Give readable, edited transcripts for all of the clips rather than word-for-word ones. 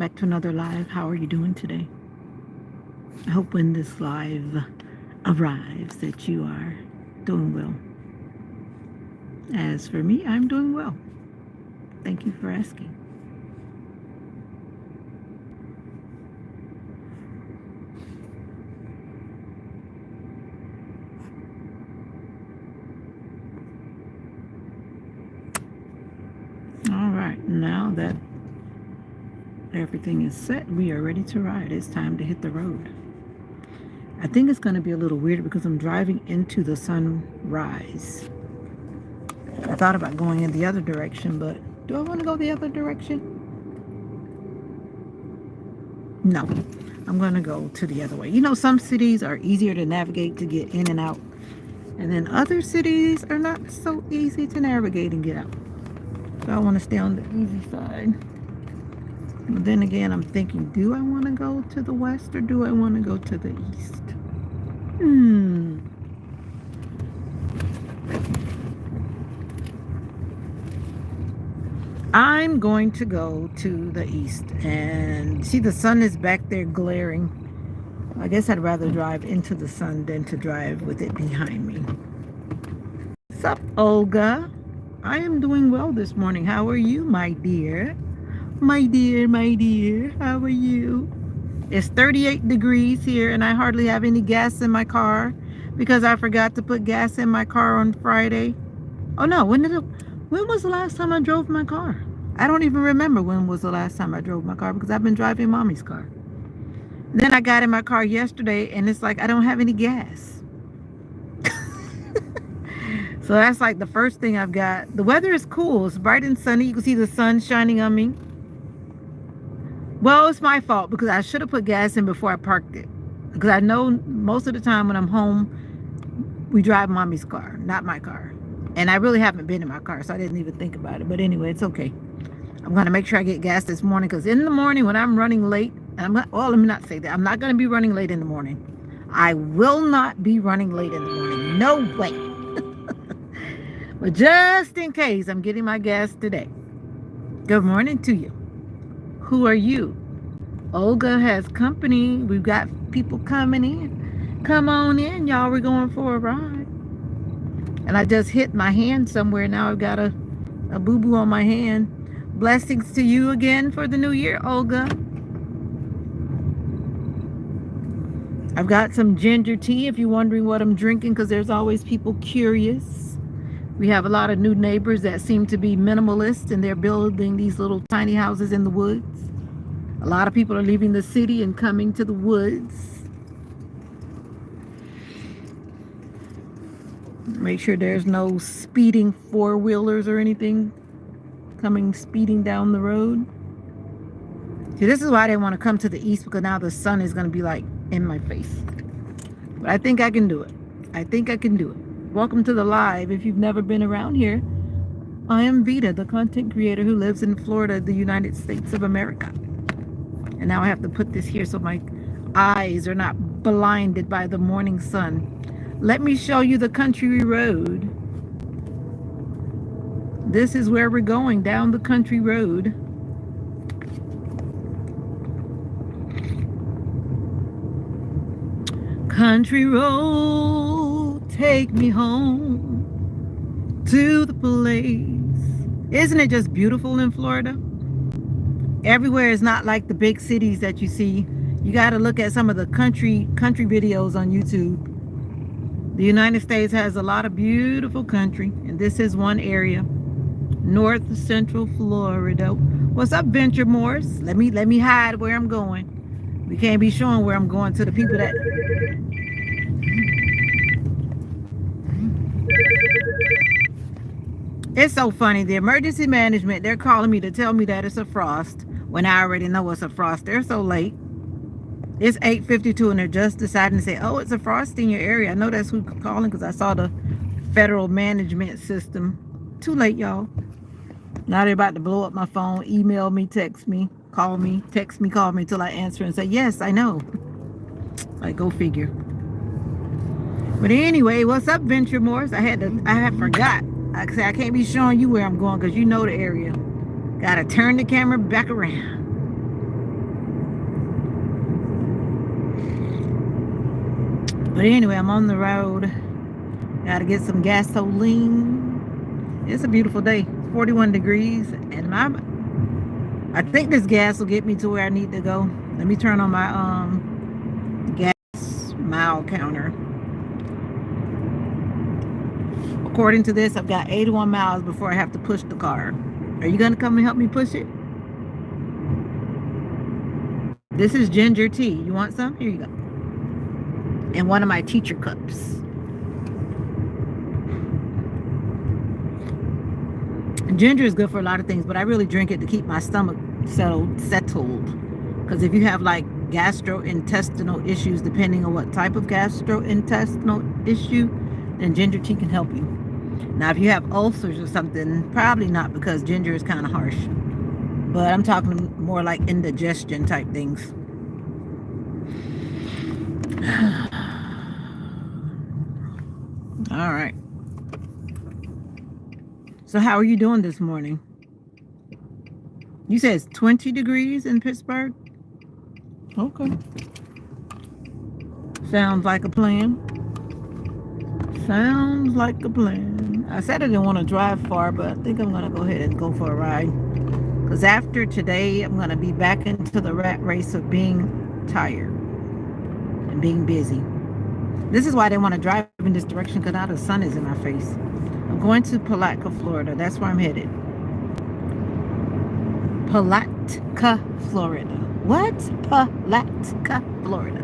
Back to another live. How are you doing today? I hope when this live arrives that you are doing well. As for me, I'm doing well. Thank you for asking. All right, now that everything is set, we are ready to ride. It's time to hit the road. I think it's going to be a little weird because I'm driving into the sunrise. I thought about going in the other direction, but do I want to go the other direction? No, I'm going to go to the other way. You know, some cities are easier to navigate to get in and out, and then other cities are not so easy to navigate and get out. So I want to stay on the easy side. But then again, I'm thinking, do I want to go to the west or do I want to go to the east? I'm going to go to the east, and see the sun is back there glaring. I guess I'd rather drive into the sun than to drive with it behind me. What's up, Olga? I am doing well this morning. How are you, my dear? My dear, how are you? It's 38 degrees here, and I hardly have any gas in my car because I forgot to put gas in my car on Friday. Oh no, when was the last time I drove my car? I don't even remember when was the last time I drove my car because I've been driving mommy's car. Then I got in my car yesterday and it's like I don't have any gas. So that's like the first thing I've got. The weather is cool. It's bright and sunny. You can see the sun shining on me. Well, it's my fault because I should have put gas in before I parked it. Because I know most of the time when I'm home, we drive mommy's car, not my car. And I really haven't been in my car, so I didn't even think about it. But anyway, it's okay. I'm going to make sure I get gas this morning because in the morning when I'm running late, let me not say that. I'm not going to be running late in the morning. I will not be running late in the morning. No way. But just in case, I'm getting my gas today. Good morning to you. Who are you? Olga has company. We've got people coming in. Come on in, y'all. We're going for a ride. And I just hit my hand somewhere. Now I've got a boo-boo on my hand. Blessings to you again for the new year, Olga. I've got some ginger tea if you're wondering what I'm drinking, because there's always people curious. We have a lot of new neighbors that seem to be minimalist, and they're building these little tiny houses in the woods. A lot of people are leaving the city and coming to the woods. Make sure there's no speeding four-wheelers or anything coming speeding down the road. See, this is why they want to come to the east, because now the sun is going to be like in my face. But I think I can do it. I think I can do it. Welcome to the live. If you've never been around here, I am Veda, the content creator who lives in Florida, the United States of America. And now I have to put this here so my eyes are not blinded by the morning sun. Let me show you the country road. This is where we're going, down the country road. Country road, take me home to the place. Isn't it just beautiful in Florida? Everywhere is not like the big cities that you see. You got to look at some of the country videos on YouTube. The United States has a lot of beautiful country, and this is one area, North Central Florida. What's up, Venture Morse? Let me hide where I'm going. We can't be showing where I'm going to the people that. It's so funny. The emergency management, they're calling me to tell me that it's a frost when I already know it's a frost. They're so late. It's 8:52 and they're just deciding to say, oh, it's a frost in your area. I know that's who's calling because I saw the federal management system. Too late, y'all. Now they're about to blow up my phone, email me, text me, call me, text me, call me until I answer and say, yes, I know. Like, go figure. But anyway, what's up, Venture Morse? I had forgot. I said I can't be showing you where I'm going because you know the area. Gotta turn the camera back around. But anyway, I'm on the road. Gotta get some gasoline. It's a beautiful day. 41 degrees. And I think this gas will get me to where I need to go. Let me turn on my gas mile counter. According to this, I've got 81 miles before I have to push the car. Are you going to come and help me push it? This is ginger tea. You want some? Here you go. In one of my teacher cups. Ginger is good for a lot of things, but I really drink it to keep my stomach settled. Because if you have like gastrointestinal issues, depending on what type of gastrointestinal issue, then ginger tea can help you. Now, if you have ulcers or something, probably not, because ginger is kind of harsh. But I'm talking more like indigestion type things. All right. So how are you doing this morning? You said it's 20 degrees in Pittsburgh? Okay. Sounds like a plan. Sounds like a plan. I said I didn't want to drive far, but I think I'm going to go ahead and go for a ride. Because after today, I'm going to be back into the rat race of being tired and being busy. This is why I didn't want to drive in this direction, because now the sun is in my face. I'm going to Palatka, Florida. That's where I'm headed. Palatka, Florida. What? Palatka, Florida.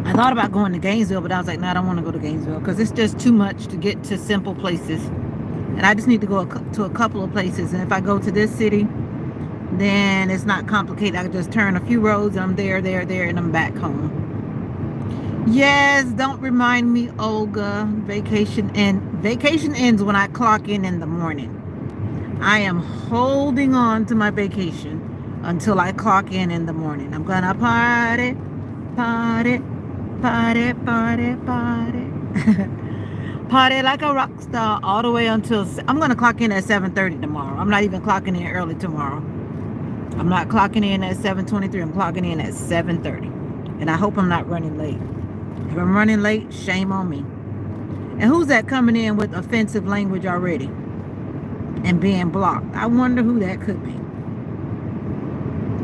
I thought about going to Gainesville, but I was like, no, I don't want to go to Gainesville because it's just too much to get to simple places. And I just need to go to a couple of places. And if I go to this city, then it's not complicated. I can just turn a few roads and I'm there, and I'm back home. Yes, don't remind me, Olga. Vacation ends when I clock in the morning. I am holding on to my vacation until I clock in the morning. I'm gonna party, party, party, party, party. Party like a rock star all the way until I'm gonna clock in at 7:30 tomorrow. I'm not even clocking in early tomorrow. I'm not clocking in at 7:23. I'm clocking in at 7:30, and I hope I'm not running late. If I'm running late, shame on me. And who's that coming in with offensive language already and being blocked? I wonder who that could be.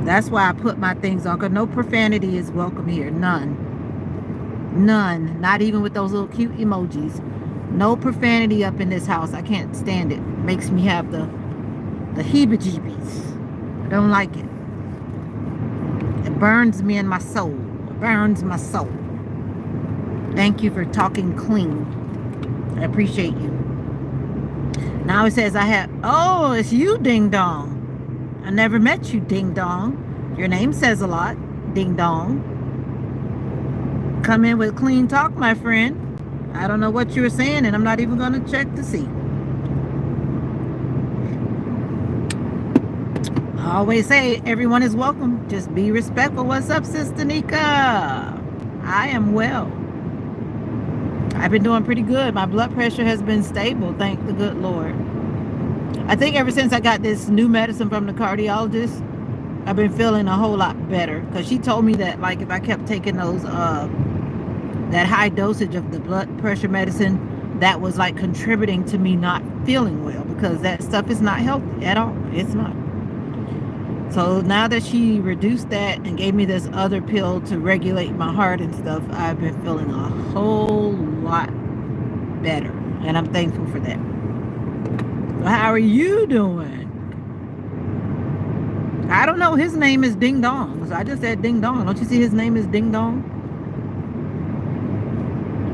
That's why I put my things on, because no profanity is welcome here. None. Not even with those little cute emojis. No profanity up in this house. I can't stand it. Makes me have the heebie-jeebies. I don't like it. It burns me in my soul. It burns my soul. Thank you for talking clean. I appreciate you. Now it says oh, it's you, Ding Dong. I never met you, Ding Dong. Your name says a lot, Ding Dong. Come in with clean talk, my friend. I don't know what you were saying, and I'm not even going to check to see. I always say everyone is welcome. Just be respectful. What's up, Sister Nika? I am well. I've been doing pretty good. My blood pressure has been stable, thank the good Lord. I think ever since I got this new medicine from the cardiologist, I've been feeling a whole lot better. Because she told me that, like, if I kept taking those, that high dosage of the blood pressure medicine, that was like contributing to me not feeling well. Because that stuff is not healthy at all. It's not. So now that she reduced that and gave me this other pill to regulate my heart and stuff, I've been feeling a whole lot better. And I'm thankful for that. So how are you doing? I don't know. His name is Ding Dong. So I just said Ding Dong. Don't you see his name is Ding Dong?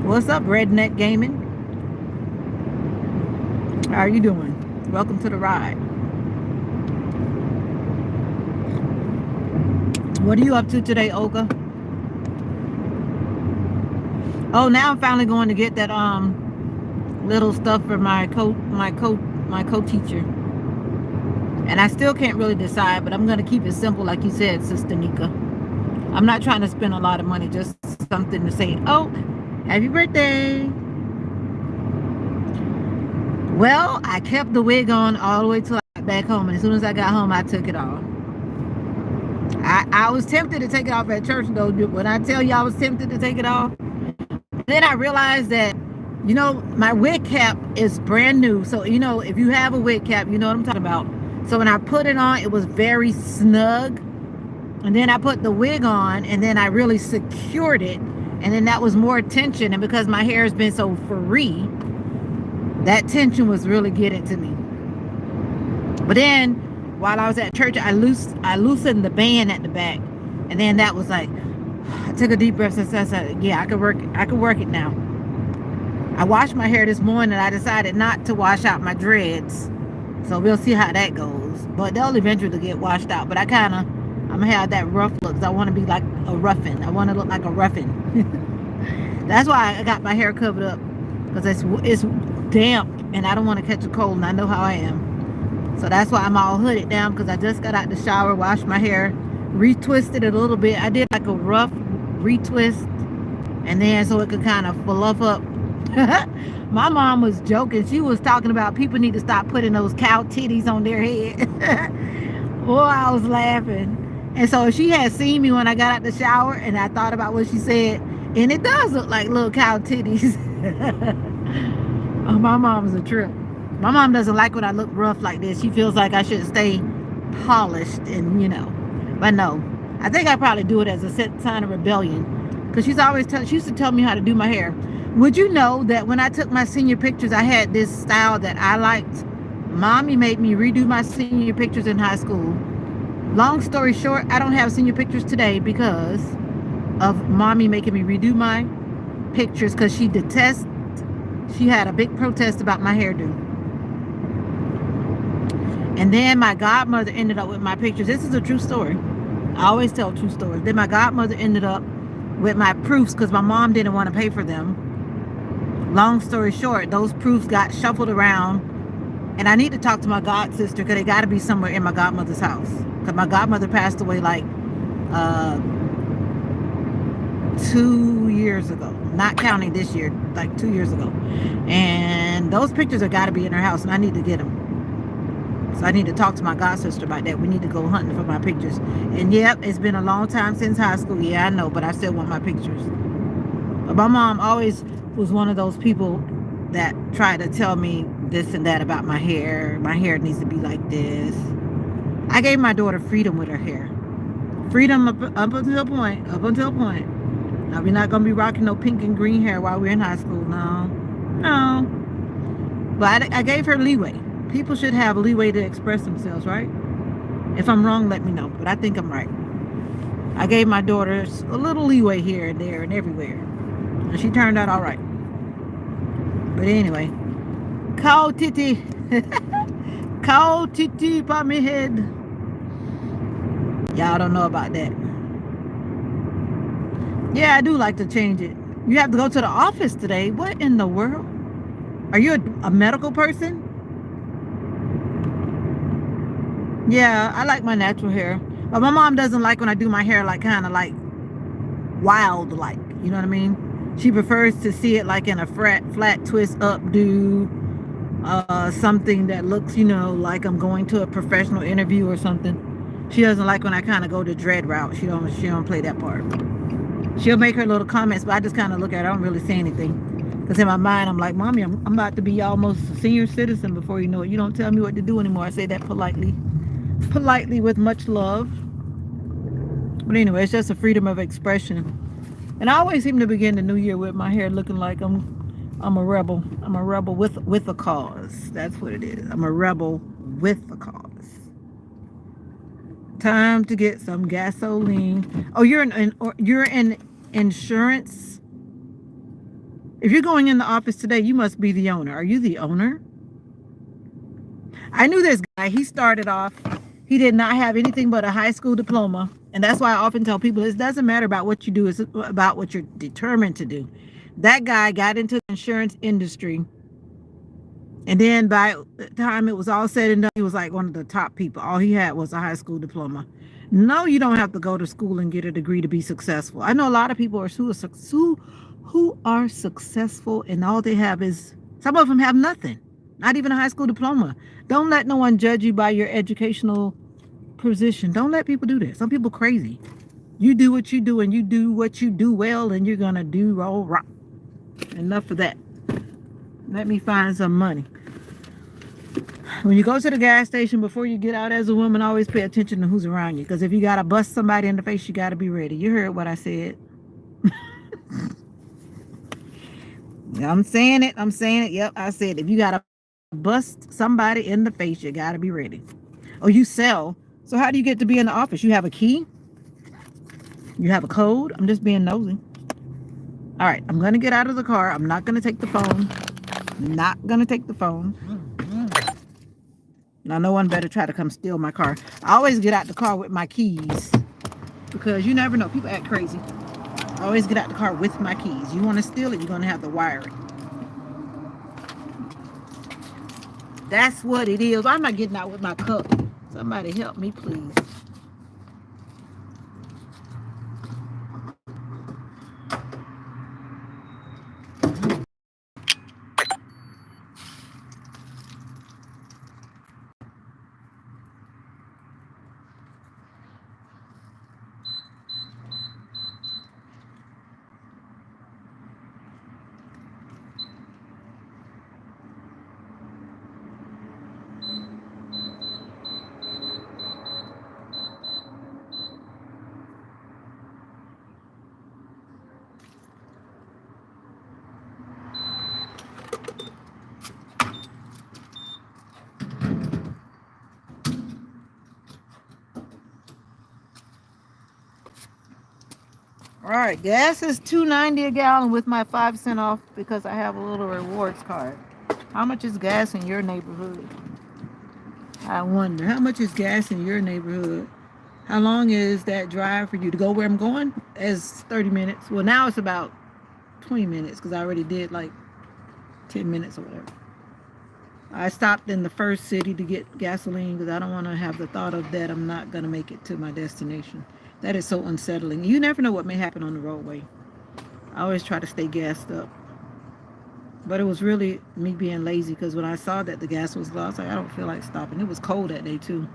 What's up, Redneck Gaming? How are you doing? Welcome to the ride. What are you up to today, Olga? Oh, now I'm finally going to get that little stuff for my co-teacher. And I still can't really decide, but I'm going to keep it simple, like you said, Sister Nika. I'm not trying to spend a lot of money, just something to say, oh, happy birthday. Well, I kept the wig on all the way till I got back home, and as soon as I got home, I took it off. I was tempted to take it off at church though. When I tell you I was tempted to take it off, then I realized that, my wig cap is brand new. So, if you have a wig cap, you know what I'm talking about. So when I put it on, it was very snug. And then I put the wig on, and then I really secured it. And then that was more tension. And because my hair has been so free, that tension was really getting to me. But then while I was at church, I loosened the band at the back. And then that was like, I took a deep breath and said, yeah, I could work it now. I washed my hair this morning. I decided not to wash out my dreads. So we'll see how that goes. But they'll eventually get washed out. But I'm going to have that rough look. I want to be like a ruffin. I want to look like a ruffin. That's why I got my hair covered up. Because it's damp. And I don't want to catch a cold. And I know how I am. So that's why I'm all hooded down. Because I just got out the shower, washed my hair, retwisted it a little bit. I did like a rough retwist. And then so it could kind of fluff up. My mom was joking. She was talking about people need to stop putting those cow titties on their head. Boy, I was laughing. And so she had seen me when I got out the shower, and I thought about what she said, and it does look like little cow titties. Oh, my mom's a trip. My mom doesn't like when I look rough like this. She feels like I should stay polished and, But no, I think I probably do it as a sign of rebellion. Because she used to tell me how to do my hair. Would you know that when I took my senior pictures, I had this style that I liked? Mommy made me redo my senior pictures in high school. Long story short, I don't have senior pictures today because of Mommy making me redo my pictures because she had a big protest about my hairdo. And then my godmother ended up with my pictures. This is a true story. I always tell true stories. Then my godmother ended up with my proofs because my mom didn't want to pay for them. Long story short, those proofs got shuffled around, and I need to talk to my god sister because they got to be somewhere in my godmother's house because my godmother passed away like 2 years ago, not counting this year, like 2 years ago. And those pictures have got to be in her house, and I need to get them. So I need to talk to my god sister about that. We need to go hunting for my pictures. And yep, it's been a long time since high school. Yeah, I know, but I still want my pictures. But my mom always was one of those people that tried to tell me this and that about my hair. My hair needs to be like this. I gave my daughter freedom with her hair. Freedom up until a point. Now, we're not going to be rocking no pink and green hair while we're in high school. No. But I gave her leeway. People should have leeway to express themselves, right? If I'm wrong, let me know. But I think I'm right. I gave my daughters a little leeway here and there and everywhere. And she turned out all right. But anyway, cow titty. Cow titty by my head. Y'all don't know about that. Yeah, I do like to change it. You have to go to the office today. What in the world? Are you a medical person? Yeah, I like my natural hair. But my mom doesn't like when I do my hair like kind of like wild like. You know what I mean? She prefers to see it like in a flat twist updo. Something that looks, like I'm going to a professional interview or something. She doesn't like when I kind of go the dread route. She don't play that part. She'll make her little comments, but I just kind of look at her. I don't really say anything. Because in my mind, I'm like, Mommy, I'm about to be almost a senior citizen before you know it. You don't tell me what to do anymore. I say that politely with much love. But anyway, it's just a freedom of expression. And I always seem to begin the new year with my hair looking like I'm a rebel. I'm a rebel with a cause. That's what it is. I'm a rebel with a cause. Time to get some gasoline. Oh, you're in insurance. If you're going in the office today, you must be the owner. Are you the owner? I knew this guy. He started off. He did not have anything but a high school diploma. And that's why I often tell people it doesn't matter about what you do. It's about what you're determined to do. That guy got into the insurance industry. And then by the time it was all said and done, he was like one of the top people. All he had was a high school diploma. No, you don't have to go to school and get a degree to be successful. I know a lot of people who are successful and all they have is, some of them have nothing. Not even a high school diploma. Don't let no one judge you by your educational position. Don't let people do that. Some people crazy. You do what you do and you do what you do well and you're going to do all right. Enough of that. Let me find some money. When you go to the gas station, before you get out as a woman, always pay attention to who's around you. Because if you got to bust somebody in the face, you got to be ready. You heard what I said. I'm saying it. Yep, I said if you got to bust somebody in the face, you got to be ready. Oh, you sell. So how do you get to be in the office? You have a key? You have a code? I'm just being nosy. All right, I'm going to get out of the car. I'm not going to take the phone. Not going to take the phone. Now, no one better try to come steal my car. I always get out the car with my keys because you never know. People act crazy. I always get out the car with my keys. You want to steal it, you're going to have to wire it. That's what it is. I'm not getting out with my cup. Somebody help me, please. All right, gas is $2.90 a gallon with my 5 cent off because I have a little rewards card. How much is gas in your neighborhood? I wonder, how much is gas in your neighborhood? How long is that drive for you to go where I'm going? It's 30 minutes. Well, now it's about 20 minutes because I already did like 10 minutes or whatever. I stopped in the first city to get gasoline because I don't want to have the thought of that I'm not going to make it to my destination. That is so unsettling. You never know what may happen on the roadway. I always try to stay gassed up. But it was really me being lazy because when I saw that the gas was low, I was like, I don't feel like stopping. It was cold that day too.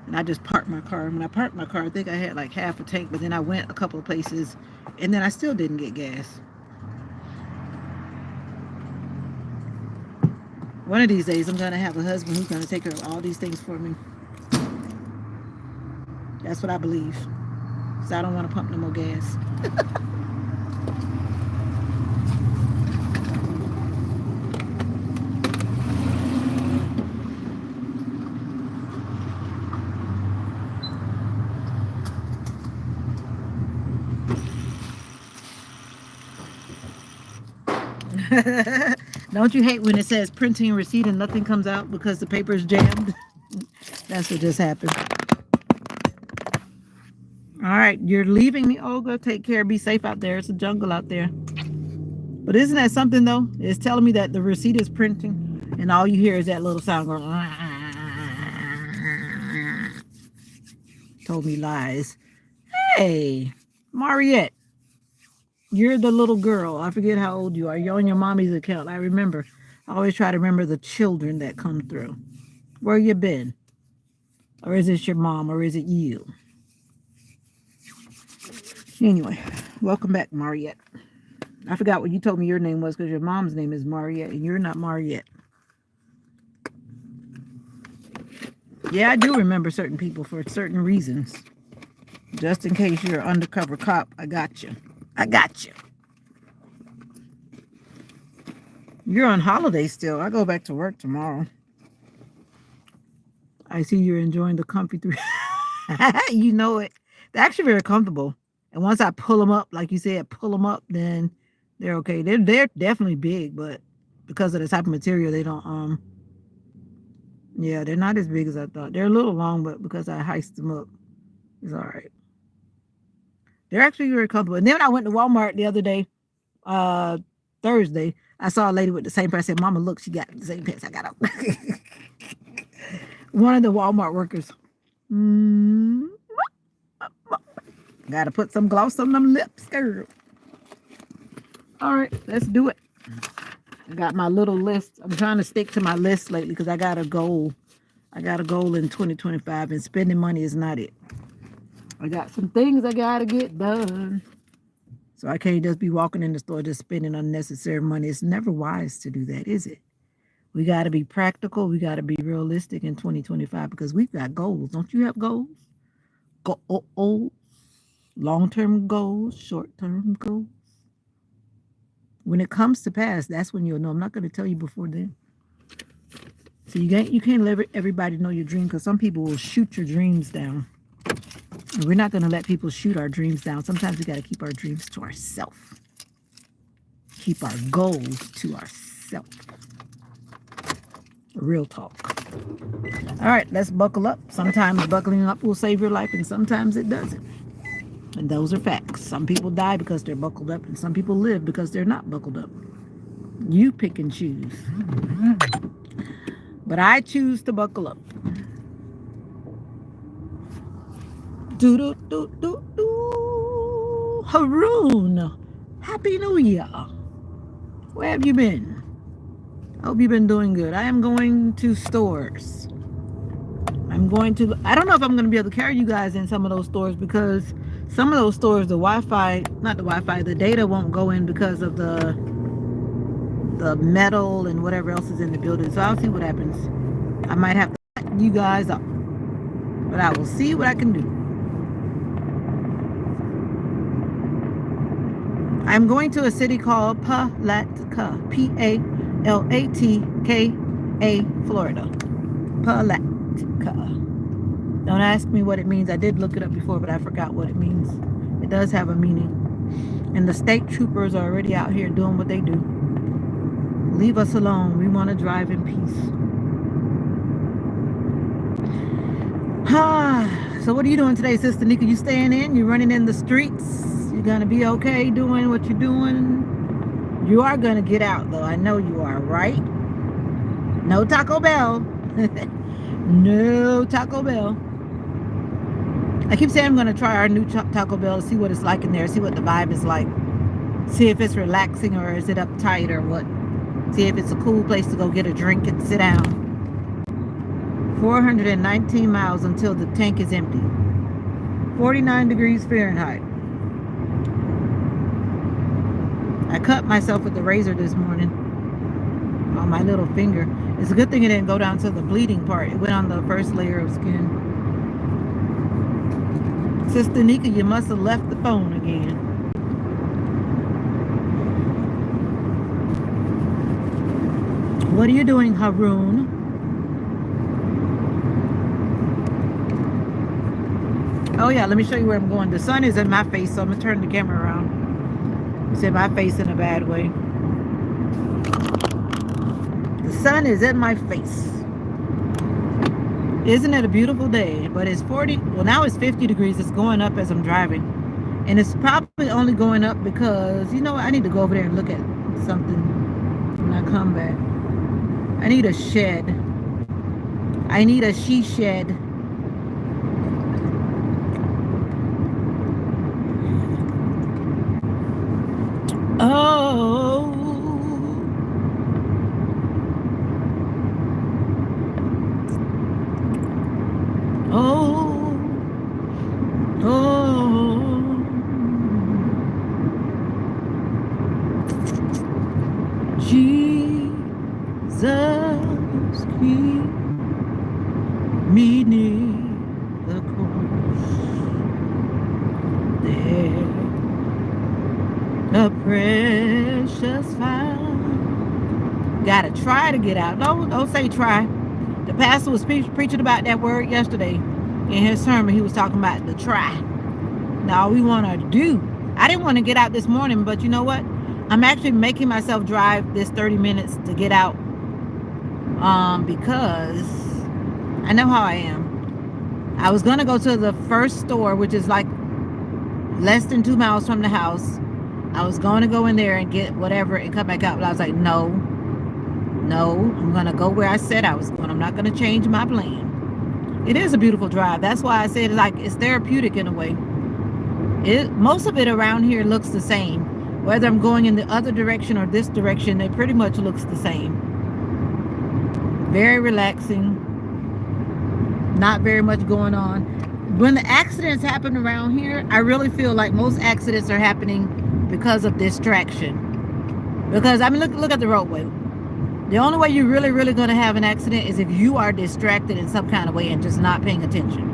And I just parked my car. When I parked my car, I think I had like half a tank, but then I went a couple of places and then I still didn't get gas. One of these days, I'm going to have a husband who's going to take care of all these things for me. That's what I believe. So I don't want to pump no more gas. Don't you hate when it says printing receipt and nothing comes out because the paper is jammed? That's what just happened. All right, you're leaving me, Olga. Take care. Be safe out there. It's a jungle out there. But isn't that something, though? It's telling me that the receipt is printing, and all you hear is that little sound going. Told me lies. Hey, Mariette. You're the little girl. I forget how old you are. You're on your mommy's account. I remember. I always try to remember the children that come through. Where you been? Or is it your mom? Or is it you? Anyway, welcome back, Mariette. I forgot what you told me your name was because your mom's name is Mariette and you're not Mariette. Yeah, I do remember certain people for certain reasons. Just in case you're an undercover cop, I got you. I got you. You're on holiday still. I go back to work tomorrow. I see you're enjoying the comfy three. You know it. They're actually very comfortable. And once I pull them up, like you said, pull them up, then they're okay. They're definitely big, but because of the type of material, they don't yeah, they're not as big as I thought. They're a little long, but because I heist them up, it's all right. They're actually very comfortable. And then when I went to Walmart the other day, Thursday, I saw a lady with the same pants. I said, Mama, look, she got the same pants I got on. One of the Walmart workers. Got to put some gloss on them lips, girl. All right, let's do it. I got my little list. I'm trying to stick to my list lately because I got a goal I got a goal in 2025, and spending money is not it. I got some things I gotta get done. So I can't just be walking in the store just spending unnecessary money. It's never wise to do that, is it? We got to be practical. We got to be realistic in 2025 because we've got goals. Don't you have goals? Goals, long-term goals, short-term goals. When it comes to pass, that's when you'll know. I'm not going to tell you before then. So you can't let everybody know your dream because some people will shoot your dreams down. And we're not going to let people shoot our dreams down. Sometimes we got to keep our dreams to ourselves. Keep our goals to ourselves. Real talk. All right, let's buckle up. Sometimes buckling up will save your life, and sometimes it doesn't. And those are facts. Some people die because they're buckled up, and some people live because they're not buckled up. You pick and choose. But I choose to buckle up. Do do do do do. Haroon, Happy New Year. Where have you been? I hope you've been doing good. I am going to stores. I don't know if I'm going to be able to carry you guys in some of those stores because some of those stores, the data won't go in because of the metal and whatever else is in the building. So I'll see what happens. I might have to cut you guys up, but I will see what I can do. I'm going to a city called Palatka, P-A-L-A-T-K-A, Florida. Palatka. Don't ask me what it means. I did look it up before, but I forgot what it means. It does have a meaning. And the state troopers are already out here doing what they do. Leave us alone. We want to drive in peace. So what are you doing today, Sister Nika? You staying in? You running in the streets? You gonna be okay doing what you're doing? You are gonna get out, though. I know you are, right? No Taco Bell. No Taco Bell. I keep saying I'm gonna try our new Taco Bell, see what it's like in there, see what the vibe is like, see if it's relaxing or is it uptight or what. See if it's a cool place to go get a drink and sit down. 419 miles until the tank is empty. 49 degrees Fahrenheit. I cut myself with the razor this morning on my little finger. It's a good thing it didn't go down to the bleeding part. It went on the first layer of skin. Sister Nika, you must have left the phone again. What are you doing, Haroon? Oh yeah, let me show you where I'm going. The sun is in my face, so I'm gonna turn the camera around. It's in my face in a bad way. The sun is in my face. Isn't it a beautiful day? But it's 40, well now it's 50 degrees. It's going up as I'm driving. And it's probably only going up because, you know what, I need to go over there and look at something when I come back. I need a shed. I need a she shed. Oh, oh, oh, Jesus, keep me near the cross. There, a precious find. Gotta try to get out. Don't say try. The pastor was preaching about that word yesterday in his sermon. He was talking about the try. Now we want to do. I didn't want to get out this morning, but you know what? I'm actually making myself drive this 30 minutes to get out because I know how I am. I was going to go to the first store, which is like less than 2 miles from the house. I was going to go in there and get whatever and come back out. But I was like, no, I'm going to go where I said I was going. I'm not going to change my plan. It is a beautiful drive. That's why I said it's therapeutic in a way. Most of it around here looks the same. Whether I'm going in the other direction or this direction, it pretty much looks the same. Very relaxing. Not very much going on. When the accidents happen around here, I really feel like most accidents are happening because of distraction. Because I mean, look at the roadway. The only way you're really going to have an accident is if you are distracted in some kind of way and just not paying attention.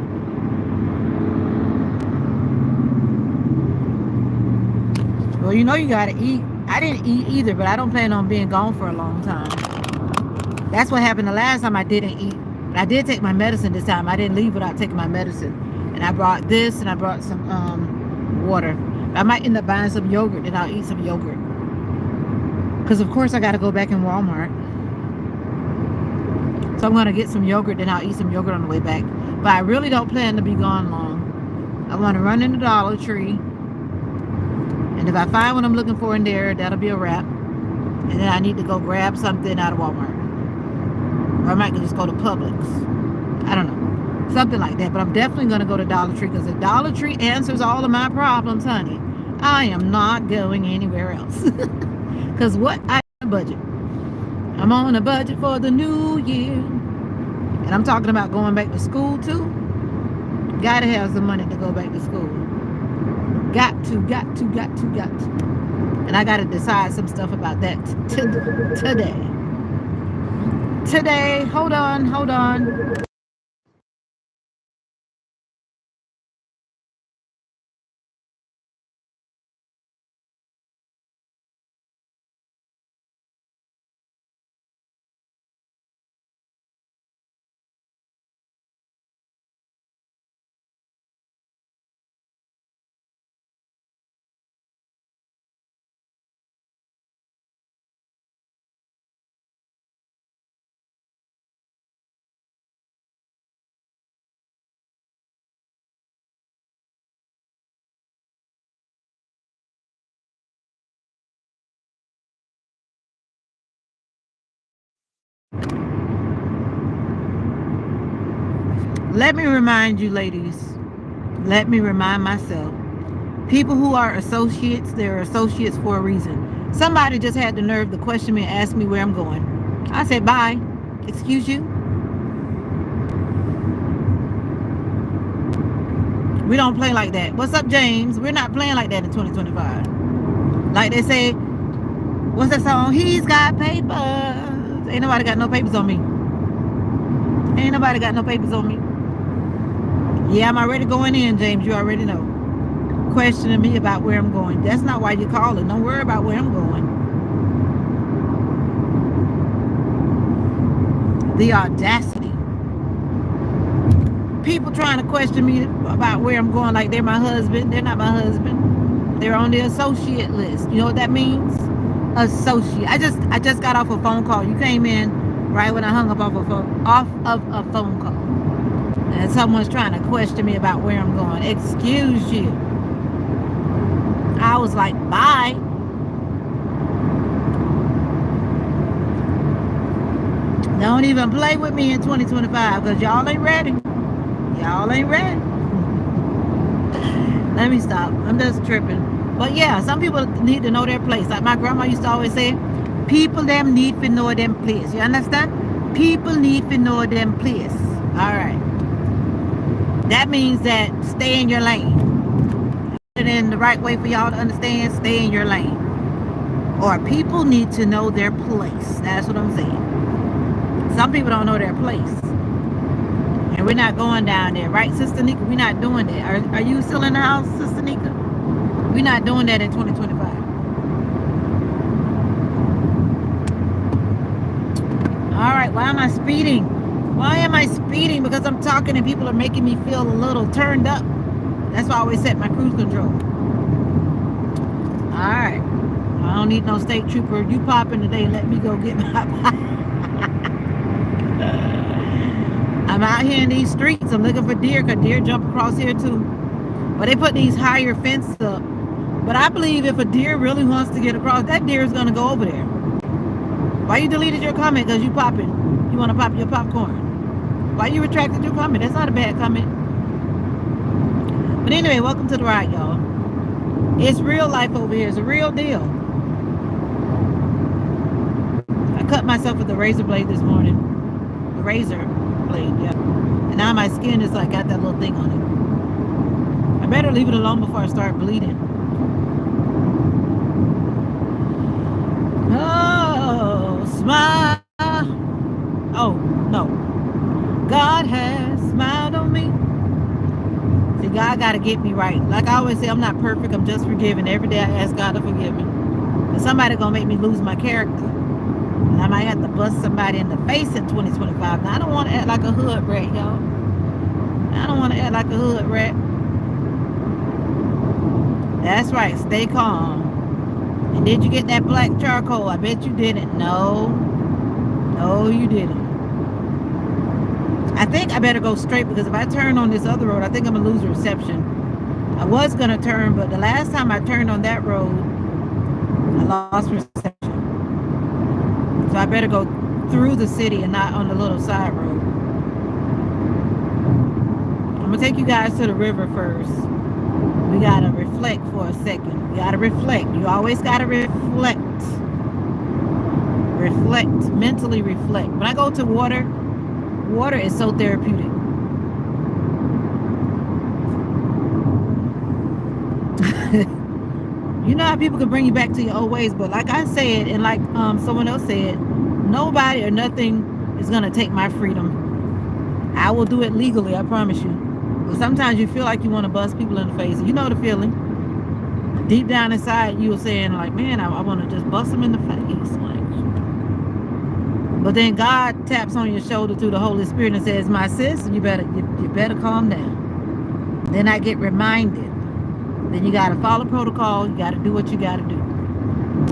Well, you know you got to eat. I didn't eat either, but I don't plan on being gone for a long time. That's what happened the last time I didn't eat. But I did take my medicine this time. I didn't leave without taking my medicine. And I brought this and I brought some water. I might end up buying some yogurt and I'll eat some yogurt. Because of course I got to go back in Walmart. So I'm going to get some yogurt and I'll eat some yogurt on the way back. But I really don't plan to be gone long. I want to run into Dollar Tree. And if I find what I'm looking for in there, that'll be a wrap. And then I need to go grab something out of Walmart. Or I might just go to Publix. I don't know. Something like that. But I'm definitely going to go to Dollar Tree because the Dollar Tree answers all of my problems, honey. I am not going anywhere else. Because what? I have a budget. I'm on a budget for the new year. And I'm talking about going back to school too. Gotta have some money to go back to school. Got to. And I gotta decide some stuff about that today. Today, hold on. Let me remind you, ladies. Let me remind myself. People who are associates, they're associates for a reason. Somebody just had the nerve to question me and ask me where I'm going. I said, bye. Excuse you? We don't play like that. What's up, James? We're not playing like that in 2025. Like they say, what's that song? He's got papers. Ain't nobody got no papers on me. Ain't nobody got no papers on me. Yeah, I'm already going in, James. You already know. Questioning me about where I'm going. That's not why you're calling. Don't worry about where I'm going. The audacity. People trying to question me about where I'm going like they're my husband. They're not my husband. They're on the associate list. You know what that means? Associate. I just got off a phone call. You came in right when I hung up off of a phone call. And someone's trying to question me about where I'm going. Excuse you. I was like, bye. Don't even play with me in 2025 because y'all ain't ready. Y'all ain't ready. Let me stop. I'm just tripping. But yeah, some people need to know their place. Like my grandma used to always say, people them need to know them place. You understand? People need to know them place. All right. That means that stay in your lane. And in the right way for y'all to understand, stay in your lane. Or people need to know their place. That's what I'm saying. Some people don't know their place. And we're not going down there. Right, Sister Nika? We're not doing that. Are you still in the house, Sister Nika? We're not doing that in 2025. All right, why am I speeding? Why am I speeding? Because I'm talking and people are making me feel a little turned up. That's why I always set my cruise control. All right. I don't need no state trooper. You pop in today. Let me go get my I'm out here in these streets. I'm looking for deer because deer jump across here too. But they put these higher fences up. But I believe if a deer really wants to get across, that deer is going to go over there. Why you deleted your comment? Because you popping. You want to pop your popcorn. Why you retracted your comment? That's not a bad comment. But anyway, welcome to the ride, y'all. It's real life over here. It's a real deal. I cut myself with the razor blade this morning. The razor. blade, yeah. And now my skin is like got that little thing on it. I better leave it alone before I start bleeding. Oh, smile. Oh, no. God has smiled on me. See, God got to get me right. Like I always say, I'm not perfect. I'm just forgiven. Every day I ask God to forgive me. And somebody going to make me lose my character. And I might have to bust somebody in the face in 2025. Now, I don't want to act like a hood rat, y'all. I don't want to act like a hood rat. That's right. Stay calm. And did you get that black charcoal? I bet you didn't. No. No, you didn't. I think I better go straight because if I turn on this other road, I think I'm going to lose reception. I was going to turn, but the last time I turned on that road, I lost reception. So I better go through the city and not on the little side road. I'm going to take you guys to the river first. We got to reflect for a second. We got to reflect. You always got to reflect. Reflect. Mentally reflect. When I go to water is so therapeutic. You know how people can bring you back to your old ways, but like I said, and like someone else said, nobody or nothing is going to take my freedom. I will do it legally, I promise you. But sometimes you feel like you want to bust people in the face. You know the feeling. Deep down inside, you were saying like, man, I want to just bust them in the face. Like, but then God taps on your shoulder through the Holy Spirit and says, my sis, you better calm down. Then I get reminded. Then you got to follow protocol. You got to do what you got to do.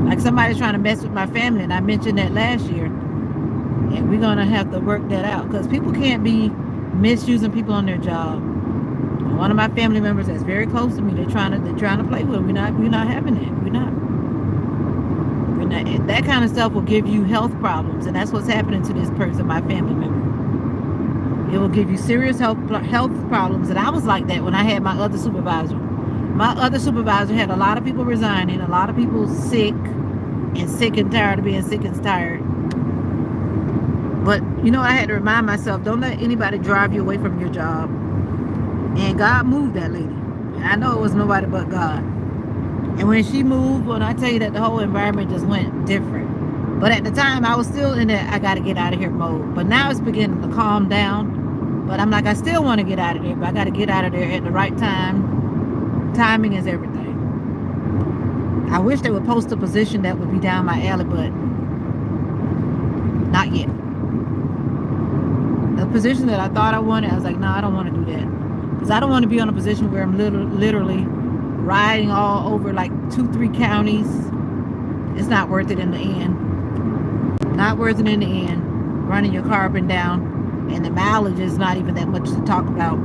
Like somebody's trying to mess with my family, and I mentioned that last year. And we're going to have to work that out because people can't be misusing people on their job. One of my family members that's very close to me, they're trying to play with. We're not having it. We're not. That kind of stuff will give you health problems, and that's what's happening to this person, my family member. It will give you serious health problems, and I was like that when I had my other supervisor. My other supervisor had a lot of people resigning, a lot of people sick and tired of being sick and tired. But you know, I had to remind myself, don't let anybody drive you away from your job. And God moved that lady. And I know it was nobody but God. And when she moved, when I tell you that the whole environment just went different. But at the time, I was still in that I got to get out of here mode. But now it's beginning to calm down. But I'm like, I still want to get out of there, but I got to get out of there at the right time. Timing is everything. I wish they would post a position that would be down my alley, but not yet. The position that I thought I wanted, I was like, no, I don't want to do that. Because I don't want to be on a position where I'm literally riding all over like 2-3 counties. It's not worth it in the end. Not worth it in the end. Running your car up and down. And the mileage is not even that much to talk about.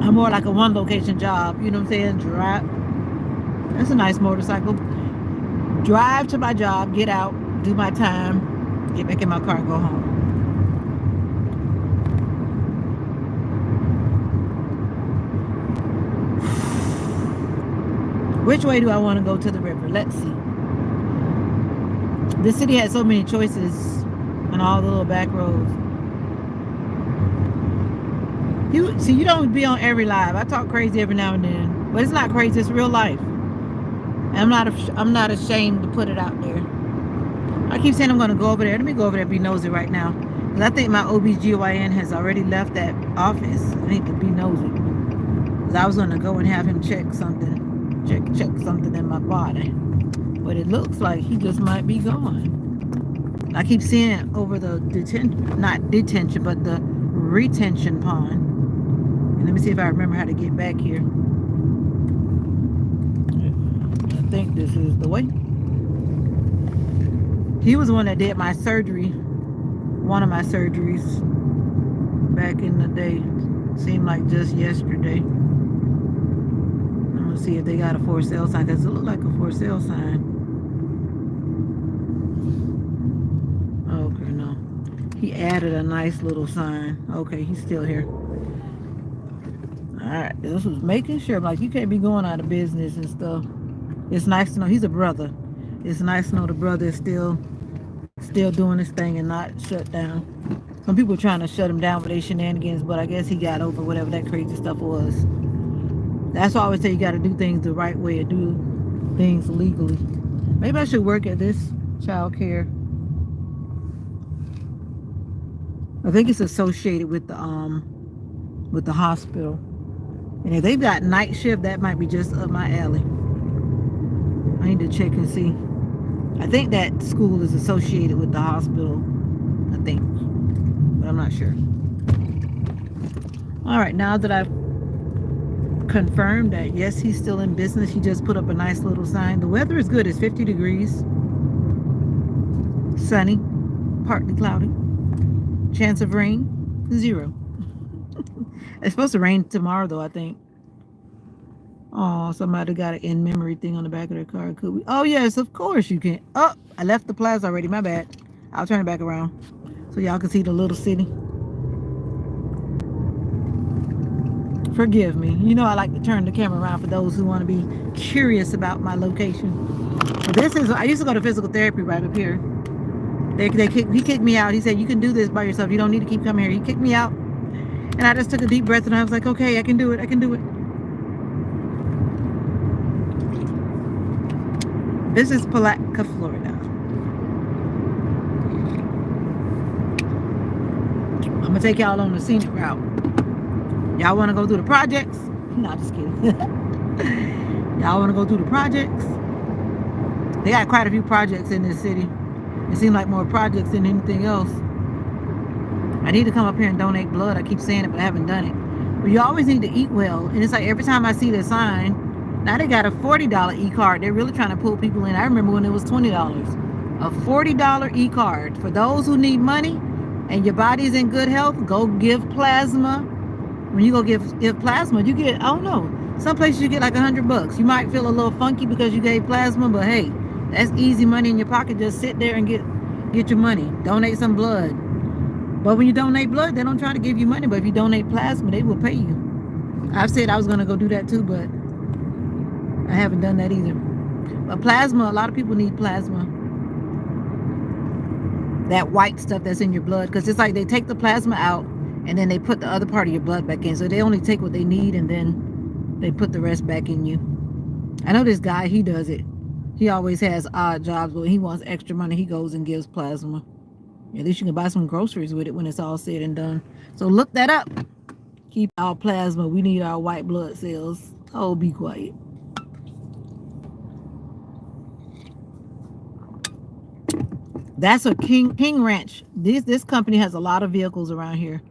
I'm more like a one location job. You know what I'm saying? Drive. That's a nice motorcycle. Drive to my job, get out, do my time, get back in my car and go home. Which way do I want to go to the river? Let's see. This city has so many choices on all the little back roads. You don't be on every live. I talk crazy every now and then, but it's not crazy. It's real life. And I'm not ashamed to put it out there. I keep saying I'm going to go over there. Let me go over there and be nosy right now. Because I think my OBGYN has already left that office. I need to be nosy. Because I was going to go and have him check something. Check something in my body. But it looks like he just might be gone. I keep seeing it over the not detention, but the retention pond. And let me see if I remember how to get back here. I think this is the way. He was the one that did my surgery. One of my surgeries back in the day. Seemed like just yesterday. I'm going to see if they got a for sale sign, because it looked like a for sale sign. Okay, no. He added a nice little sign. Okay, he's still here. Alright, this was making sure. I'm like, you can't be going out of business and stuff. It's nice to know he's a brother. It's nice to know the brother is still still doing his thing and not shut down. Some people are trying to shut him down with their shenanigans, but I guess he got over whatever that crazy stuff was. That's why I always say you got to do things the right way and do things legally. Maybe I should work at this child care. I think it's associated with the hospital. And if they've got night shift, that might be just up my alley. I need to check and see. I think that school is associated with the hospital. I think. But I'm not sure. All right, now that I've confirmed that, yes, he's still in business, he just put up a nice little sign. The weather is good. It's 50 degrees. Sunny. Partly cloudy. Chance of rain, 0. It's supposed to rain tomorrow, though, I think. Oh, somebody got an in-memory thing on the back of their car. Could we? Oh, yes, of course you can. Oh, I left the plaza already. My bad. I'll turn it back around so y'all can see the little city. Forgive me. You know I like to turn the camera around for those who want to be curious about my location. I used to go to physical therapy right up here. He kicked me out. He said, you can do this by yourself. You don't need to keep coming here. He kicked me out. And I just took a deep breath and I was like, okay, I can do it. I can do it. This is Palatka, Florida. I'm going to take y'all on the scenic route. Y'all want to go through the projects? No, just kidding. Y'all want to go through the projects? They got quite a few projects in this city. It seems like more projects than anything else. I need to come up here and donate blood. I keep saying it, but I haven't done it. But you always need to eat well. And it's like every time I see the sign, now they got a $40 e-card. They're really trying to pull people in. I remember when it was $20. A $40 e-card. For those who need money and your body's in good health, go give plasma. When you go give plasma, you get, I don't know, some places you get like $100. You might feel a little funky because you gave plasma, but hey, that's easy money in your pocket. Just sit there and get your money. Donate some blood. But when you donate blood, they don't try to give you money. But if you donate plasma, they will pay you. I've said I was going to go do that too, but I haven't done that either. But plasma, a lot of people need plasma. That white stuff that's in your blood. Because it's like they take the plasma out and then they put the other part of your blood back in. So they only take what they need and then they put the rest back in you. I know this guy, he does it. He always has odd jobs, but when he wants extra money, he goes and gives plasma. At least you can buy some groceries with it when it's all said and done. So look that up. Keep our plasma. We need our white blood cells. Oh, be quiet. That's a King Ranch. This company has a lot of vehicles around here.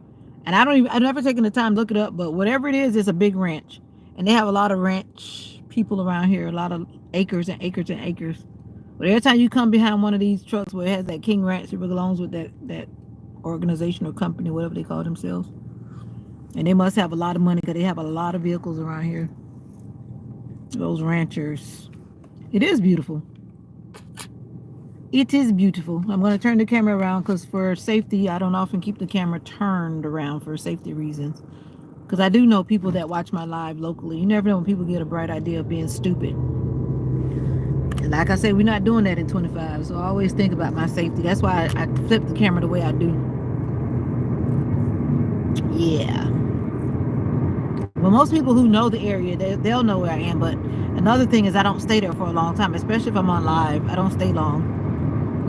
And I've never taken the time to look it up, but whatever it is, it's a big ranch. And they have a lot of ranch people around here, a lot of acres and acres and acres. But every time you come behind one of these trucks where it has that King Ranch, it belongs with that organization or company, whatever they call themselves. And they must have a lot of money because they have a lot of vehicles around here. Those ranchers. It is beautiful. It is beautiful. I'm going to turn the camera around because for safety, I don't often keep the camera turned around for safety reasons. Because I do know people that watch my live locally. You never know when people get a bright idea of being stupid. And like I said, we're not doing that in 25. So I always think about my safety. That's why I flip the camera the way I do. Yeah. Well, most people who know the area, they'll know where I am. But another thing is I don't stay there for a long time, especially if I'm on live. I don't stay long.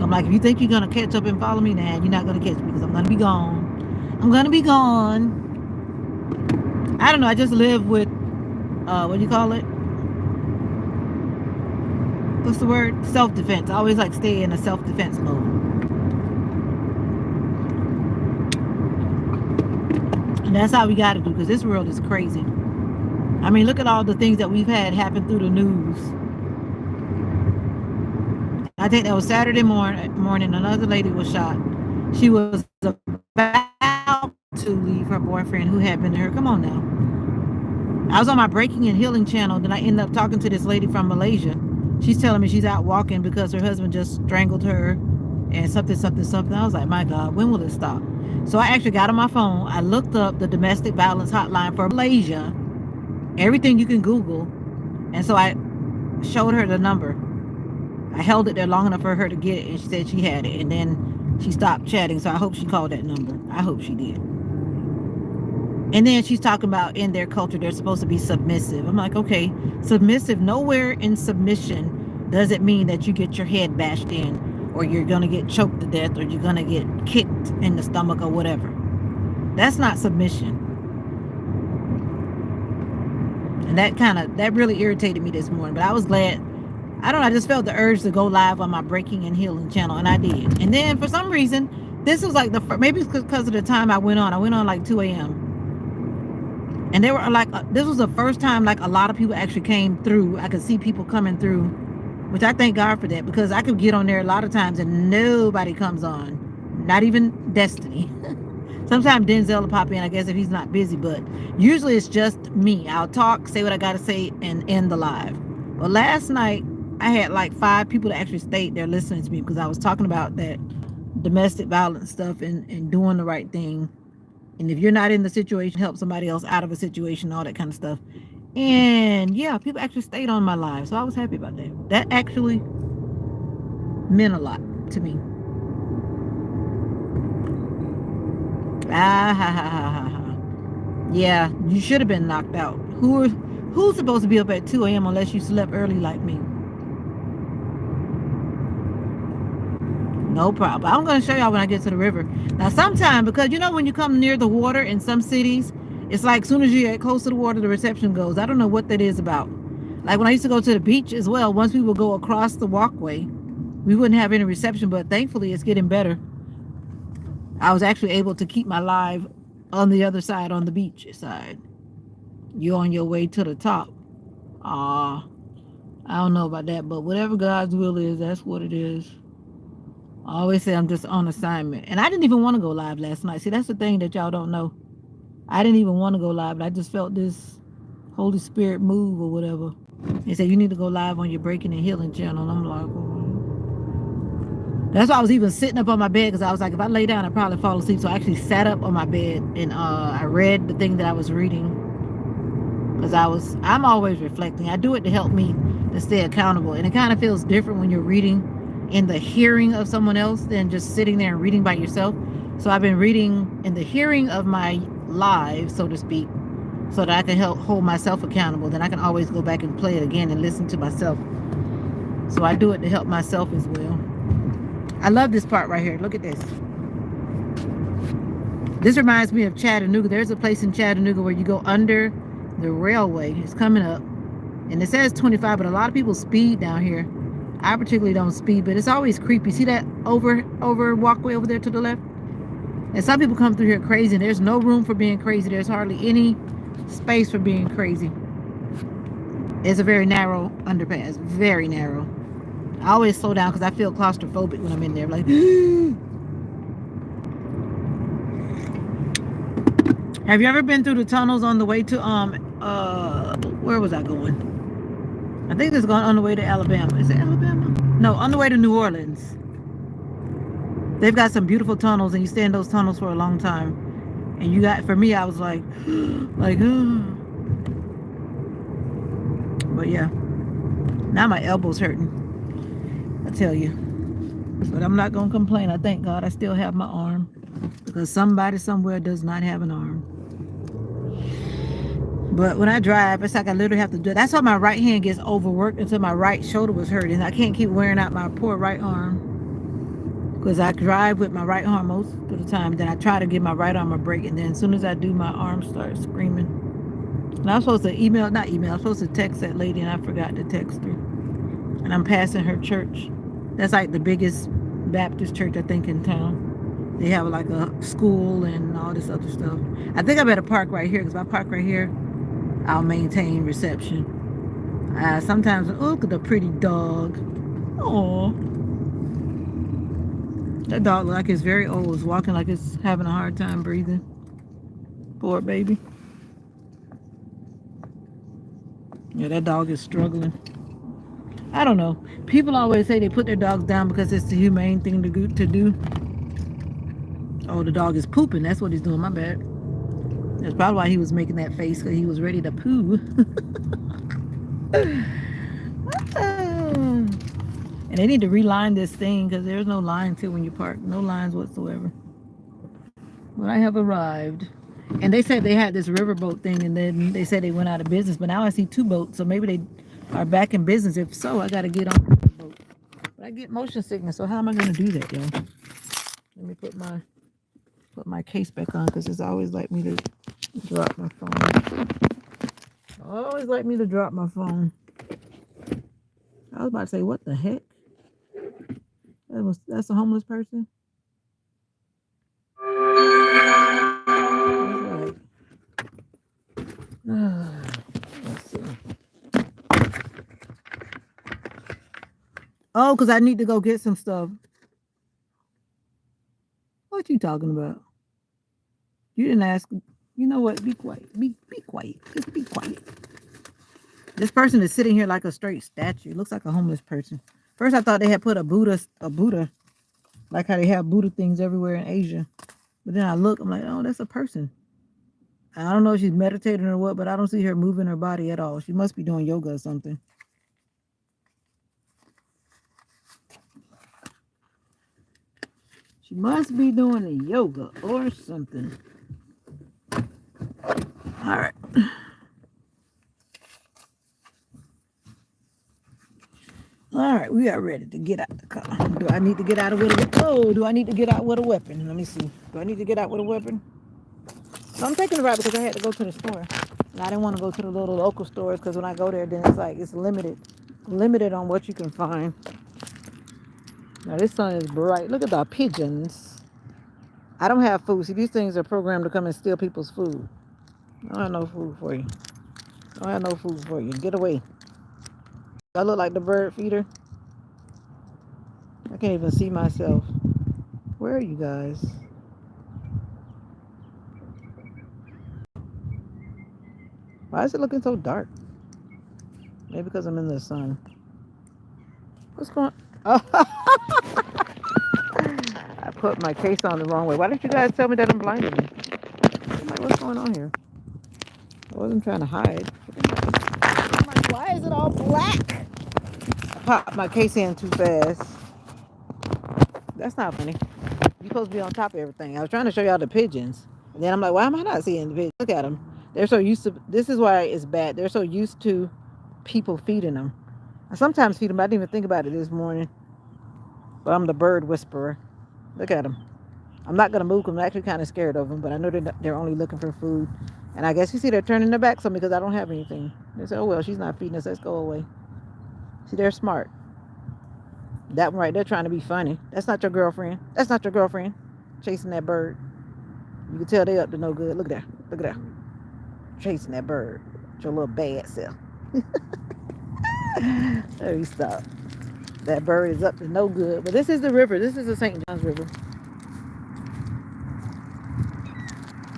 I'm like, if you think you're going to catch up and follow me, nah, you're not going to catch me because I'm going to be gone. I'm going to be gone. I don't know. I just live with, what do you call it? What's the word? Self-defense. I always like stay in a self-defense mode. And that's how we got to do because this world is crazy. I mean, look at all the things that we've had happen through the news. I think that was Saturday morning. Another lady was shot. She was about to leave her boyfriend who had been to her. Come on now. I was on my Breaking and Healing channel. Then I ended up talking to this lady from Malaysia. She's telling me she's out walking because her husband just strangled her and something. I was like, my God, when will it stop? So I actually got on my phone. I looked up the domestic violence hotline for Malaysia. Everything you can Google. And so I showed her the number. I held it there long enough for her to get it, and she said she had it, and then she stopped chatting. So I hope she called that number. I hope she did. And then she's talking about in their culture they're supposed to be submissive. I'm like, okay, submissive. Nowhere in submission does it mean that you get your head bashed in, or you're gonna get choked to death, or you're gonna get kicked in the stomach or whatever. That's not submission. And that really irritated me this morning. But I was glad. I don't know, I just felt the urge to go live on my Breaking and Healing channel, and I did. And then for some reason, this was like maybe it's because of the time I went on. I went on like 2 a.m. And they were like, this was the first time like a lot of people actually came through. I could see people coming through, which I thank God for that, because I could get on there a lot of times and nobody comes on, not even Destiny. Sometimes Denzel will pop in, I guess, if he's not busy, but usually it's just me. I'll talk, say what I got to say, and end the live. Well, last night, I had like 5 people that actually stayed there listening to me, because I was talking about that domestic violence stuff and doing the right thing. And if you're not in the situation, help somebody else out of a situation, all that kind of stuff. And yeah, people actually stayed on my live. So I was happy about that. That actually meant a lot to me. Ah, ha, ha, ha, ha, ha. Yeah, you should have been knocked out. Who's supposed to be up at 2 a.m. unless you slept early like me? No problem. I'm going to show y'all when I get to the river. Now, sometime, because you know when you come near the water in some cities, it's like as soon as you get close to the water, the reception goes. I don't know what that is about. Like when I used to go to the beach as well, once we would go across the walkway, we wouldn't have any reception, but thankfully it's getting better. I was actually able to keep my live on the other side, on the beach side. You're on your way to the top. I don't know about that, but whatever God's will is, that's what it is. I always say I'm just on assignment. And I didn't even want to go live last night. See, that's the thing that y'all don't know. I didn't even want to go live, but I just felt this Holy Spirit move or whatever. They said, you need to go live on your Breaking and Healing channel. And I'm like, oh. That's why I was even sitting up on my bed, because I was like, if I lay down, I'd probably fall asleep. So I actually sat up on my bed and I read the thing that I was reading. Because I'm always reflecting. I do it to help me to stay accountable. And it kind of feels different when you're reading in the hearing of someone else than just sitting there and reading by yourself. So I've been reading in the hearing of my live, so to speak, so that I can help hold myself accountable. Then I can always go back and play it again and listen to myself. So I do it to help myself as well. I love this part right here. Look at this. This reminds me of Chattanooga. There's a place in Chattanooga where you go under the railway. It's coming up. And it says 25, but a lot of people speed down here. I particularly don't speed, but it's always creepy. See that over walkway over there to the left? And some people come through here crazy, and there's no room for being crazy. There's hardly any space for being crazy. It's a very narrow underpass, very narrow. I always slow down because I feel claustrophobic when I'm in there. Like, have you ever been through the tunnels on the way to where was I going? I think it's going on the way to Alabama. Is it Alabama? No, on the way to New Orleans. They've got some beautiful tunnels, and you stay in those tunnels for a long time. And for me, I was like, but yeah. Now my elbow's hurting. I tell you. But I'm not going to complain. I thank God I still have my arm. Because somebody somewhere does not have an arm. But when I drive, it's like I literally have to do it. That's why my right hand gets overworked until my right shoulder was hurting. I can't keep wearing out my poor right arm. Because I drive with my right arm most of the time. Then I try to give my right arm a break. And then as soon as I do, my arm starts screaming. And I was supposed to I'm supposed to text that lady, and I forgot to text her. And I'm passing her church. That's like the biggest Baptist church, I think, in town. They have like a school and all this other stuff. I think I better park right here, because if I park right here, I'll maintain reception. Sometimes, look at the pretty dog. Aww. That dog looks like it's very old. It's walking like it's having a hard time breathing. Poor baby. Yeah, that dog is struggling. I don't know. People always say they put their dogs down because it's the humane thing to do. Oh, the dog is pooping. That's what he's doing. My bad. That's probably why he was making that face, because he was ready to poo. And And they need to reline this thing because there's no line to when you park. No lines whatsoever. But I have arrived. And they said they had this riverboat thing, and then they said they went out of business. But now I see two boats, so maybe they are back in business. If so, I got to get on the boat. But I get motion sickness, so how am I going to do that, y'all? Let me put my case back on because it's always like me to drop my phone. Always like me to drop my phone. I was about to say, what the heck? That's a homeless person. That's right. Let's see. Oh, because I need to go get some stuff. What you talking about? You didn't ask. You know what? Be quiet. Be quiet. Just be quiet. This person is sitting here like a straight statue. Looks like a homeless person. First, I thought they had put a Buddha, like how they have Buddha things everywhere in Asia. But then I look, I'm like, oh, that's a person. I don't know if she's meditating or what, but I don't see her moving her body at all. She must be doing yoga or something. She must be doing a yoga or something. All right. All right, we are ready to get out the car. Do I need to get out with a weapon? Oh, do I need to get out with a weapon? Let me see. Do I need to get out with a weapon? So I'm taking a ride because I had to go to the store. And I didn't want to go to the little local stores because when I go there, then it's like it's limited on what you can find. Now this sun is bright. Look at the pigeons. I don't have food. See, these things are programmed to come and steal people's food. I don't have no food for you. I don't have no food for you. Get away. I look like the bird feeder. I can't even see myself. Where are you guys? Why is it looking so dark? Maybe because I'm in the sun. What's going on? Oh. I put my case on the wrong way. Why didn't you guys tell me that I'm blinded? I'm like, what's going on here? I wasn't trying to hide. I'm like, why is it all black? I popped my case in too fast. That's not funny. You're supposed to be on top of everything. I was trying to show y'all the pigeons. And then I'm like, why am I not seeing the pigeons? Look at them. They're so used to, this is why it's bad. They're so used to people feeding them. I sometimes feed them. I didn't even think about it this morning. But I'm the bird whisperer. Look at them. I'm not going to move because I'm actually kind of scared of them. But I know they're only looking for food. And I guess you see they're turning their backs on me because I don't have anything. They say, oh, well, she's not feeding us. Let's go away. See, they're smart. That one right there trying to be funny. That's not your girlfriend. That's not your girlfriend. Chasing that bird. You can tell they up to no good. Look at that. Look at that. Chasing that bird. Your little bad self. There you stop. That bird is up to no good. But this is the river. This is the St. John's River.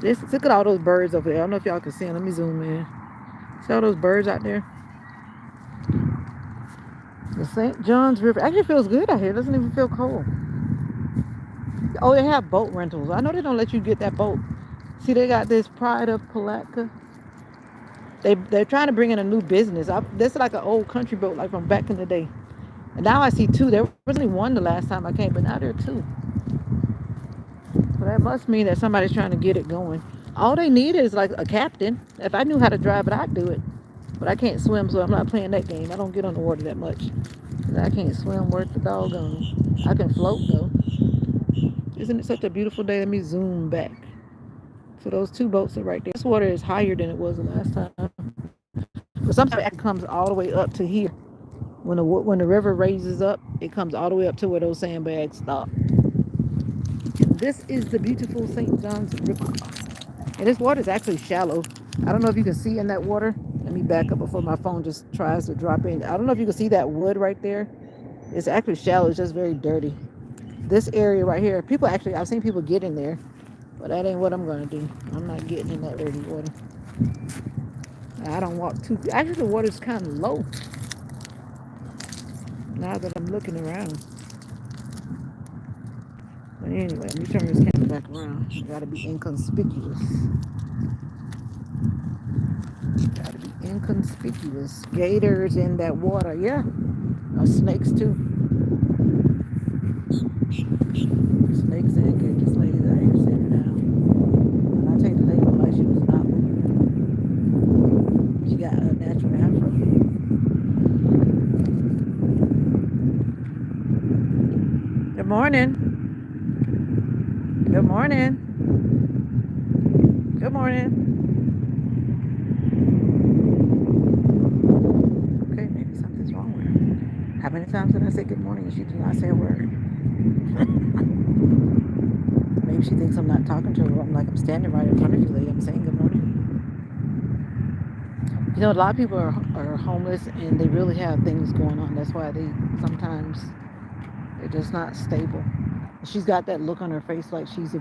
Look at all those birds over there. I don't know if y'all can see them. Let me zoom in. See all those birds out there? The St. John's River. Actually feels good out here. It doesn't even feel cold. Oh, they have boat rentals. I know they don't let you get that boat. See, they got this Pride of Palatka. They're trying to bring in a new business. This is like an old country boat, like from back in the day. And now I see two. There was only one the last time I came, but now there are two. So that must mean that somebody's trying to get it going. All they need is like a captain. If I knew how to drive it, I'd do it. But I can't swim, so I'm not playing that game. I don't get on the water that much. And I can't swim worth the doggone. I can float though. Isn't it such a beautiful day? Let me zoom back. So those two boats are right there. This water is higher than it was the last time. But sometimes it comes all the way up to here. When the river raises up, it comes all the way up to where those sandbags stop. And this is the beautiful St. John's River. And this water is actually shallow. I don't know if you can see in that water. Let me back up before my phone just tries to drop in. I don't know if you can see that wood right there. It's actually shallow. It's just very dirty. This area right here, I've seen people get in there. But that ain't what I'm going to do. I'm not getting in that dirty water. I don't walk too... Actually, the water's kind of low. Now that I'm looking around. But anyway, let me turn this camera back around. You gotta be inconspicuous. Gotta be inconspicuous. Gators in that water, yeah. Snakes too. snakes and get this lady out here sitting down. And I tell you, the lady looked like she was not moving. She got a natural afro. Good morning. Good morning. Good morning. Okay, maybe something's wrong with her. How many times did I say good morning and she did not say a word? Maybe she thinks I'm not talking to her. I'm like, I'm standing right in front of you, lady. I'm saying good morning. You know, a lot of people are homeless and they really have things going on. That's why sometimes they're just not stable. She's got that look on her face like she's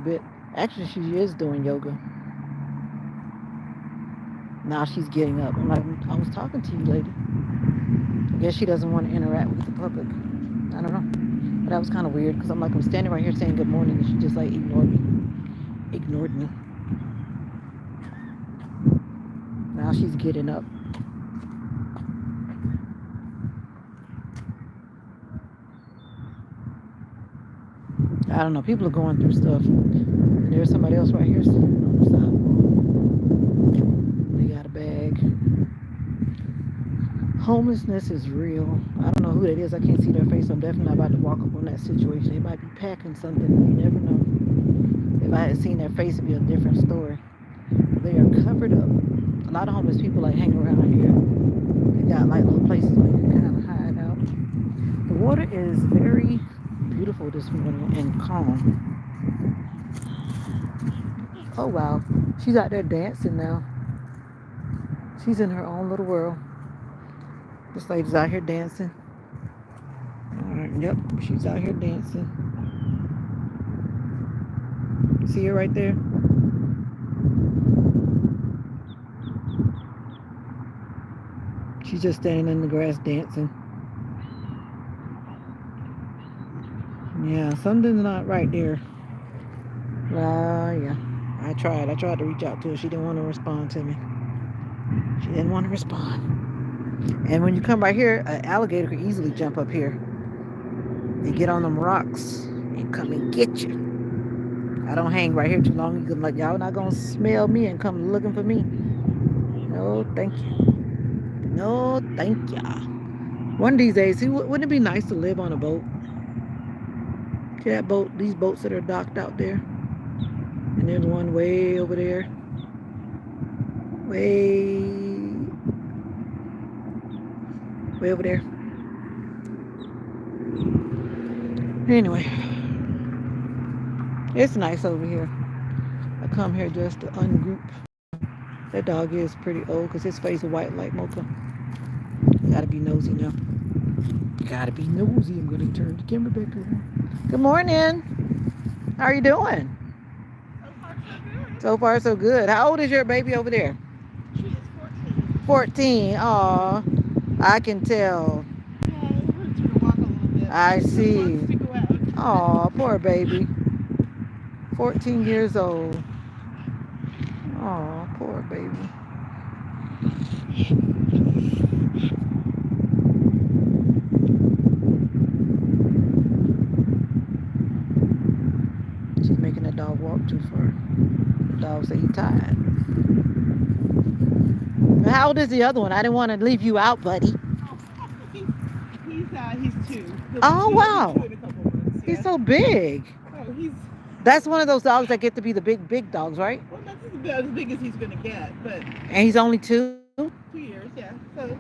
actually she is doing yoga. Now she's getting up. I'm like, I was talking to you, lady. I guess she doesn't want to interact with the public. I don't know. But that was kind of weird because I'm like, I'm standing right here saying good morning and she just like ignored me. Now she's getting up. I don't know. People are going through stuff. And there's somebody else right here sitting on the sidewalk. They got a bag. Homelessness is real. I don't know who that is. I can't see their face. I'm definitely not about to walk up on that situation. They might be packing something. You never know. If I had seen their face, it'd be a different story. They are covered up. A lot of homeless people like hang around here. They got like little places where you can kind of hide out. The water is very beautiful this morning and calm. Oh wow, she's out there dancing now. She's in her own little world. This lady's out here dancing. All right, yep, she's out here dancing. See her right there? She's just standing in the grass dancing. Yeah, something's not right there. Yeah. I tried to reach out to her. She didn't want to respond to me. She didn't want to respond. And when you come right here, an alligator could easily jump up here and get on them rocks and come and get you. I don't hang right here too long because I'm like, y'all not going to smell me and come looking for me. No, thank you. No, thank ya. One of these days, wouldn't it be nice to live on a boat? See that boat, these boats that are docked out there? And there's one way over there. Way over there. Anyway, it's nice over here. I come here just to ungroup. That dog is pretty old because his face is white like mocha. You gotta be nosy now. Gotta be nosy. I'm gonna turn the camera back around. Good morning. How are you doing? So far, so good. How old is your baby over there? She is 14. 14. Aw, I can tell. Yeah, it hurts her to walk a little bit. I see. She wants to go out. Aw, poor baby. 14 years old. Aw, poor baby. She's making the dog walk too far. The dog said he's tired. How old is the other one? I didn't want to leave you out, buddy. He's 2. Oh, wow. He'll be 2 in a couple months. He's so big. Oh, That's one of those dogs that get to be the big dogs, right? Well, that's about as big as he's going to get, but... And he's only 2? 2 years, yeah. So,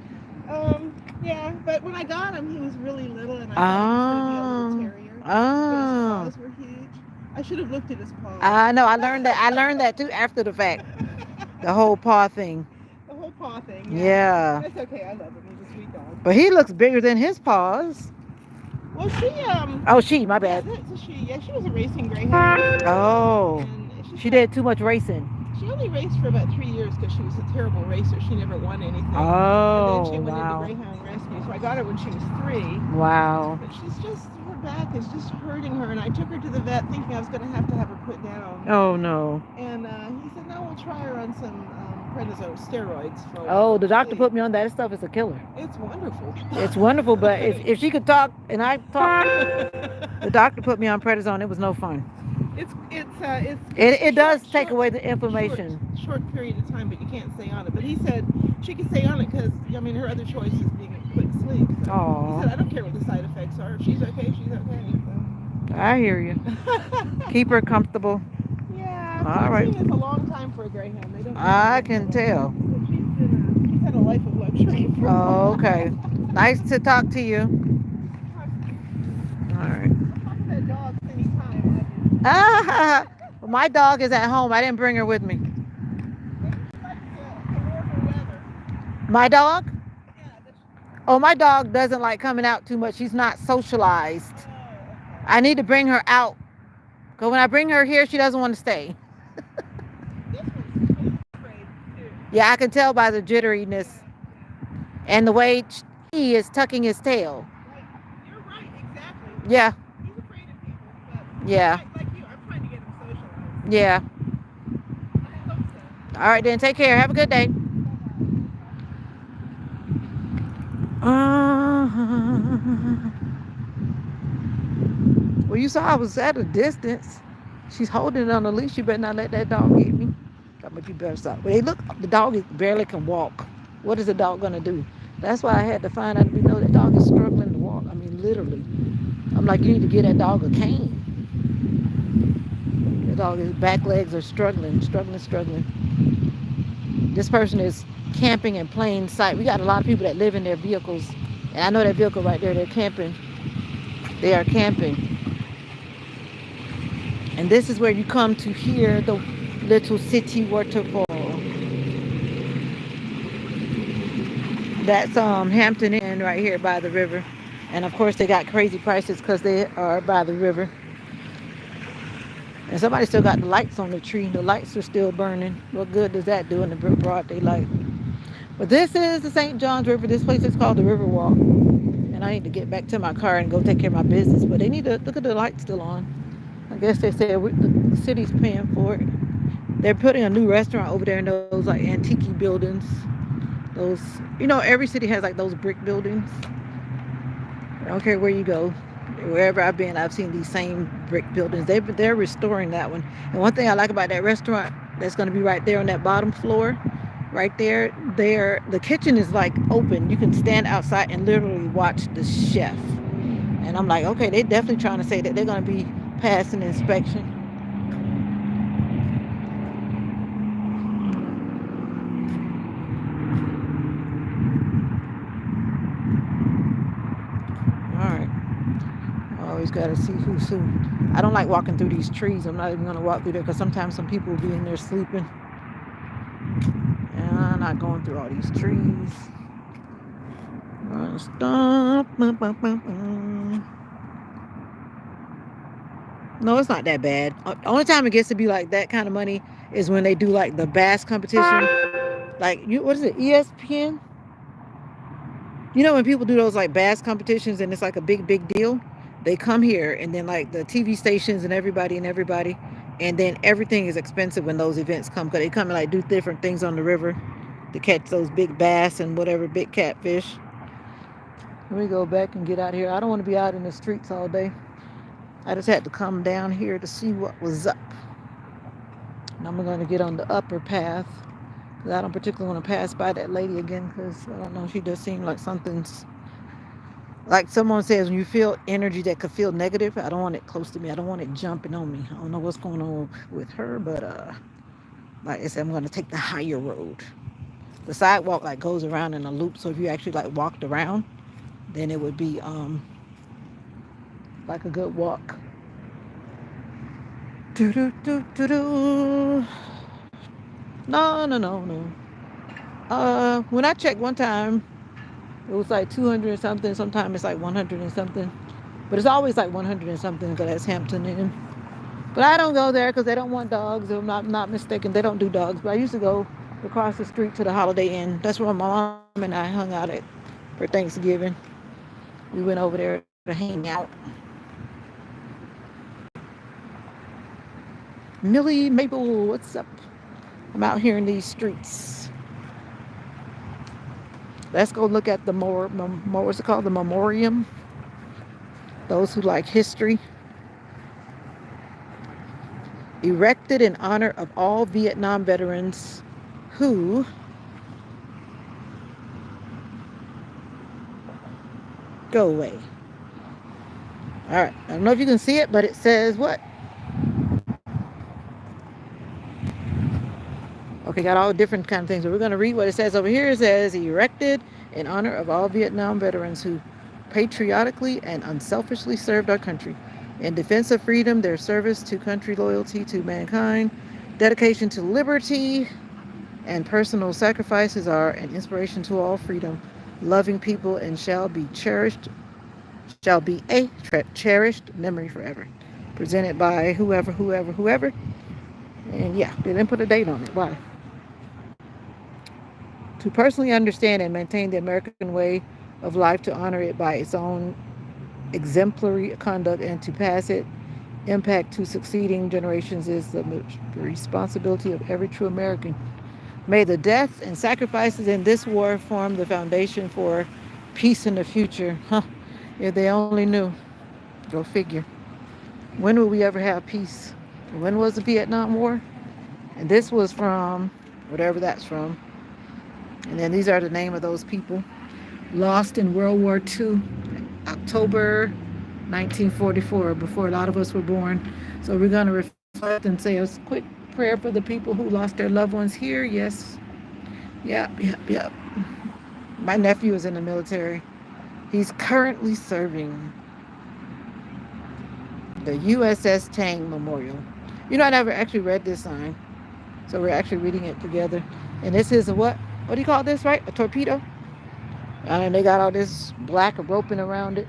yeah, but when I got him, he was really little, and I thought he was going to be a little terrier. But his paws were huge. I should have looked at his paws. I know. I learned that too after the fact. The whole paw thing. The whole paw thing. Yeah. That's okay. I love him. He's a sweet dog. But he looks bigger than his paws. Well, she Oh, my bad. Yeah, that's a she. Yeah, she was a racing greyhound. Oh. She did too much racing. She only raced for about 3 years because she was a terrible racer. She never won anything. Oh, and then she went into Greyhound Rescue. So I got her when she was 3. Wow. But she's just, her back is just hurting her. And I took her to the vet thinking I was going to have her put down. Oh, no. And he said, now we'll try her on some prednisone steroids for a Oh, while. the doctor See, put me on that stuff. Is a killer. it's wonderful. It's wonderful, but if she could talk and I talk, the doctor put me on prednisone. It was no fun. It does take away the inflammation. Short period of time, but you can't stay on it. But he said she can stay on it because I mean her other choice is being put to sleep. So he said I don't care what the side effects are. If she's okay, she's okay. So. I hear you. Keep her comfortable. Yeah, all right. Is a long time for a greyhound. They don't. I can tell. She's had a life of luxury. Oh, okay. Nice to talk to you. All right. Ah, my dog is at home. I didn't bring her with me. My dog? Oh, my dog doesn't like coming out too much. She's not socialized. I need to bring her out. Because when I bring her here, she doesn't want to stay. Yeah, I can tell by the jitteriness and the way he is tucking his tail. You're right, exactly. Yeah. He's afraid of people. But yeah. Like you, I'm trying to get him socialized. Yeah. I hope so. All right, then. Take care. Have a good day. Well, you saw I was at a distance. She's holding it on the leash. You better not let that dog get me. But you better stop. Well, hey, look, the dog barely can walk. What is the dog gonna do? That's why I had to find out. That dog is struggling to walk. I mean, literally. I'm like, you need to get that dog a cane. The dog, his back legs are struggling. This person is camping in plain sight. We got a lot of people that live in their vehicles, and I know that vehicle right there. They're camping. They are camping. And this is where you come to hear the little city waterfall. That's Hampton Inn right here by the river. And of course they got crazy prices because they are by the river. And somebody still got the lights on the tree. The lights are still burning. What good does that do in the broad daylight? But this is the St. Johns River. This place is called the Riverwalk. And I need to get back to my car and go take care of my business. But they need to look at the lights still on. I guess they said the city's paying for it. They're putting a new restaurant over there in those like antique buildings. Those, every city has like those brick buildings. I don't care where you go. Wherever I've been, I've seen these same brick buildings. They're restoring that one. And one thing I like about that restaurant that's going to be right there on that bottom floor, right there, the kitchen is like open. You can stand outside and literally watch the chef. And I'm like, okay, they're definitely trying to say that they're going to be passing inspection. Always got to see who's who. I don't like walking through these trees. I'm not even going to walk through there because sometimes some people will be in there sleeping. And I'm not going through all these trees. Stop. No, it's not that bad. Only time it gets to be like that kind of money is when they do like the bass competition. Like, what is it, ESPN? When people do those like bass competitions and it's like a big deal? They come here and then like the TV stations and everybody, and then everything is expensive when those events come because they come and like do different things on the river to catch those big bass and whatever big catfish. Let me go back and get out here. I don't want to be out in the streets all day. I just had to come down here to see what was up. And I'm going to get on the upper path because I don't particularly want to pass by that lady again because I don't know, she does seem like something's. Like someone says, when you feel energy that could feel negative, I don't want it close to me. I don't want it jumping on me. I don't know what's going on with her, but like I said, I'm going to take the higher road. The sidewalk like goes around in a loop, so if you actually like walked around, then it would be like a good walk. No. When I checked one time, it was like 200 and something. Sometimes it's like 100 and something. But it's always like 100 and something because that's Hampton Inn. But I don't go there because they don't want dogs. If I'm not mistaken, they don't do dogs. But I used to go across the street to the Holiday Inn. That's where my mom and I hung out at for Thanksgiving. We went over there to hang out. Millie Maple, what's up? I'm out here in these streets. Let's go look at the what's it called? The memoriam. Those who like history. Erected in honor of all Vietnam veterans who go away. All right. I don't know if you can see it, but it says what? Okay, got all different kind of things. But we're going to read what it says over here. It says, erected in honor of all Vietnam veterans who patriotically and unselfishly served our country. In defense of freedom, their service to country, loyalty to mankind, dedication to liberty, and personal sacrifices are an inspiration to all freedom loving people and shall be a cherished memory forever. Presented by whoever. And yeah, they didn't put a date on it. Why? To personally understand and maintain the American way of life, to honor it by its own exemplary conduct, and to pass it impact to succeeding generations is the responsibility of every true American. May the deaths and sacrifices in this war form the foundation for peace in the future. Huh. If they only knew. Go figure. When will we ever have peace? When was the Vietnam War? And this was from whatever that's from. And then these are the name of those people lost in World War II, October 1944, before a lot of us were born. So we're going to reflect and say a quick prayer for the people who lost their loved ones here. Yes. Yep. My nephew is in the military. He's currently serving the USS Tang Memorial. You know, I never actually read this sign. So we're actually reading it together. And this is a what? What do you call this, right? A torpedo? And they got all this black roping around it.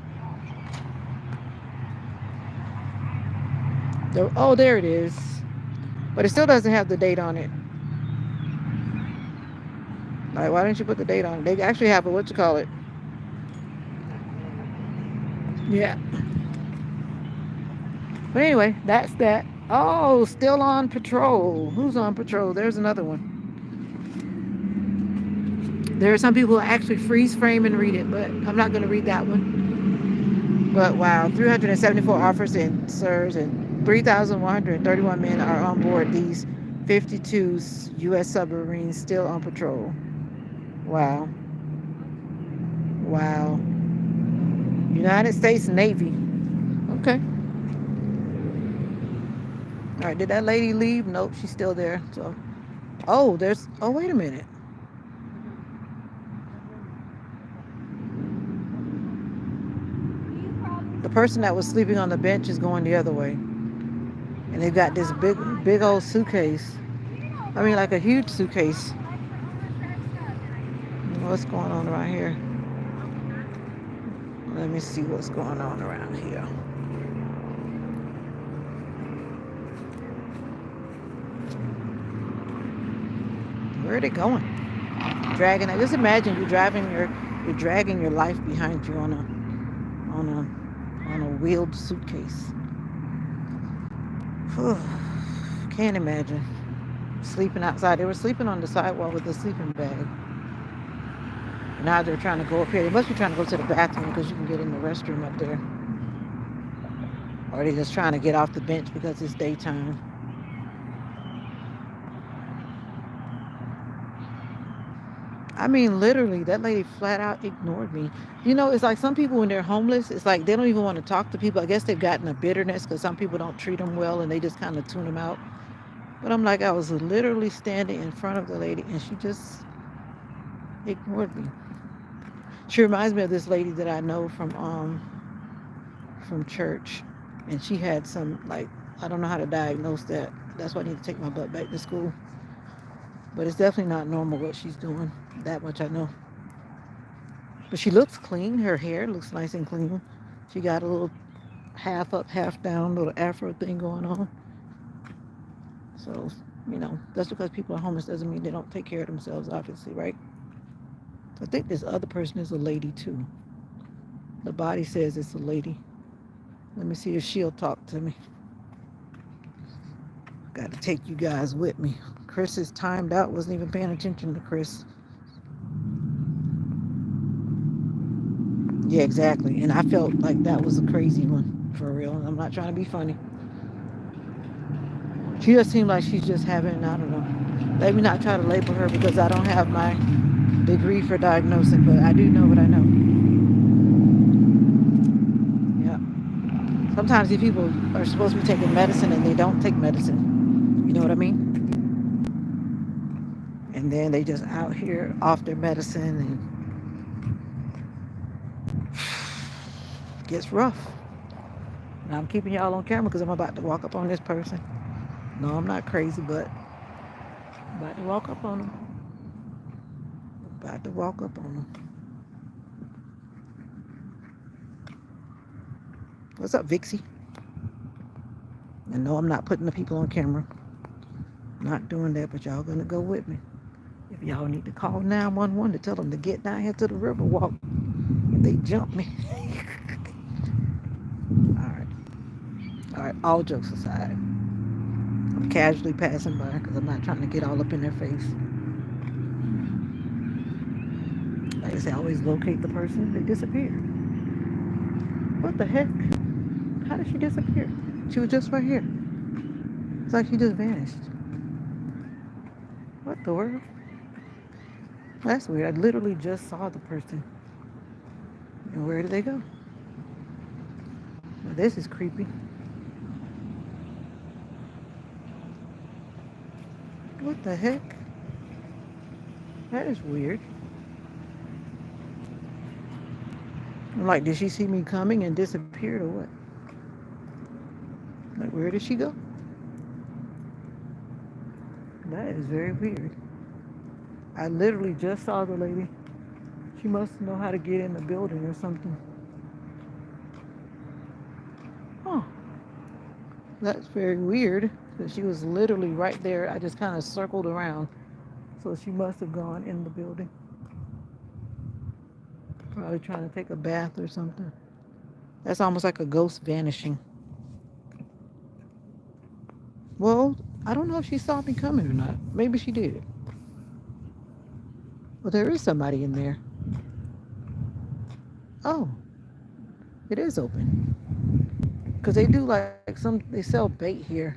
Oh, there it is. But it still doesn't have the date on it. Like, why didn't you put the date on it? They actually have a, what you call it? Yeah. But anyway, that's that. Oh, still on patrol. Who's on patrol? There's another one. There are some people who actually freeze frame and read it, but I'm not going to read that one. But wow, 374 officers and 3,131 men are on board these 52 U.S. submarines still on patrol. Wow. United States Navy. Okay. All right, did that lady leave? Nope, she's still there. So, wait a minute. The person that was sleeping on the bench is going the other way. And they've got this big old suitcase. I mean, like a huge suitcase. What's going on around here? Let me see what's going on around here. Where are they going? Dragging. Just imagine you're dragging your life behind you on a wheeled suitcase. Can't imagine sleeping outside. They were sleeping on the sidewalk with a sleeping bag. Now they're trying to go up here. They must be trying to go to the bathroom because you can get in the restroom up there. Or they're just trying to get off the bench because it's daytime. I mean, literally, that lady flat out ignored me. You know, it's like some people when they're homeless, it's like they don't even want to talk to people. I guess they've gotten a bitterness because some people don't treat them well and they just kind of tune them out. But I'm like, I was literally standing in front of the lady and she just ignored me. She reminds me of this lady that I know from church. And she had some, like, I don't know how to diagnose that. That's why I need to take my butt back to school. But it's definitely not normal what she's doing. That much I know. But she looks clean. Her hair looks nice and clean. She got a little half up, half down, little afro thing going on. So, you know, just because people are homeless doesn't mean they don't take care of themselves, obviously, right? I think this other person is a lady, too. The body says it's a lady. Let me see if she'll talk to me. Got to take you guys with me. Chris is timed out. Wasn't even paying attention to Chris. Yeah, exactly. And I felt like that was a crazy one, for real. I'm not trying to be funny. She just seemed like she's just having, I don't know. Let me not try to label her because I don't have my degree for diagnosing, but I do know what I know. Yeah. Sometimes these people are supposed to be taking medicine and they don't take medicine. You know what I mean? And then they just out here off their medicine and gets rough. And I'm keeping y'all on camera because I'm about to walk up on this person. No, I'm not crazy, but I'm about to walk up on them. About to walk up on them. What's up, Vixie? And no, I'm not putting the people on camera. Not doing that, but y'all gonna go with me. If y'all need to call 911 to tell them to get down here to the river walk, if they jump me. All right, all jokes aside. I'm casually passing by because I'm not trying to get all up in their face. Like I say, I always locate the person. They disappear. What the heck? How did she disappear? She was just right here. It's like she just vanished. What the world? That's weird. I literally just saw the person. And where did they go? Well, this is creepy. What the heck? That is weird. Like, did she see me coming and disappeared or what? Like, where did she go? That is very weird. I literally just saw the lady. She must know how to get in the building or something. Oh, that's very weird. Because she was literally right there. I just kind of circled around. So she must have gone in the building. Probably trying to take a bath or something. That's almost like a ghost vanishing. Well, I don't know if she saw me coming or not. Maybe she did. Well, there is somebody in there. Oh, it is open. Because they do they sell bait here.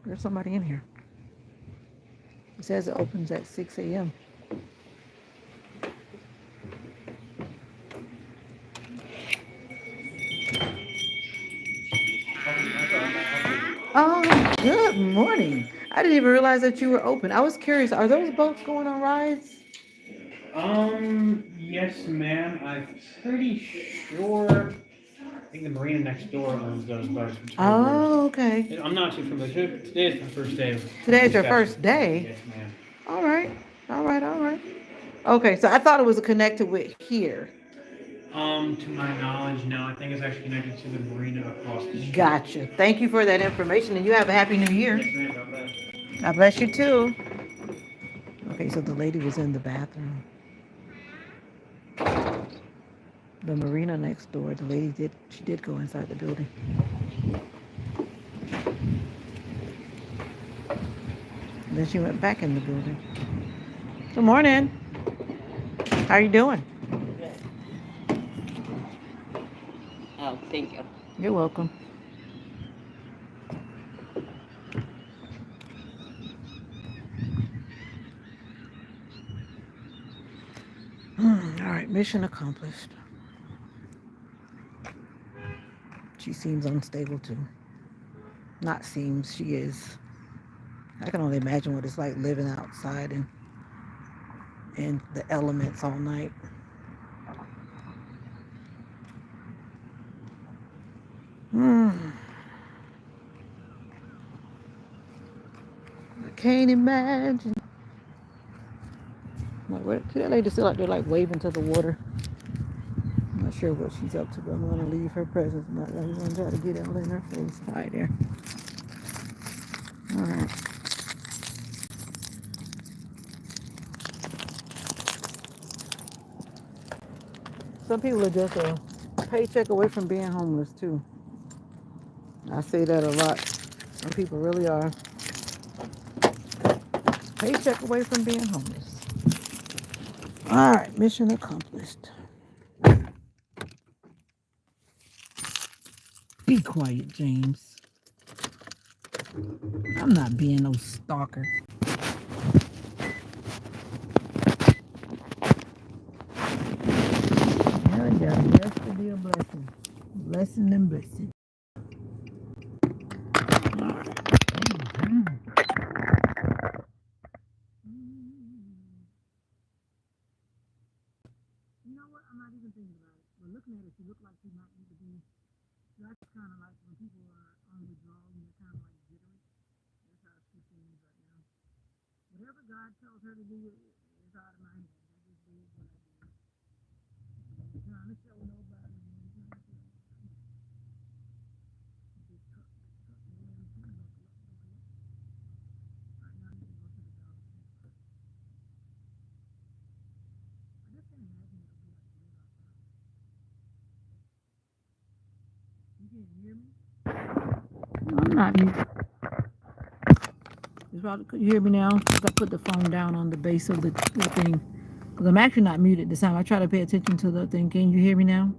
There's somebody in here. It says it opens at 6 a.m. Oh, good morning. I didn't even realize that you were open. I was curious. Are those boats going on rides? Yes, ma'am. I'm pretty sure. I think the marina next door owns those boats. Oh, okay. I'm not too familiar. Today is my first day. Today is your first day? Yes, ma'am. All right. All right. All right. Okay, so I thought it was connected with here. To my knowledge, no. I think it's actually connected to the marina across the street. Gotcha. Thank you for that information, and you have a happy new year. Yes, ma'am. God bless. God bless you too. Okay, so the lady was in the bathroom. The marina next door, the lady did go inside the building. And then she went back in the building. Good morning. How are you doing? Oh, thank you. You're welcome. All right, mission accomplished. She seems unstable too. Not seems, she is. I can only imagine what it's like living outside and the elements all night. I can't imagine. Like, what? See that lady still out there, like waving to the water. I'm not sure what she's up to, but I'm gonna leave her presence. I'm not gonna try to get all in her face. Hi there. All right. Some people are just a paycheck away from being homeless too. I say that a lot. Some people really are. Paycheck away from being homeless. All right, mission accomplished. Be quiet, James. I'm not being no stalker. There we go. Yes, to be a blessing. Blessing and blessing. All right. You know what? I'm not even thinking about it. But looking at it, she looked like she might need to be. That's kind of like when people are on the draw and they're kind of like jittery. That's how she seems right now. Whatever God tells her to do, it's out of my hands. I just do what I do. I'm trying to show nobody. Big truck. Right now, I need to go to the dog. I just can't imagine it would be like real outside. You can't hear me? No, I'm not here. Could you hear me now? Because I put the phone down on the base of the thing. Because I'm actually not muted this time. I try to pay attention to the thing. Can you hear me now?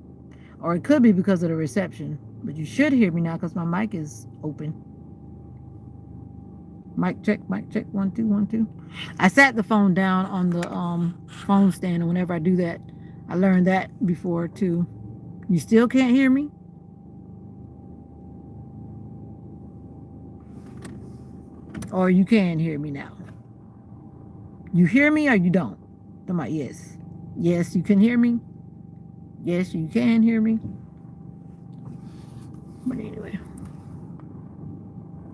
Or it could be because of the reception. But you should hear me now because my mic is open. Mic check, 1 2 1 2. I sat the phone down on the phone stand, and whenever I do that, I learned that before too. You still can't hear me? Or you can hear me now? You hear me or you don't? I'm like, yes. Yes, you can hear me. Yes, you can hear me. But anyway.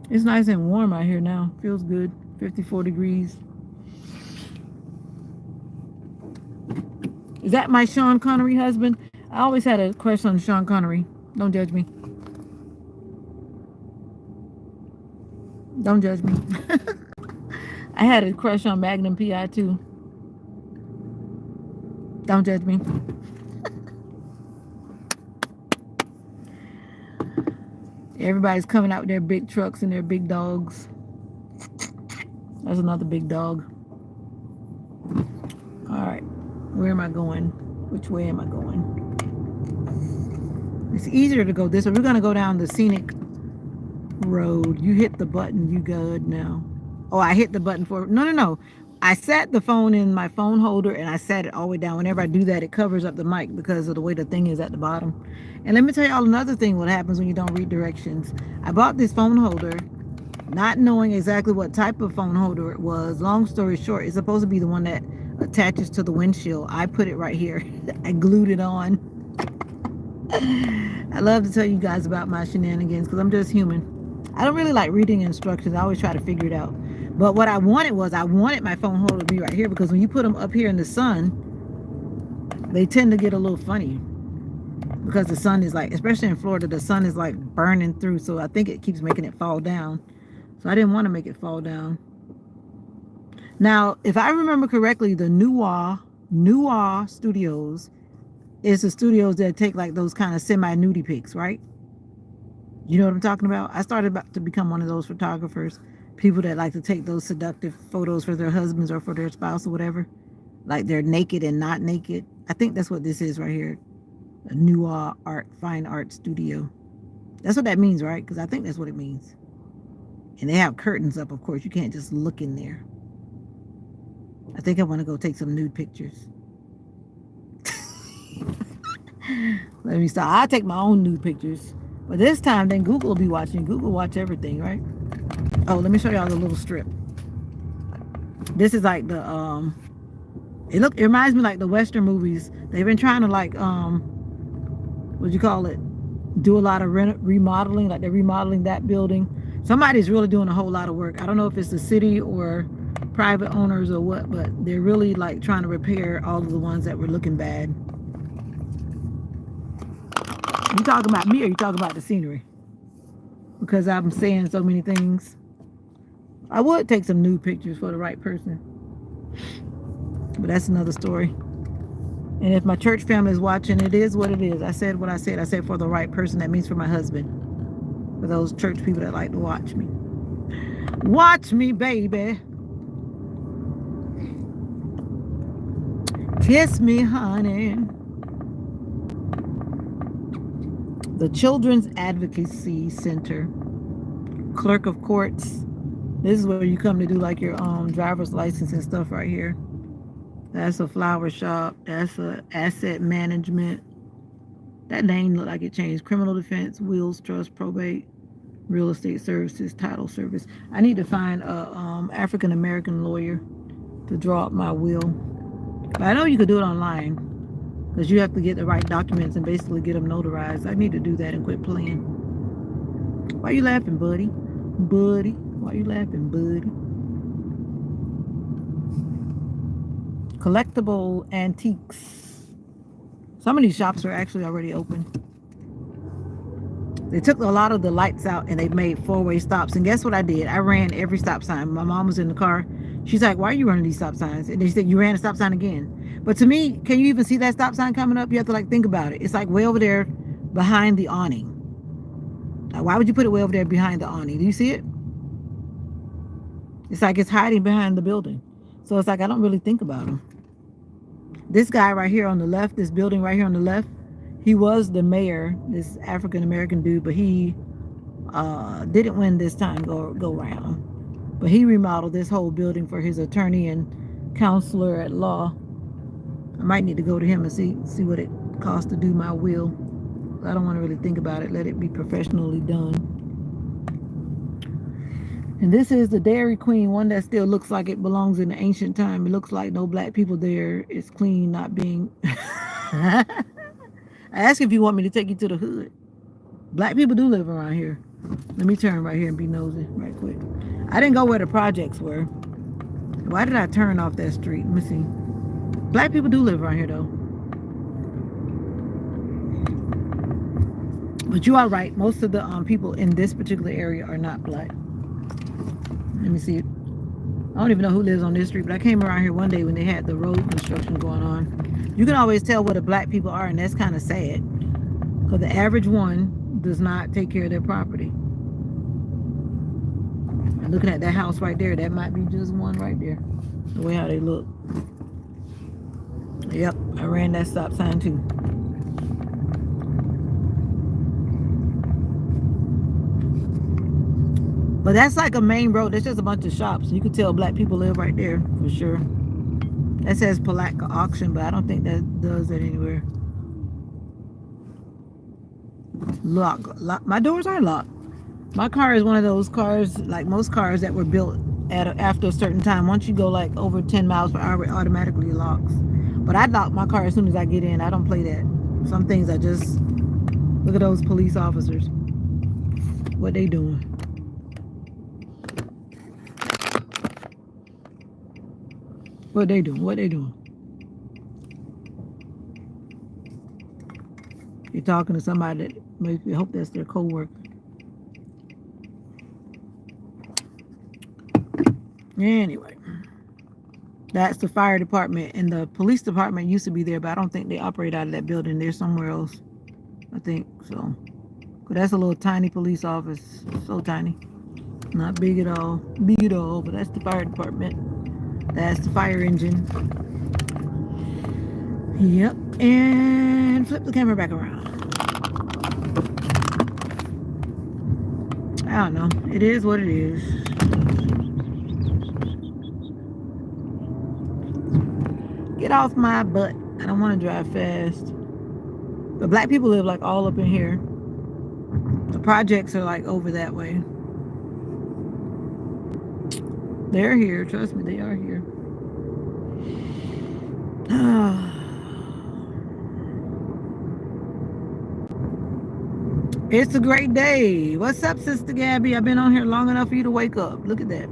It's nice and warm out here now. Feels good. 54 degrees. Is that my Sean Connery husband? I always had a crush on Sean Connery. Don't judge me. Don't judge me. I had a crush on Magnum P.I. too. Don't judge me. Everybody's coming out with their big trucks and their big dogs. That's another big dog. All right. Where am I going? Which way am I going? It's easier to go this way. We're going to go down the scenic road. You hit the button. You good now. Oh, I hit the button for... No. I sat the phone in my phone holder and I sat it all the way down. Whenever I do that, it covers up the mic because of the way the thing is at the bottom. And let me tell y'all another thing what happens when you don't read directions. I bought this phone holder not knowing exactly what type of phone holder it was. Long story short, it's supposed to be the one that attaches to the windshield. I put it right here. I glued it on. I love to tell you guys about my shenanigans because I'm just human. I don't really like reading instructions. I always try to figure it out. But what I wanted was I wanted my phone holder to be right here because when you put them up here in the sun, they tend to get a little funny because the sun is like, especially in Florida, the sun is like burning through. So I think it keeps making it fall down. So I didn't want to make it fall down. Now, if I remember correctly, the Nuwa Studios is the studios that take like those kind of semi-nudie pics, right? You know what I'm talking about? I started to become one of those photographers. People that like to take those seductive photos for their husbands or for their spouse or whatever. Like they're naked and not naked. I think that's what this is right here. A Nuwa fine art studio. That's what that means, right? Because I think that's what it means. And they have curtains up, of course. You can't just look in there. I think I want to go take some nude pictures. Let me stop. I'll take my own nude pictures. But this time, then Google will be watching. Google watch everything, right? Oh, let me show y'all the little strip. This is like the it reminds me like the Western movies. They've been trying to like what do you call it? Do a lot of remodeling, like they're remodeling that building. Somebody's really doing a whole lot of work. I don't know if it's the city or private owners or what, but they're really like trying to repair all of the ones that were looking bad. You talking about me or you talking about the scenery? Because I'm saying so many things. I would take some nude pictures for the right person. But that's another story. And if my church family is watching, it is what it is. I said what I said. I said for the right person. That means for my husband. For those church people that like to watch me. Watch me, baby. Kiss me, honey. The Children's Advocacy Center. Clerk of Courts. This is where you come to do like your driver's license and stuff right here. That's a flower shop. That's a asset management. That name look like it changed. Criminal defense, wills, trust, probate, real estate services, title service. I need to find a African American lawyer to draw up my will. But I know you could do it online because you have to get the right documents and basically get them notarized. I need to do that and quit playing. Why you laughing, buddy? Buddy, why you laughing, buddy? Collectible antiques. Some of these shops are actually already open. They took a lot of the lights out and they made four-way stops. And guess what I did? I ran every stop sign. My mom was in the car. She's like, why are you running these stop signs? And they said, you ran a stop sign again. But to me, can you even see that stop sign coming up? You have to like think about it. It's like way over there behind the awning. Like, why would you put it way over there behind the awning? Do you see it? It's like it's hiding behind the building. So it's like I don't really think about them. This guy right here on the left, this building right here on the left, he was the mayor, this African American dude, but he didn't win this time go round. But he remodeled this whole building for his attorney and counselor at law. I might need to go to him and see what it costs to do my will. I don't want to really think about it. Let it be professionally done. And this is the Dairy Queen, one that still looks like it belongs in the ancient time. It looks like no black people there. It's clean, not being... I asked if you want me to take you to the hood. Black people do live around here. Let me turn right here and be nosy right quick. I didn't go where the projects were. Why did I turn off that street? Let me see. Black people do live around here though. But you are right. Most of the people in this particular area are not black. Let me see. I don't even know who lives on this street, but I came around here one day when they had the road construction going on. You can always tell where the black people are, and that's kind of sad. Because the average one does not take care of their property. And looking at that house right there, that might be just one right there. The way how they look. Yep, I ran that stop sign too. But that's like a main road. There's just a bunch of shops. You can tell black people live right there for sure. That says Palatka Auction, but I don't think that does that anywhere. Lock. My doors are locked. My car is one of those cars, like most cars that were built after a certain time. Once you go like over 10 miles per hour, it automatically locks. But I lock my car as soon as I get in. I don't play that. Some things I just... Look at those police officers. What they doing? What they doing? What they doing? You're talking to somebody that makes me hope that's their co-worker. Anyway, that's the fire department, and the police department used to be there, but I don't think they operate out of that building. They're somewhere else, I think so. But that's a little tiny police office, so tiny, not big at all, but that's the fire department. That's the fire engine. Yep. And flip the camera back around. I don't know. It is what it is. Get off my butt. I don't want to drive fast. But black people live like all up in here. The projects are like over that way. They're here. Trust me, they are here. It's a great day. What's up, Sister Gabby? I've been on here long enough for you to wake up. Look at that.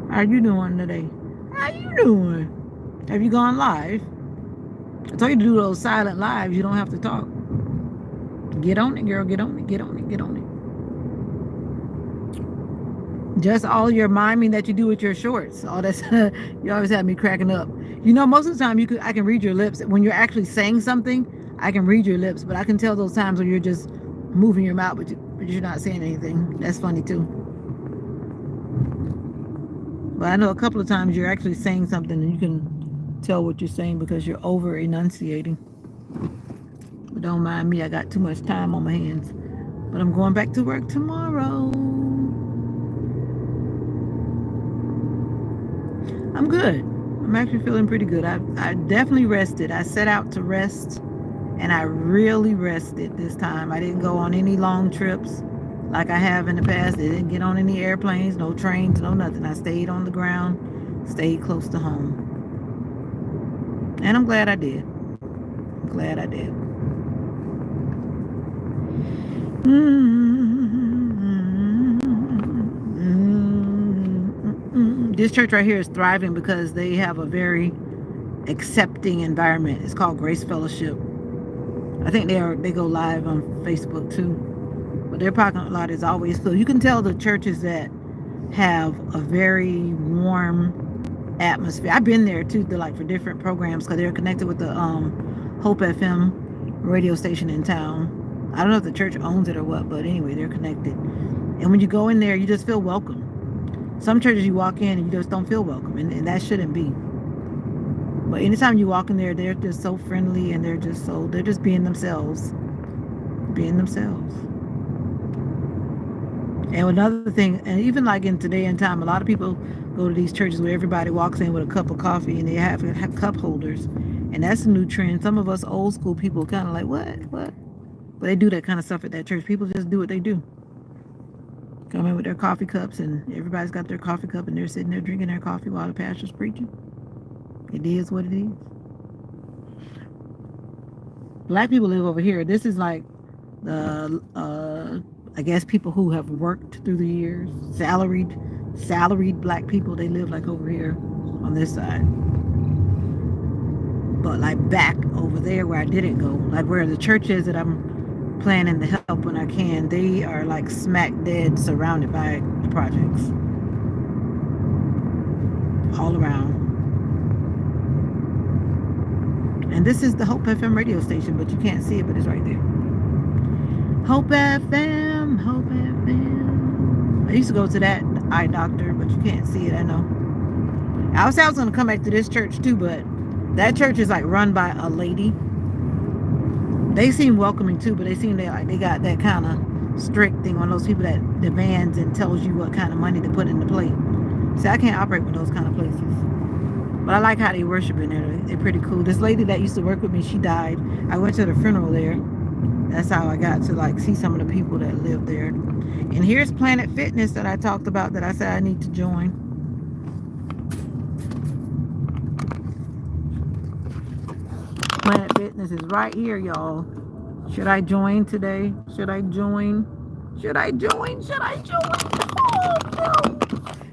How are you doing today? How you doing? Have you gone live? I told you to do those silent lives. You don't have to talk. Get on it, girl. Get on it. Get on it. Get on it. Just all your miming that you do with your shorts. All that's you always have me cracking up. You know, most of the time I can read your lips. When you're actually saying something, I can read your lips, but I can tell those times when you're just moving your mouth, but you're not saying anything. That's funny too. But I know a couple of times you're actually saying something and you can tell what you're saying because you're over enunciating. But don't mind me, I got too much time on my hands. But I'm going back to work tomorrow. I'm good. I'm actually feeling pretty good. I definitely rested. I set out to rest, and I really rested this time. I didn't go on any long trips like I have in the past. I didn't get on any airplanes, no trains, no nothing. I stayed on the ground, stayed close to home. And I'm glad I did. I'm glad I did. This church right here is thriving because they have a very accepting environment. It's called Grace Fellowship. I think they go live on Facebook too. But their parking lot is always filled. You can tell the churches that have a very warm atmosphere. I've been there too, like for different programs because they're connected with the Hope FM radio station in town. I don't know if the church owns it or what, but anyway, they're connected. And when you go in there, you just feel welcome. Some churches you walk in and you just don't feel welcome, and that shouldn't be. But anytime you walk in there, they're just so friendly and they're just being themselves. Being themselves. And another thing, and even like in today and time, a lot of people go to these churches where everybody walks in with a cup of coffee and they have cup holders. And that's a new trend. Some of us old school people kind of like, what? But they do that kind of stuff at that church. People just do what they do. Come in with their coffee cups and everybody's got their coffee cup and they're sitting there drinking their coffee while the pastor's preaching. It is what it is. Black people live over here. This is like the, I guess people who have worked through the years, salaried black people, they live like over here on this side. But like back over there where I didn't go, like where the church is that I'm planning to help when I can, they are like smack dead surrounded by the projects all around. And this is the Hope FM radio station, but you can't see it, but it's right there. Hope FM, Hope FM. I used to go to that eye doctor, but you can't see it, I know. I was going to come back to this church too, but that church is like run by a lady. They seem welcoming too, but they seem like they got that kind of strict thing, one of those people that demands and tells you what kind of money to put in the plate. See, I can't operate with those kind of places. But I like how they worship in there. They're pretty cool. This lady that used to work with me, she died. I went to the funeral there. That's how I got to like see some of the people that live there. And here's Planet Fitness that I talked about that I said I need to join. Planet Fitness is right here, y'all. Should I join today? Should I join? Oh, no.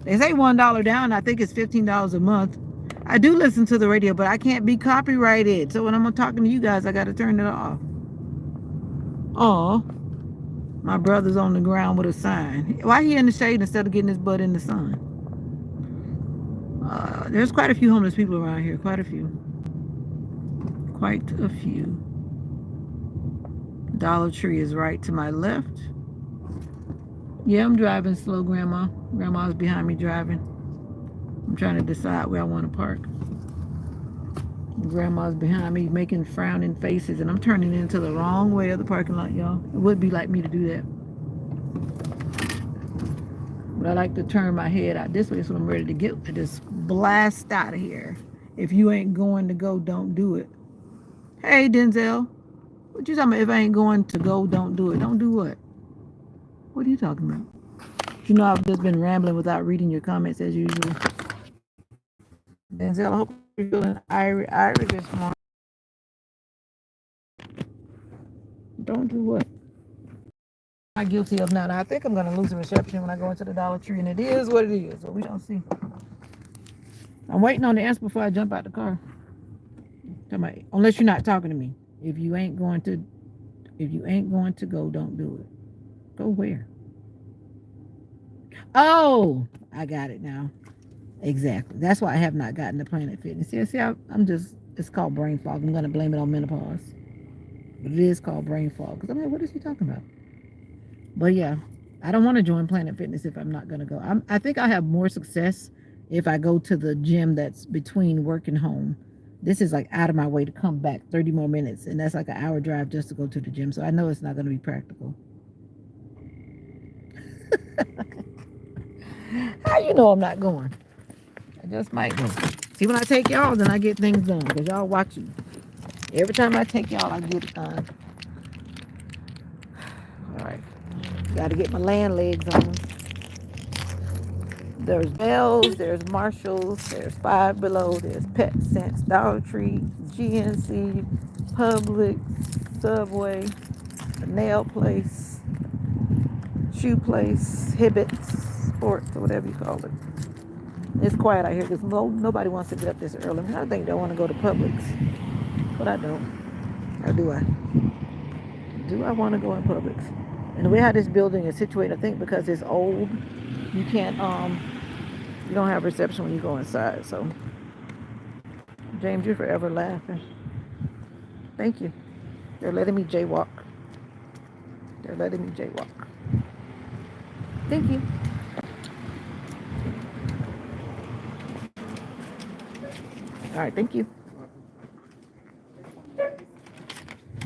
They say $1 down. I think it's $15 a month. I do listen to the radio, but I can't be copyrighted. So when I'm talking to you guys, I got to turn it off. Oh, my brother's on the ground with a sign. Why he in the shade instead of getting his butt in the sun? There's quite a few homeless people around here. Quite a few. Dollar Tree is right to my left. Yeah, I'm driving slow, Grandma. Grandma's behind me driving. I'm trying to decide where I want to park. Grandma's behind me making frowning faces, and I'm turning into the wrong way of the parking lot, y'all. It would be like me to do that. But I like to turn my head out this way so I'm ready to get to just blast out of here. If you ain't going to go, don't do it. Hey, Denzel. What you talking about? If I ain't going to go, don't do it. Don't do what? What are you talking about? You know, I've just been rambling without reading your comments as usual. Denzel, I hope you're feeling Irish this morning. Don't do what? I'm guilty of now. I think I'm going to lose the reception when I go into the Dollar Tree, and it is what it is. So we don't see. I'm waiting on the answer before I jump out the car. Unless you're not talking to me. If you ain't going to go, don't do it. Go where? Oh, I got it now. Exactly. That's why I have not gotten to Planet Fitness. It's called brain fog. I'm going to blame it on menopause. But it is called brain fog. Because I'm like, what is he talking about? But yeah, I don't want to join Planet Fitness if I'm not going to go. I think I'll have more success if I go to the gym that's between work and home. This is like out of my way to come back 30 more minutes, and that's like an hour drive just to go to the gym. So I know it's not going to be practical. How you know I'm not going? I just might go. See, when I take y'all, then I get things done because y'all watching. Every time I take y'all, I get it done. All right. Got to get my land legs on. There's Bell's, there's Marshall's, there's Five Below, there's Pet Sense, Dollar Tree, GNC, Publix, Subway, the nail place, shoe place, Hibbett's, Sports, or whatever you call it. It's quiet out here because nobody wants to get up this early. I think they want to go to Publix, but I don't. Or do I? Do I want to go in Publix? And the way how this building is situated, I think because it's old, you can't you don't have reception when you go inside. So James, you're forever laughing. Thank you. They're letting me jaywalk. They're letting me jaywalk. Thank you. All right, thank you.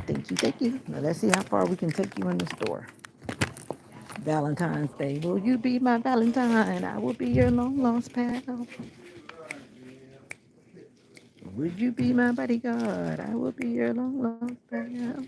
Thank you, thank you. Now let's see how far we can take you in the store. Valentine's Day. Will you be my Valentine? I will be your long lost pal. Would you be my bodyguard? I will be your long lost pal.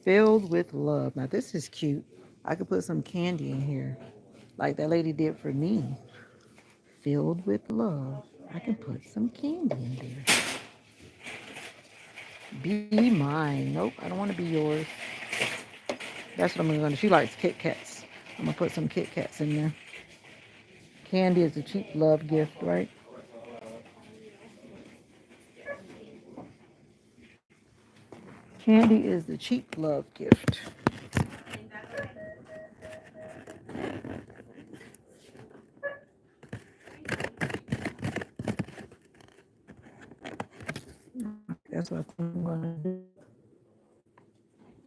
Filled with love. Now this is cute. I could put some candy in here, like that lady did for me. Filled with love. I can put some candy in there. Be mine. Nope, I don't want to be yours. That's what I'm gonna do. She likes Kit Kats. I'm gonna put some Kit Kats in there. Candy is a cheap love gift, right? Candy is the cheap love gift. That's what I'm gonna do.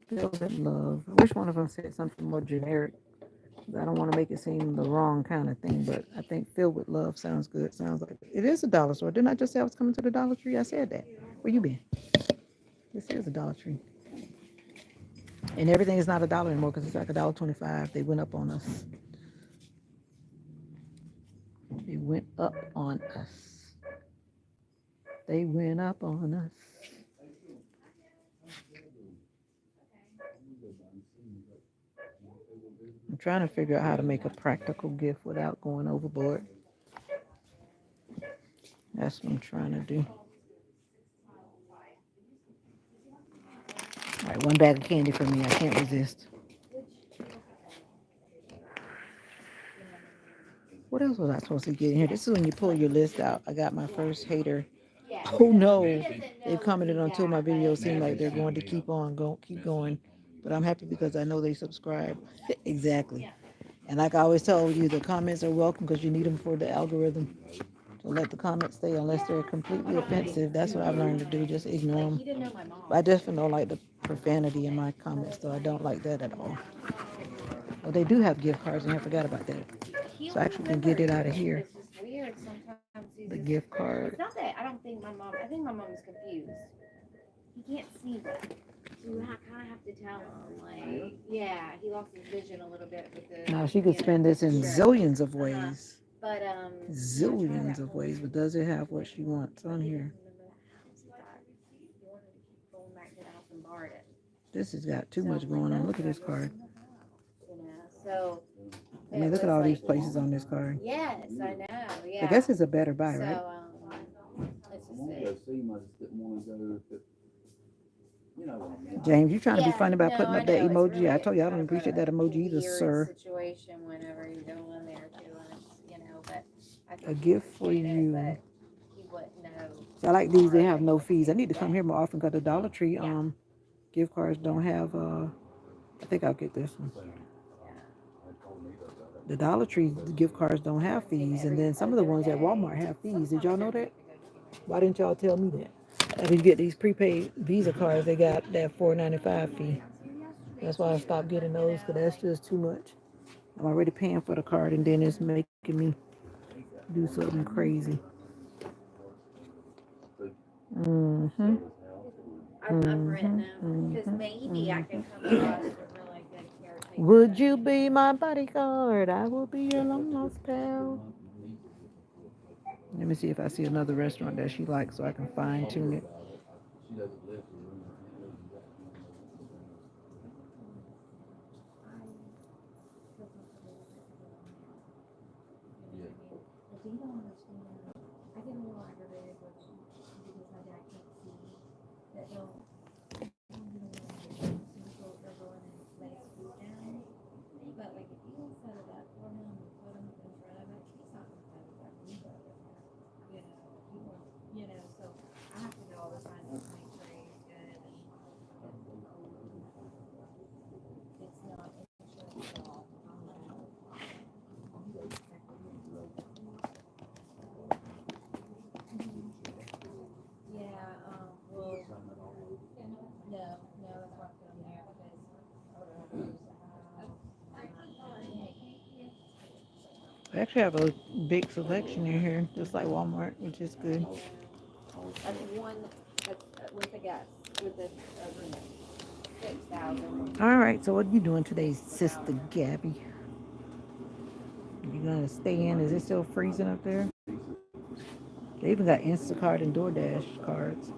Filled with love. I wish one of them said something more generic. I don't want to make it seem the wrong kind of thing, but I think filled with love sounds good. Sounds like it is a dollar store. Didn't I just say I was coming to the Dollar Tree? I said that. Where you been? This is a Dollar Tree. And everything is not a dollar anymore because it's like $1.25. They went up on us. They went up on us. They went up on us. I'm trying to figure out how to make a practical gift without going overboard. That's what I'm trying to do. All right, one bag of candy for me. I can't resist. What else was I supposed to get in here? This is when you pull your list out. I got my first hater. Oh no, they've commented on two of my videos. Seem like they're going to keep going. But I'm happy because I know they subscribe. Exactly. And like I always tell you, the comments are welcome because you need them for the algorithm. So let the comments stay unless they're completely offensive. That's what I've learned to do. Just ignore them. I definitely don't like the profanity in my comments, so I don't like that at all. Oh, they do have gift cards, and I forgot about that. So I actually can get it out of here. The gift card. It's not that I don't think my mom. I think my mom is confused. He can't see that. So you kind of have to tell him, like, yeah, he lost his vision a little bit with the. Now she could spend this in zillions of ways. But Zillions of ways, but does it have what she wants on here? This has got too much going on. Look at this card. So. I mean, look at all these places on this card. Yes, I know. Yeah. I guess it's a better buy, right? James, you trying to be funny about putting up that emoji? I told you I don't appreciate that emoji either, sir. Situation whenever you go in there too, and it's, but a gift for you. But he wouldn't know So I like these. They have no fees. I need to come here more often because the Dollar Tree gift cards don't have. I think I'll get this one. The Dollar Tree gift cards don't have fees, and then some of the ones at Walmart have fees. Did y'all know that? Why didn't y'all tell me that? If you get these prepaid Visa cards, they got that $4.95 fee. That's why I stopped getting those because that's just too much. I'm already paying for the card, and then it's making me do something crazy. Mm-hmm. I've written them because maybe I can come across a really good caretaker. Would you be my bodyguard? I will be your long lost pal. Let me see if I see another restaurant that she likes so I can fine tune it. If you don't understand, I get a little aggravated with because my dad can't see that they'll go in and lay his food down. But like if you don't set it up for him and put him in front of it, he's not gonna set it up either. You know, he wants, so I have to go all the time to make sure he's good and it's not insurance at all. Yeah, well, no, that's why I put him there They actually have a big selection in here, just like Walmart, which is good. that's one, that's with the gas, with the agreement, 6,000. All right, so what are you doing today, Sister Gabby? You gonna stay in? Is it still freezing up there? They even got Instacart and DoorDash cards.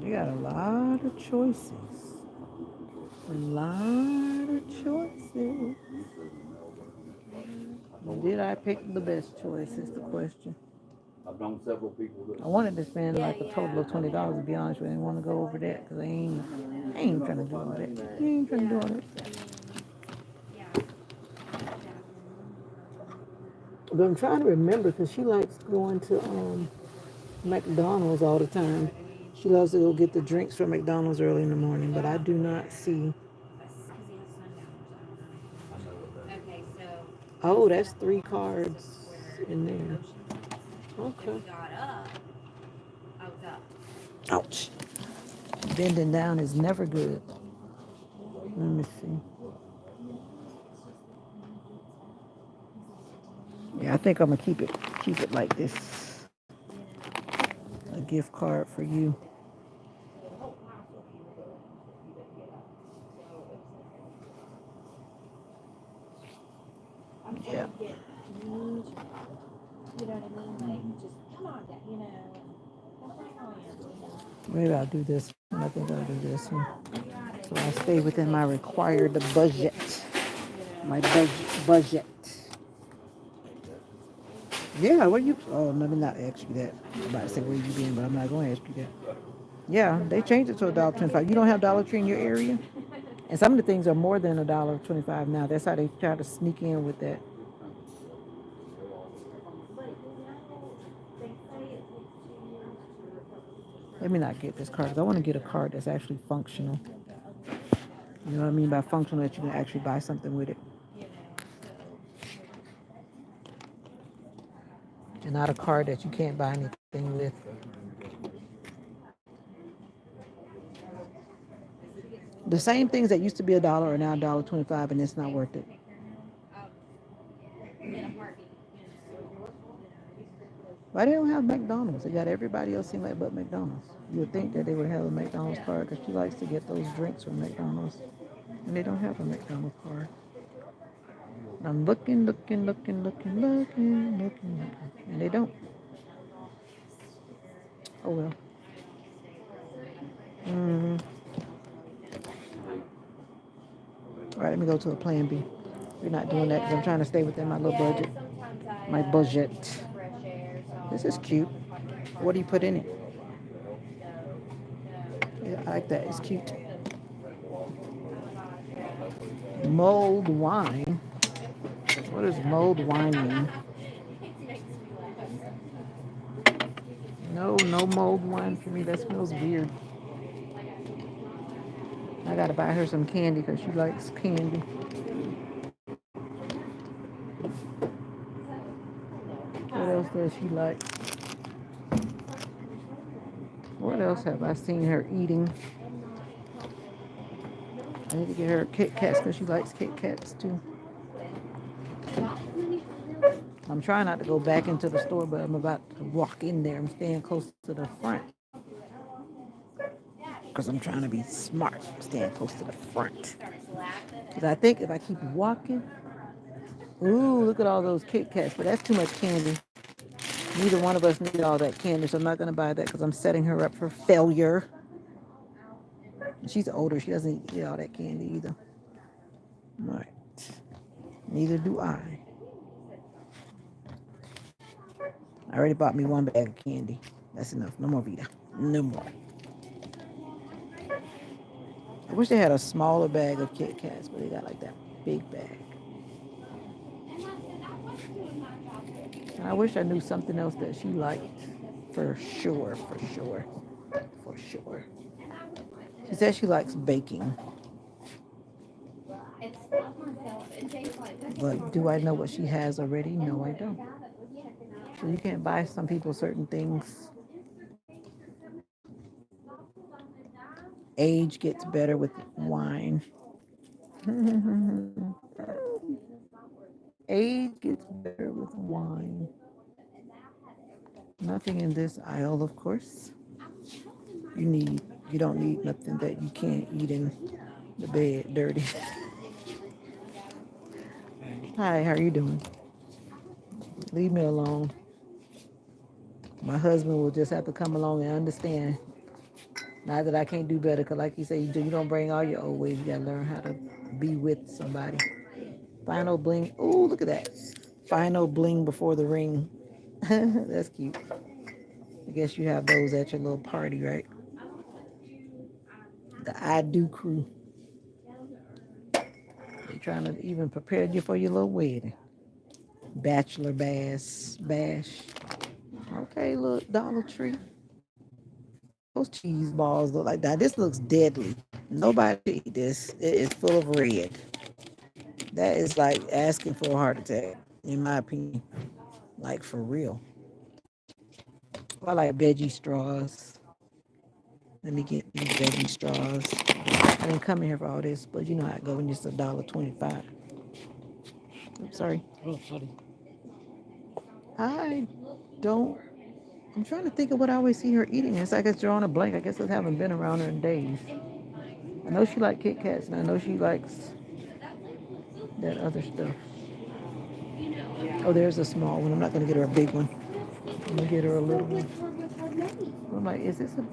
They got a lot of choices. A lot of choices. Did I pick the best choice is the question. I wanted to spend like a total of $20 to be honest with you. I didn't want to go over that because I ain't trying to do all that. I ain't trying to do all that. But I'm trying to remember because she likes going to McDonald's all the time. She loves to go get the drinks from McDonald's early in the morning, but I do not see. Okay, so. Oh, that's 3 cards in there. Okay. Got up, I was up. Ouch. Bending down is never good. Let me see. Yeah, I think I'm gonna keep it like this. A gift card for you. Yeah. You know what I mean? Like, just come on, Dad, Maybe I'll do this one. I think I'll do this one. So I stay within my required budget. My budget. Yeah, where you? Oh, let me not ask you that. I'm about to say where you been, but I'm not going to ask you that. Yeah, they changed it to $1.25. You don't have Dollar Tree in your area, and some of the things are more than $1.25 now. That's how they try to sneak in with that. Let me not get this card because I want to get a card that's actually functional. You know what I mean by functional, that you can actually buy something with it. And not a card that you can't buy anything with. The same things that used to be $1 are now $1.25, and it's not worth it. Why they don't have McDonald's? They got everybody else seem like but McDonald's. You would think that they would have a McDonald's card because she likes to get those drinks from McDonald's. And they don't have a McDonald's card. I'm looking. And they don't. Oh well. All right, let me go to a plan B. We're not doing that because I'm trying to stay within my little budget. My budget. This is cute. What do you put in it? Yeah, I like that. It's cute. Mulled wine. What does mulled wine mean? No, no mulled wine for me. That smells weird. I gotta buy her some candy because she likes candy. What else does she like? What else have I seen her eating? I need to get her Kit Kats because she likes Kit Kats too. I'm trying not to go back into the store, but I'm about to walk in there. I'm staying close to the front because I'm trying to be smart. I'm staying close to the front. Because I think if I keep walking, ooh, look at all those Kit Kats, but that's too much candy. Neither one of us need all that candy, so I'm not going to buy that because I'm setting her up for failure. She's older. She doesn't eat all that candy either. All right. Neither do I. I already bought me one bag of candy. That's enough. No more Vita. No more. I wish they had a smaller bag of Kit Kats, but they got like that big bag. And I wish I knew something else that she liked. For sure, for sure, for sure. She said she likes baking. But do I know what she has already? No, I don't. So you can't buy some people certain things. Age gets better with wine. Age gets better with wine. Nothing in this aisle, of course. You don't need nothing that you can't eat in the bed dirty. Hi, how are you doing? Leave me alone. My husband will just have to come along and understand. Not that I can't do better, because like you say, you don't bring all your old ways. You gotta learn how to be with somebody. Final bling. Ooh, look at that. Final bling before the ring. That's cute. I guess you have those at your little party, right? The I do crew. They trying to even prepare you for your little wedding. Bachelor bash. Okay, look, Dollar Tree. Those cheese balls look like that. This looks deadly. Nobody eat this. It is full of red. That is like asking for a heart attack, in my opinion. Like for real. I like veggie straws. Let me get these veggie straws. I didn't come in here for all this, but you know how it goes when it's $1.25. I'm sorry. Oh, sorry. I don't. I'm trying to think of what I always see her eating. It's like it's drawing a blank. I guess I haven't been around her in days. I know she likes Kit Kats, and I know she likes that other stuff. Oh, there's a small one. I'm not going to get her a big one. I'm going to get her a little one. I'm like, is this a...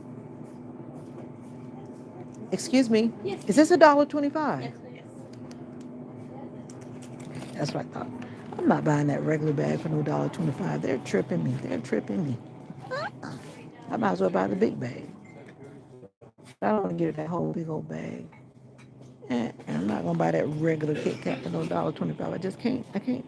Excuse me? Is this $1.25? That's what I thought. I'm not buying that regular bag for no $1.25. They're tripping me. They're tripping me. I might as well buy the big bag. I don't want to get that whole big old bag. And I'm not gonna buy that regular Kit Kat for no $1.25. I just can't. I can't.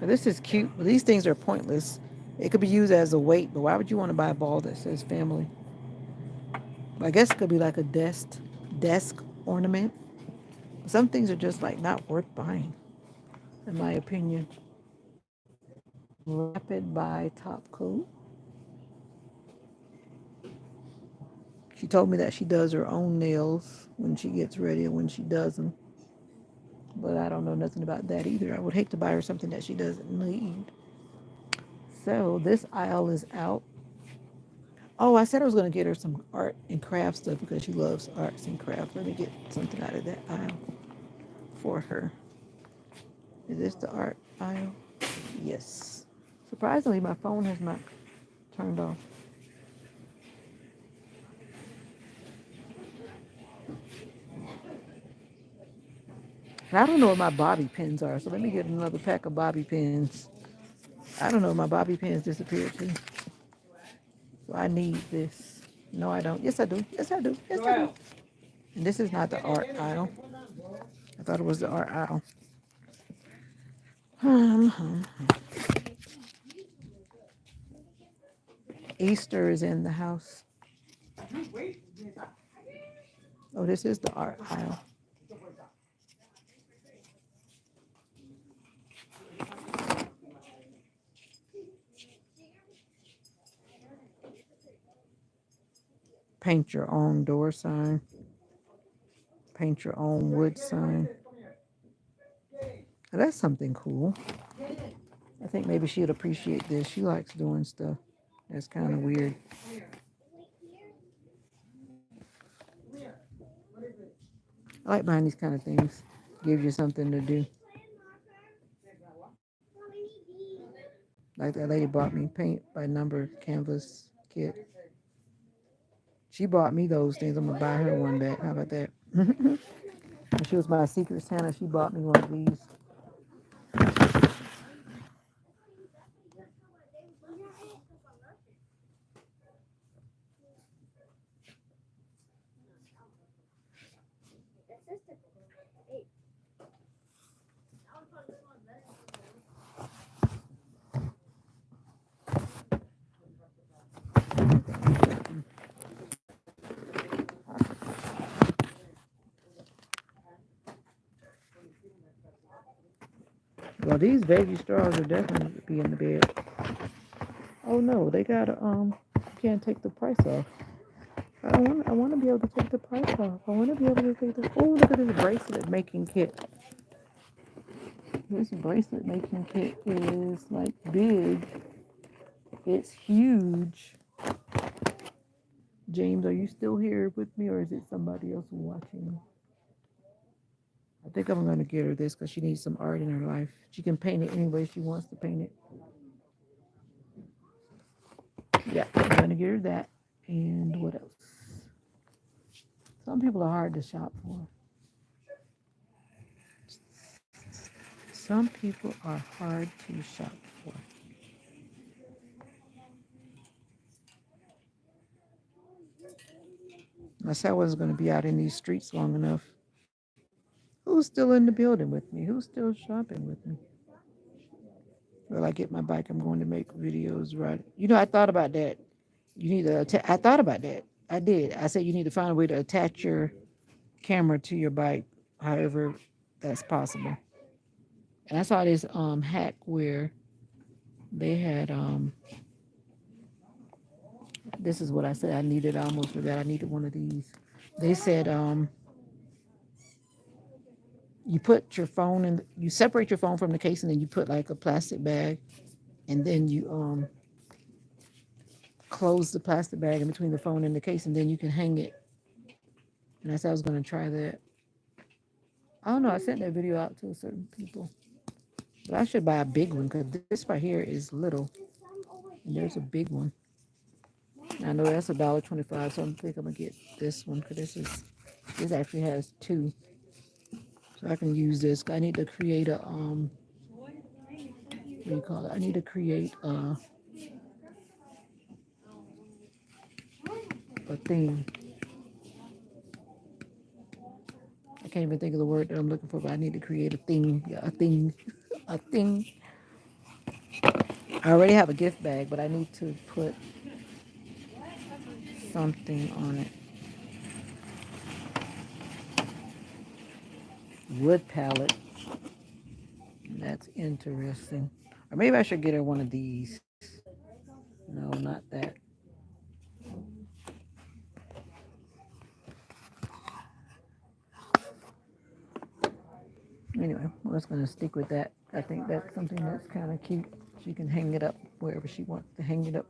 Now, this is cute, but these things are pointless. It could be used as a weight, but why would you want to buy a ball that says family? I guess it could be like a desk ornament. Some things are just like not worth buying, in my opinion. Rapid buy top coat. She told me that she does her own nails when she gets ready and when she does them. But I don't know nothing about that either. I would hate to buy her something that she doesn't need. So this aisle is out. Oh, I said I was going to get her some art and craft stuff because she loves arts and crafts. Let me get something out of that aisle for her. Is this the art aisle? Yes. Surprisingly, my phone has not turned off. And I don't know what my bobby pins are, so let me get another pack of bobby pins. I don't know, my bobby pins disappeared too. So I need this. No, I don't. Yes, I do. Yes, I do. Yes, I do. And this is not the art aisle. I thought it was the art aisle. Easter is in the house. Oh, this is the art aisle. Paint your own door sign. Paint your own wood sign. Now, that's something cool. I think maybe she'd appreciate this. She likes doing stuff. That's kind of weird. I like buying these kind of things. Gives you something to do. Like that lady bought me paint by number canvas kit. She bought me those things. I'm gonna buy her one back. How about that? When she was my secret Santa, she bought me one of these. Well, these baby straws are definitely be in the bed. Oh no, they gotta you can't take the price off. I wanna be able to take the price off. I wanna be able to take the oh look at this bracelet making kit. This bracelet making kit is like big. It's huge. James, are you still here with me or is it somebody else watching? I think I'm gonna get her this because she needs some art in her life. She can paint it any way she wants to paint it. Yeah, I'm gonna get her that. And what else? Some people are hard to shop for. Some people are hard to shop for. I said I wasn't going to be out in these streets long enough. Who's still in the building with me? Who's still shopping with me? Well, I get my bike. I'm going to make videos, right? You know, I thought about that. You need to. I thought about that. I did. I said you need to find a way to attach your camera to your bike, however that's possible. And I saw this hack where they had this is what I said I needed. I almost forgot I needed one of these. They said you put your phone in, you separate your phone from the case, and then you put like a plastic bag, and then you close the plastic bag in between the phone and the case, and then you can hang it. And I said I was going to try that. I don't know. I sent that video out to certain people, but I should buy a big one because this right here is little, and there's a big one. I know that's $1.25, so I think I'm gonna get this one because this actually has two, so I can use this. I need to create a what do you call it? I need to create a thing. I can't even think of the word that I'm looking for, but I need to create a thing. Yeah, a thing, a thing. I already have a gift bag, but I need to put something on it. Wood palette. That's interesting. Or maybe I should get her one of these. No, not that. Anyway, we're just gonna stick with that. I think that's something that's kind of cute. She can hang it up wherever she wants to hang it up.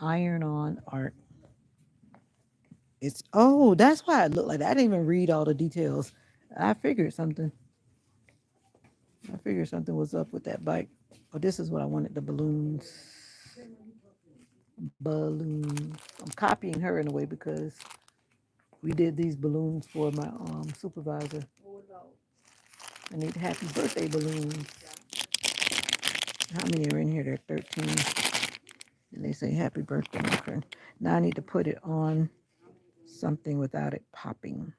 Iron on art. It's oh, that's why it looked like that. I didn't even read all the details. I figured something. I figured something was up with that bike. Oh, this is what I wanted, the balloons. Balloons. I'm copying her in a way because we did these balloons for my supervisor. I need happy birthday balloons. How many are in here? There are 13. And they say happy birthday. Okay. Now I need to put it on something without it popping.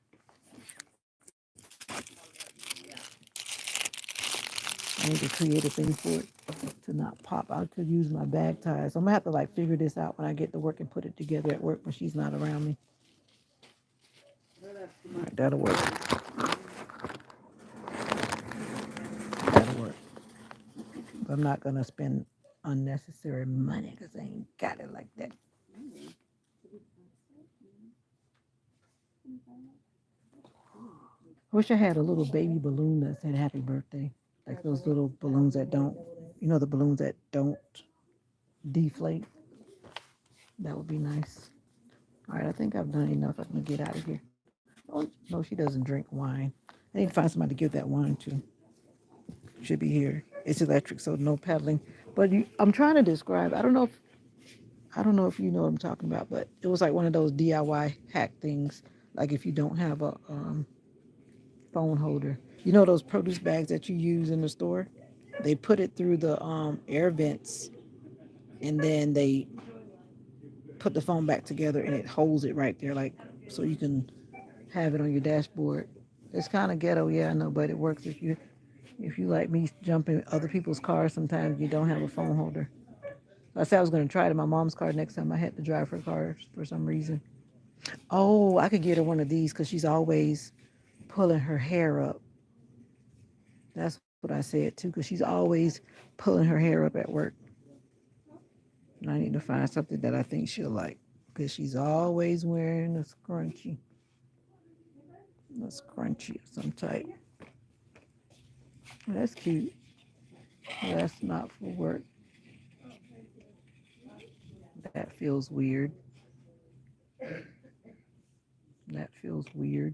I need to create a thing for it to not pop. I could use my bag ties. So I'm gonna have to like figure this out when I get to work and put it together at work when she's not around me. All right, that'll work. That'll work. I'm not gonna spend unnecessary money because I ain't got it like that. I wish I had a little baby balloon that said happy birthday. Like those little balloons that don't, the balloons that don't deflate. That would be nice. All right, I think I've done enough. I'm gonna get out of here. Oh, no, she doesn't drink wine. I need to find somebody to give that wine to. Should be here. It's electric, so no pedaling. But I'm trying to describe. I don't know if you know what I'm talking about, but it was like one of those DIY hack things. Like if you don't have a phone holder, those produce bags that you use in the store. They put it through the air vents, and then they put the phone back together, and it holds it right there, like so you can have it on your dashboard. It's kind of ghetto, yeah, I know, but it works if you like me jump in other people's cars. Sometimes you don't have a phone holder. I said I was going to try it in my mom's car next time I had to drive her car for some reason. Oh, I could get her one of these because she's always pulling her hair up. That's what I said too, because she's always pulling her hair up at work. And I need to find something that I think she'll like because she's always wearing a scrunchie of some type. That's cute. That's not for work. That feels weird. That feels weird.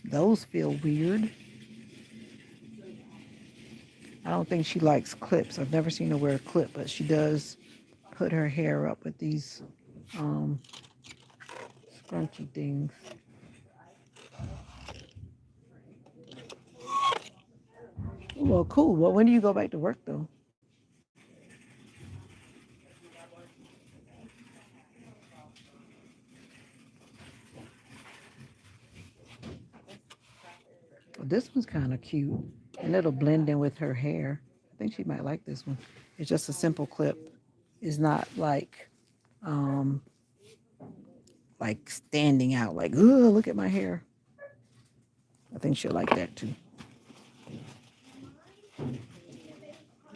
Those feel weird. I don't think she likes clips. I've never seen her wear a clip, but she does put her hair up with these um, scrunchy things. Well, cool. Well, when do you go back to work, though? Well, this one's kind of cute, and it'll blend in with her hair. I think she might like this one. It's just a simple clip. It's not um, like standing out, like, oh, look at my hair. I think she'll like that too.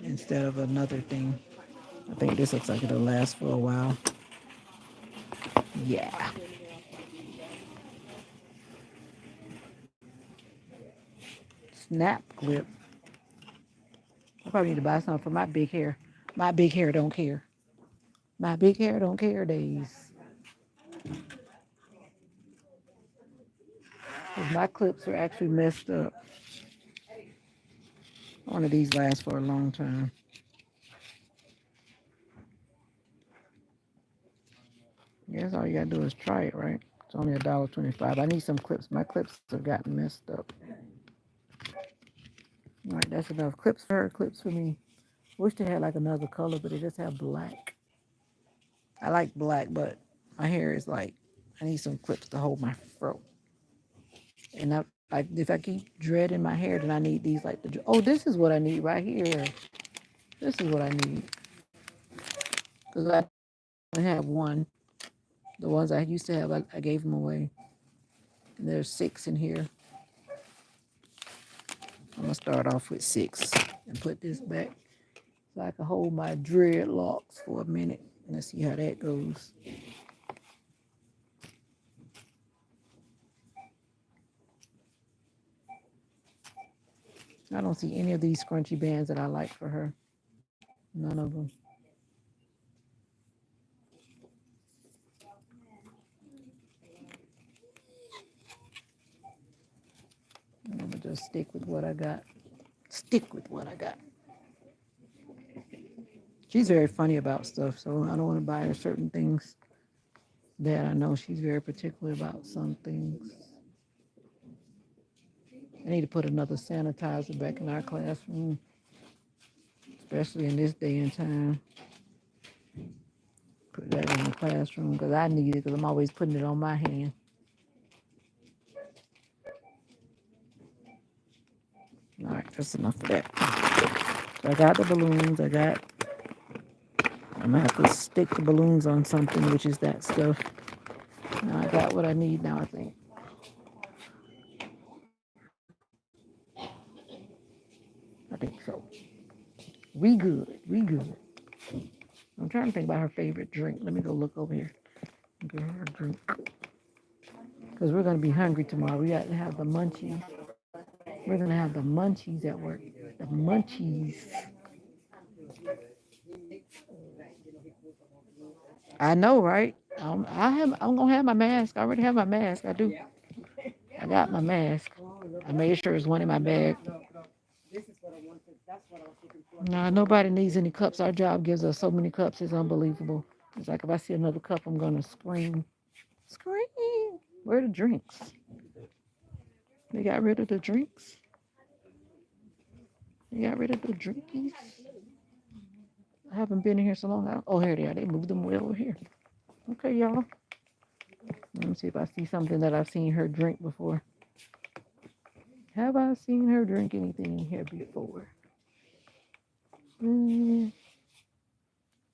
Instead of another thing. I think this looks like it'll last for a while. Yeah. Snap clip. I probably need to buy some for my big hair. My big hair don't care. My big hair don't care days. 'Cause my clips are actually messed up. One of these lasts for a long time. Yes, all you gotta do is try it, right? It's only $1.25. I need some clips. My clips have gotten messed up. All right, that's enough. Clips for her, clips for me. Wish they had like another color, but they just have black. I like black, but my hair is like, I need some clips to hold my fro. And like if I keep dreading my hair, then I need these like oh, this is what I need right here. This is what I need. Because I only have one. The ones I used to have, I gave them away. And there's 6 in here. I'm gonna start off with 6 and put this back so I can hold my dreadlocks for a minute. Let's see how that goes. I don't see any of these scrunchy bands that I like for her. None of them. I'm gonna just stick with what I got. Stick with what I got. She's very funny about stuff, so I don't want to buy her certain things that I know she's very particular about some things. I need to put another sanitizer back in our classroom, especially in this day and time. Put that in the classroom because I need it because I'm always putting it on my hand. All right, that's enough of that. So I got the balloons. I'm gonna have to stick the balloons on something, which is that stuff. Now I got what I need now, I think. I think so. We good. We good. I'm trying to think about her favorite drink. Let me go look over here. Get her a drink. Because we're going to be hungry tomorrow. We got to have the munchies. We're going to have the munchies at work. The munchies. I know, right? I'm going to have my mask. I already have my mask. I do. I got my mask. I made sure there's one in my bag. No, nobody needs any cups. Our job gives us so many cups. It's unbelievable. It's like if I see another cup, I'm going to scream. Scream. Where are the drinks? They got rid of the drinks. They got rid of the drinkies. I haven't been in here so long. Oh, here they are. They moved them way over here. Okay, y'all. Let me see if I see something that I've seen her drink before. Have I seen her drink anything in here before?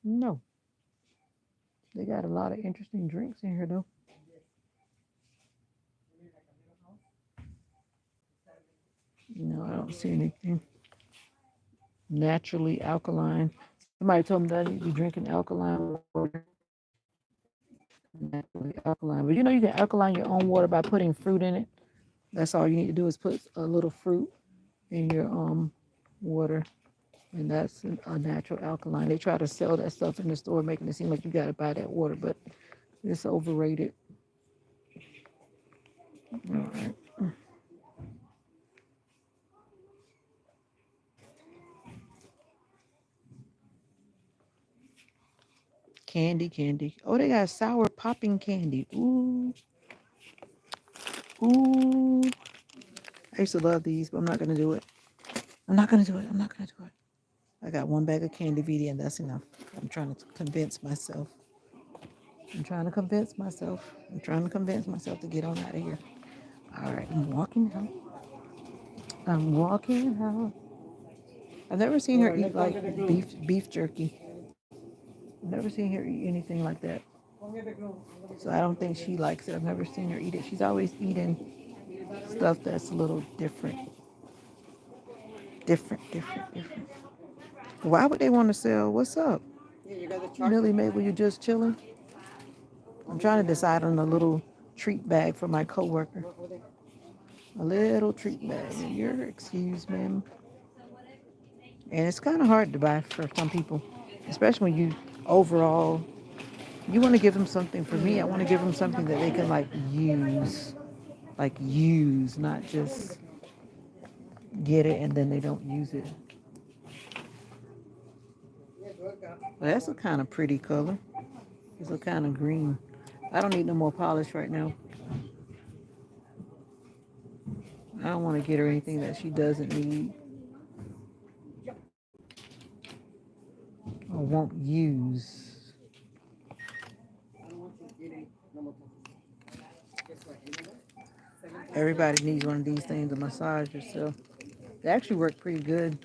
No. They got a lot of interesting drinks in here, though. No, I don't see anything. Naturally alkaline. Somebody told me that I need to be drinking alkaline water. Naturally alkaline. But you know you can alkaline your own water by putting fruit in it. That's all you need to do is put a little fruit in your water. And that's a natural alkaline. They try to sell that stuff in the store, making it seem like you got to buy that water, but it's overrated. All right. Candy, candy. Oh, they got sour popping candy. Ooh, ooh. I used to love these, but I'm not gonna do it. I'm not gonna do it. I'm not gonna do it. I got one bag of candy, VD, and that's enough. I'm trying to convince myself. I'm trying to convince myself. I'm trying to convince myself to get on out of here. All right, I'm walking out. I'm walking out. I've never seen her eat like beef jerky. I've never seen her eat anything like that. So I don't think she likes it. I've never seen her eat it. She's always eating stuff that's a little different. Different. Why would they want to sell? What's up? Millie Mabel, you just chilling? I'm trying to decide on a little treat bag for my coworker. A little treat bag. Your excuse, ma'am. And it's kind of hard to buy for some people, especially when you overall, you want to give them something. For me, I want to give them something that they can use, not just get it and then they don't use it. Well, that's a kind of pretty color. It's a kind of green. I don't need no more polish right now. I don't want to get her anything that she doesn't need or won't use. Everybody needs one of these things to massage yourself. They actually work pretty good.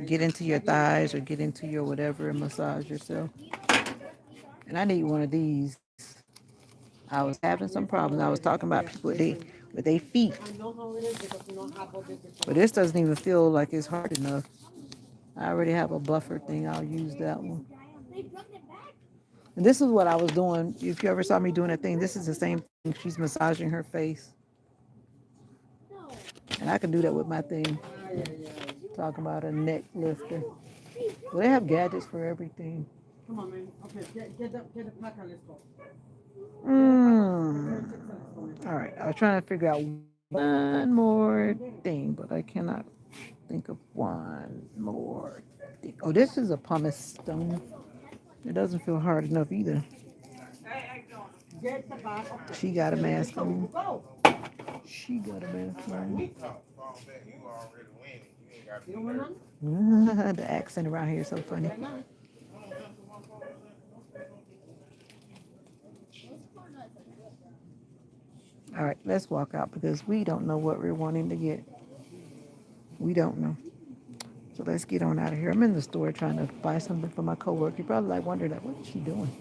Get into your thighs or get into your whatever and massage yourself. And I need one of these. I was having some problems. I was talking about people with their feet. But this doesn't even feel like it's hard enough. I already have a buffer thing. I'll use that one. And this is what I was doing. If you ever saw me doing that thing, this is the same thing. She's massaging her face. And I can do that with my thing. Talking about a neck lifter. Well, they have gadgets for everything. Come on, man. Okay, get the pack and let's go. All right. I was trying to figure out one more thing, but I cannot think of one more thing. Oh, this is a pumice stone. It doesn't feel hard enough either. She got a mask on. She got a mask on. The accent around here is so funny. All right, let's walk out because we don't know what we're wanting to get. We don't know. So let's get on out of here. I'm in the store trying to buy something for my coworker. You probably like wondering like, what is she doing?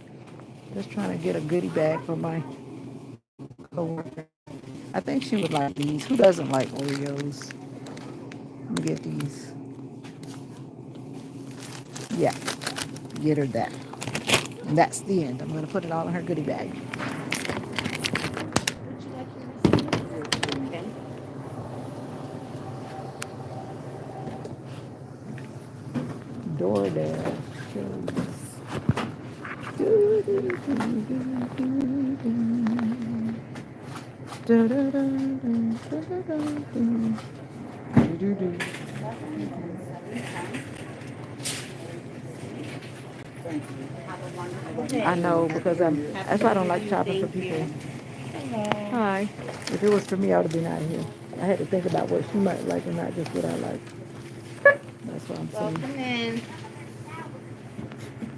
Just trying to get a goodie bag for my coworker. I think she would like these. Who doesn't like Oreos? Let me get these. Yeah, get her that. And that's the end. I'm gonna put it all in her goodie bag. Okay. DoorDash. I know because that's why I don't like shopping for people. Hi. If it was for me, I would have been out of here. I had to think about what she might like and not just what I like. That's what I'm saying. Welcome in.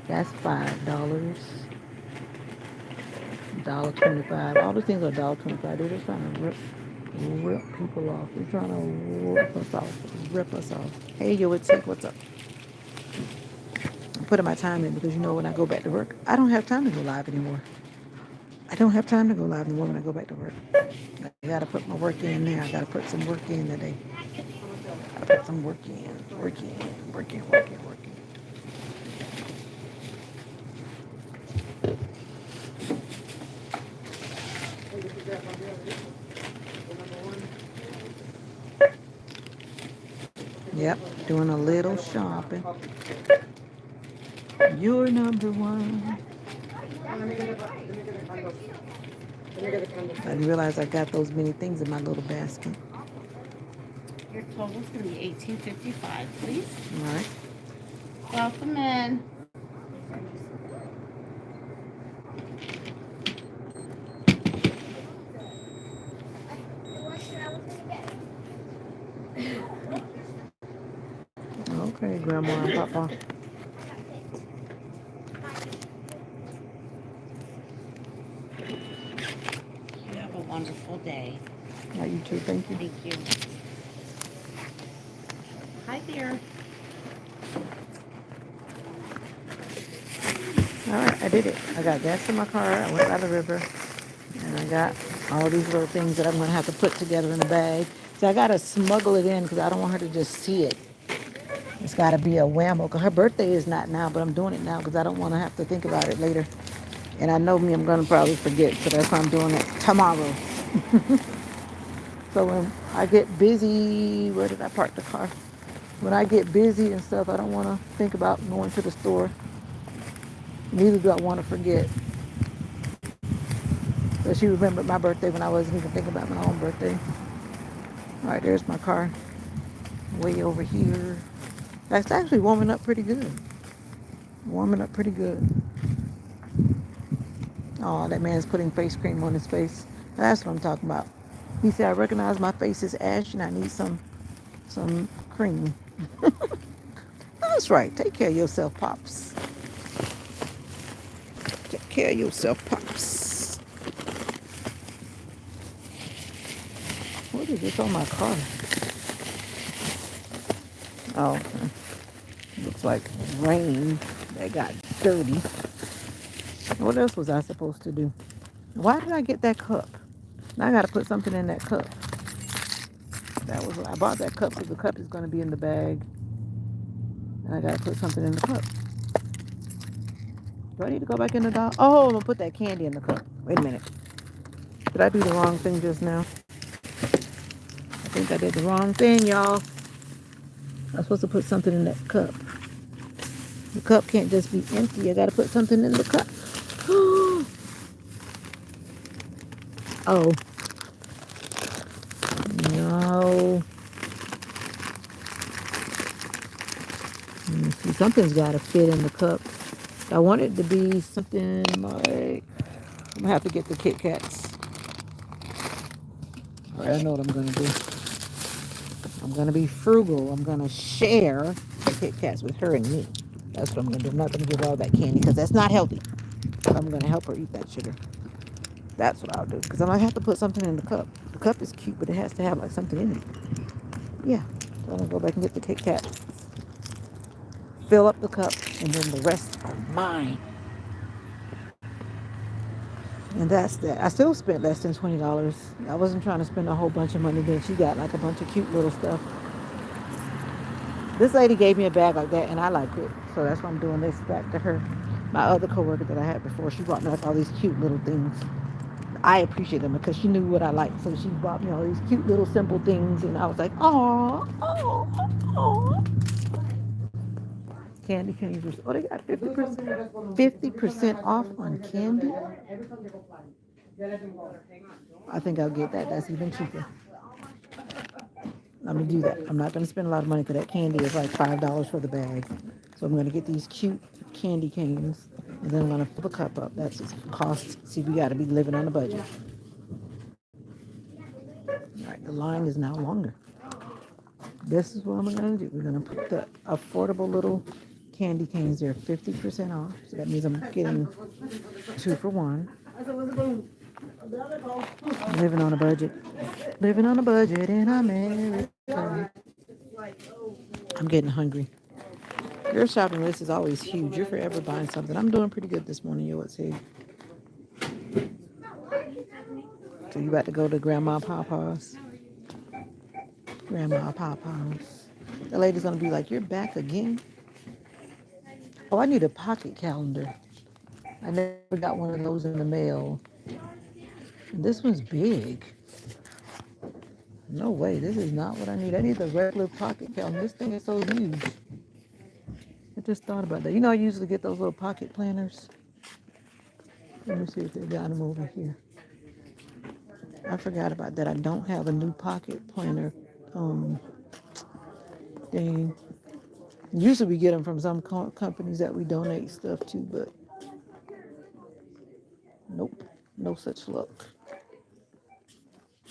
That's $5. $1.25. All the things are $1.25. They're just trying to rip people off. They're trying to rip us off. Rip us off. Hey, yo, it's like, what's up? I'm putting my time in because you know when I go back to work, I don't have time to go live anymore. I don't have time to go live anymore when I go back to work. I gotta put my work in there. I gotta put some work in today. I gotta put some work in. Work in. Yep, doing a little shopping. You're number one. I didn't realize I got those many things in my little basket. Your total's going to be $18.55, please. All right. Welcome in. Okay, Grandma and Papa. You have a wonderful day. Yeah, you too. Thank you. Thank you. Hi there. All right, I did it. I got gas in my car. I went by the river, and I got all these little things that I'm gonna have to put together in a bag. So I gotta smuggle it in because I don't want her to just see it. It's gotta be a whammo. Cause her birthday is not now, but I'm doing it now because I don't want to have to think about it later. And I know me, I'm gonna probably forget, so that's why I'm doing it tomorrow. So when I get busy, where did I park the car? When I get busy and stuff, I don't want to think about going to the store. Neither do I want to forget. So she remembered my birthday when I wasn't even thinking about my own birthday. All right, there's my car. Way over here. That's actually warming up pretty good. Warming up pretty good. Oh, that man's putting face cream on his face. That's what I'm talking about. He said, I recognize my face is ash and I need some cream. That's right. Take care of yourself, Pops. Take care of yourself, Pops. What is this on my car? Oh, okay. Looks like rain that got dirty. What else was I supposed to do? Why did I get that cup? Now I got to put something in that cup. That was what I bought that cup because the cup is going to be in the bag. And I got to put something in the cup. Do I need to go back in the dollar? Oh, I'm going to put that candy in the cup. Wait a minute. Did I do the wrong thing just now? I think I did the wrong thing, y'all. I'm supposed to put something in that cup. The cup can't just be empty. I got to put something in the cup. Oh. No. See, something's got to fit in the cup. I want it to be something like, I'm going to have to get the Kit Kats. All right, I know what I'm going to do. I'm going to be frugal. I'm going to share the Kit Kats with her and me. That's what I'm going to do. I'm not going to give her all that candy because that's not healthy. But I'm going to help her eat that sugar. That's what I'll do. Because I might have to put something in the cup. The cup is cute, but it has to have like something in it. Yeah. So I'm gonna go back and get the Kit Kat, fill up the cup, and then the rest are mine. And that's that. I still spent less than $20. I wasn't trying to spend a whole bunch of money. Then she got like a bunch of cute little stuff. This lady gave me a bag like that, and I liked it. So that's why I'm doing this back to her. My other coworker that I had before, she brought me like all these cute little things. I appreciate them because she knew what I liked. So she bought me all these cute little simple things, and I was like, oh, oh, oh. Candy canes. Oh, they got 50% off on candy. I think I'll get that. That's even cheaper. I'm gonna do that. I'm not gonna spend a lot of money because that candy is like $5 for the bag. So I'm gonna get these cute candy canes, and then I'm gonna fill the cup up. That's the cost. See, we gotta be living on a budget. All right, the line is now longer. This is what I'm gonna do. We're gonna put the affordable little candy canes there, 50% off. So that means I'm getting 2 for 1. Living on a budget. Living on a budget in America. I'm getting hungry. Your shopping list is always huge. You're forever buying something. I'm doing pretty good this morning, you would say. So you about to go to Grandma Papa's? Grandma Papa's. The lady's gonna be like, you're back again? Oh, I need a pocket calendar. I never got one of those in the mail. This one's big. No way, this is not what I need. I need the regular pocket calendar. This thing is so huge. I just thought about that. You know, I usually get those little pocket planners. Let me see if they got them over here. I forgot about that. I don't have a new pocket planner thing. Usually we get them from some companies that we donate stuff to, but nope, no such luck.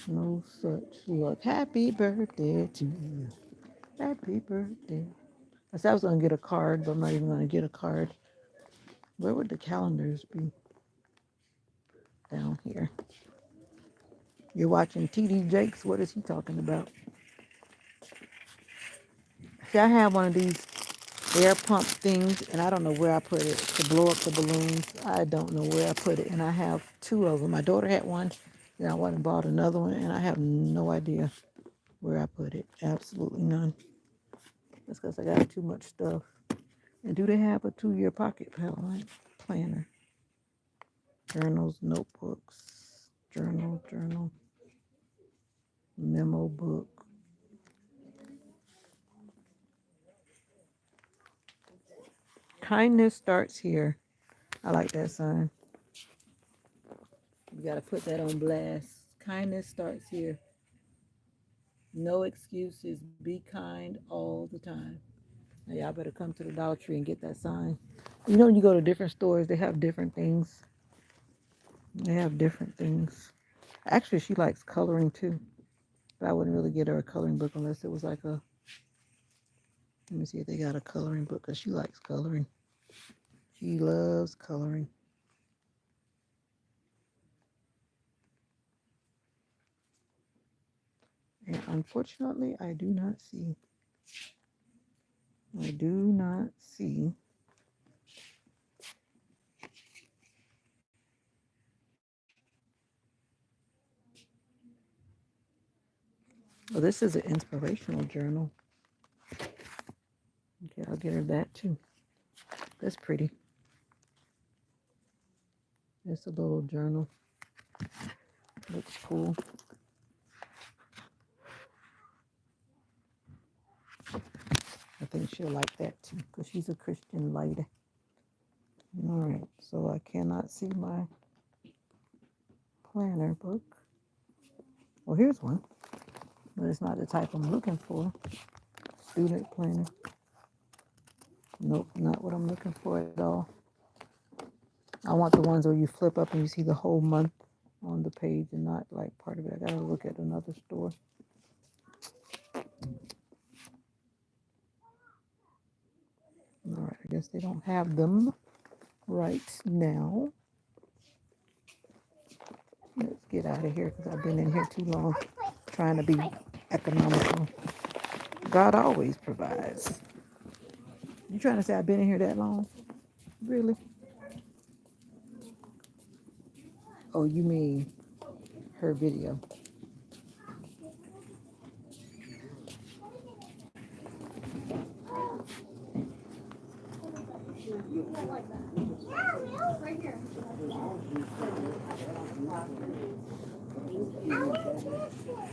No such luck. Happy birthday to you. Happy birthday. I said I was going to get a card, but I'm not even going to get a card. Where would the calendars be? Down here. You're watching TD Jakes. What is he talking about? See, I have one of these air pump things, and I don't know where I put it to blow up the balloons. I don't know where I put it, and I have 2 of them. My daughter had one, and I went and bought another one, and I have no idea where I put it. Absolutely none. That's because I got too much stuff. And do they have a 2-year pocket planner? Journals, notebooks, journal, memo book. Kindness starts here. I like that sign. You got to put that on blast. Kindness starts here. No excuses. Be kind all the time. Now, y'all better come to the Dollar Tree and get that sign. You know, when you go to different stores, they have different things. They have different things. Actually, she likes coloring too. But I wouldn't really get her a coloring book unless it was like a... Let me see if they got a coloring book, because she likes coloring. She loves coloring. And unfortunately, I do not see. I do not see. Well, this is an inspirational journal. Okay, I'll get her that too. That's pretty. It's a little journal. Looks cool. I think she'll like that too, because she's a Christian lady. All right, so I cannot see my planner book. Well, here's one, but it's not the type I'm looking for. Student planner. Nope, not what I'm looking for at all. I want the ones where you flip up and you see the whole month on the page and not like part of it. I gotta look at another store. All right, I guess they don't have them right now. Let's get out of here because I've been in here too long trying to be economical. God always provides. You trying to say I've been in here that long? Really? Oh, you mean her video?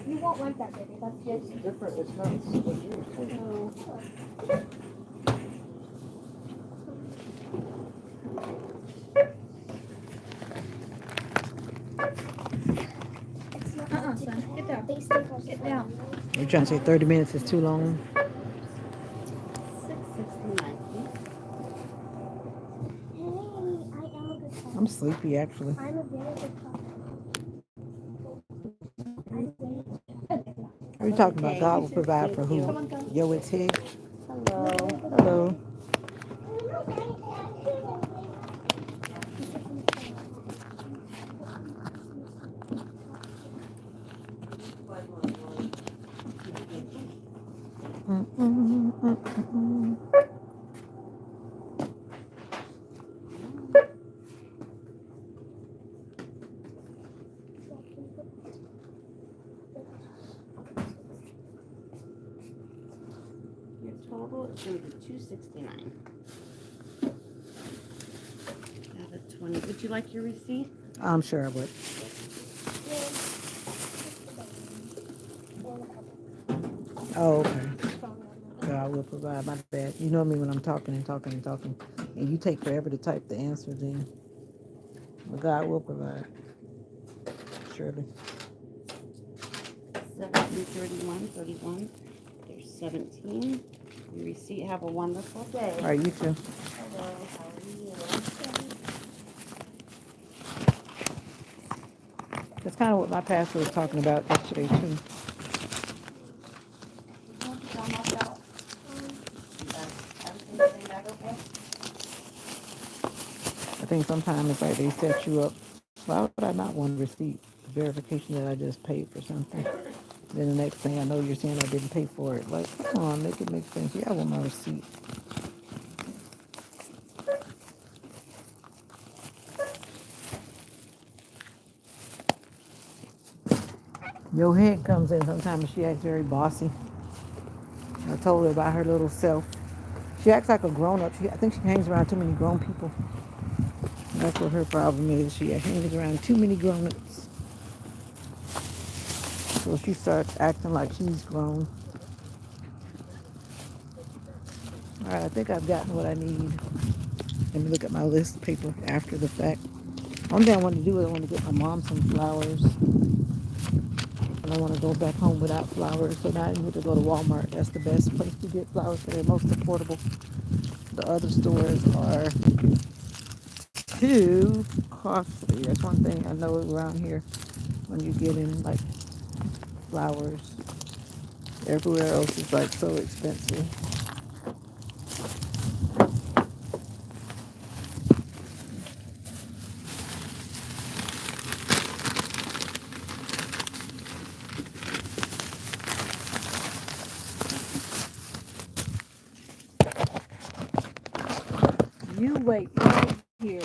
You won't like that, baby. That's good. It's different. It's not what you Son. Get down. Get down. You trying to say 30 minutes is too long? 669, please. Hey, I am a good I'm sleepy actually. I'm a very good Are you talking about Okay, God you will should provide for thank who? you. Yo, it's Hig. Hello. Hello. Your total is going to be 269. Have a 20. Would you like your receipt? I'm sure I would. Oh, okay. God will provide. My bad. You know me when I'm talking and talking and talking, and you take forever to type the answer. Then, but God will provide. Surely. 1731.31. There's 17. Your receipt. Have a wonderful day. All right, you too. Hello. How are you? That's kind of what my pastor was talking about yesterday too. I think sometimes it's like they set you up. Why would I not want a receipt? Verification that I just paid for something. Then the next thing I know, you're saying I didn't pay for it. Like, come on, make it make sense. Yeah, I want my receipt. Your head comes in sometimes. She acts very bossy. I told her about her little self. She acts like a grown up. I think she hangs around too many grown people. That's what her problem is. She hangs around too many grown ups. So she starts acting like she's grown. All right, I think I've gotten what I need. Let me look at my list paper after the fact. One thing I want to do is I want to get my mom some flowers. I don't want to go back home without flowers. So now I need to go to Walmart. That's the best place to get flowers. They're most affordable. The other stores are too costly. That's one thing I know around here when you get in like flowers. Everywhere else is like so expensive. You wait right here.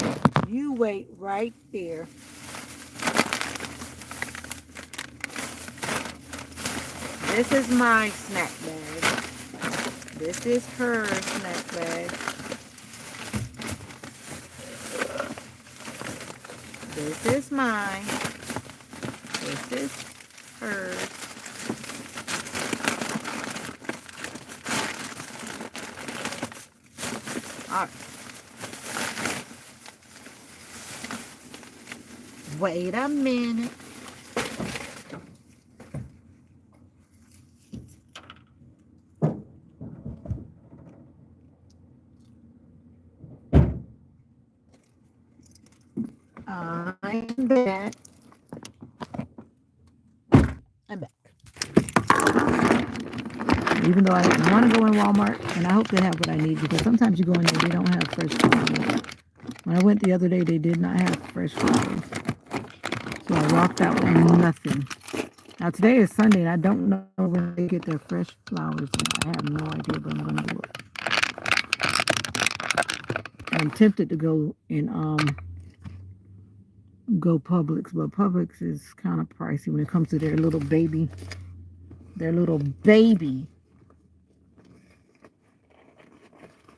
You wait right there. This is my snack bag. This is her snack bag. This is mine. This is hers. All right. Wait a minute. I'm back. I'm back. Even though I didn't want to go in Walmart, and I hope they have what I need because sometimes you go in there, they don't have fresh flowers. When I went the other day, they did not have fresh flowers. So I walked out with nothing. Now today is Sunday, and I don't know when they get their fresh flowers. I have no idea, but I'm gonna do it. I'm tempted to go and go Publix, but Publix is kind of pricey when it comes to their little baby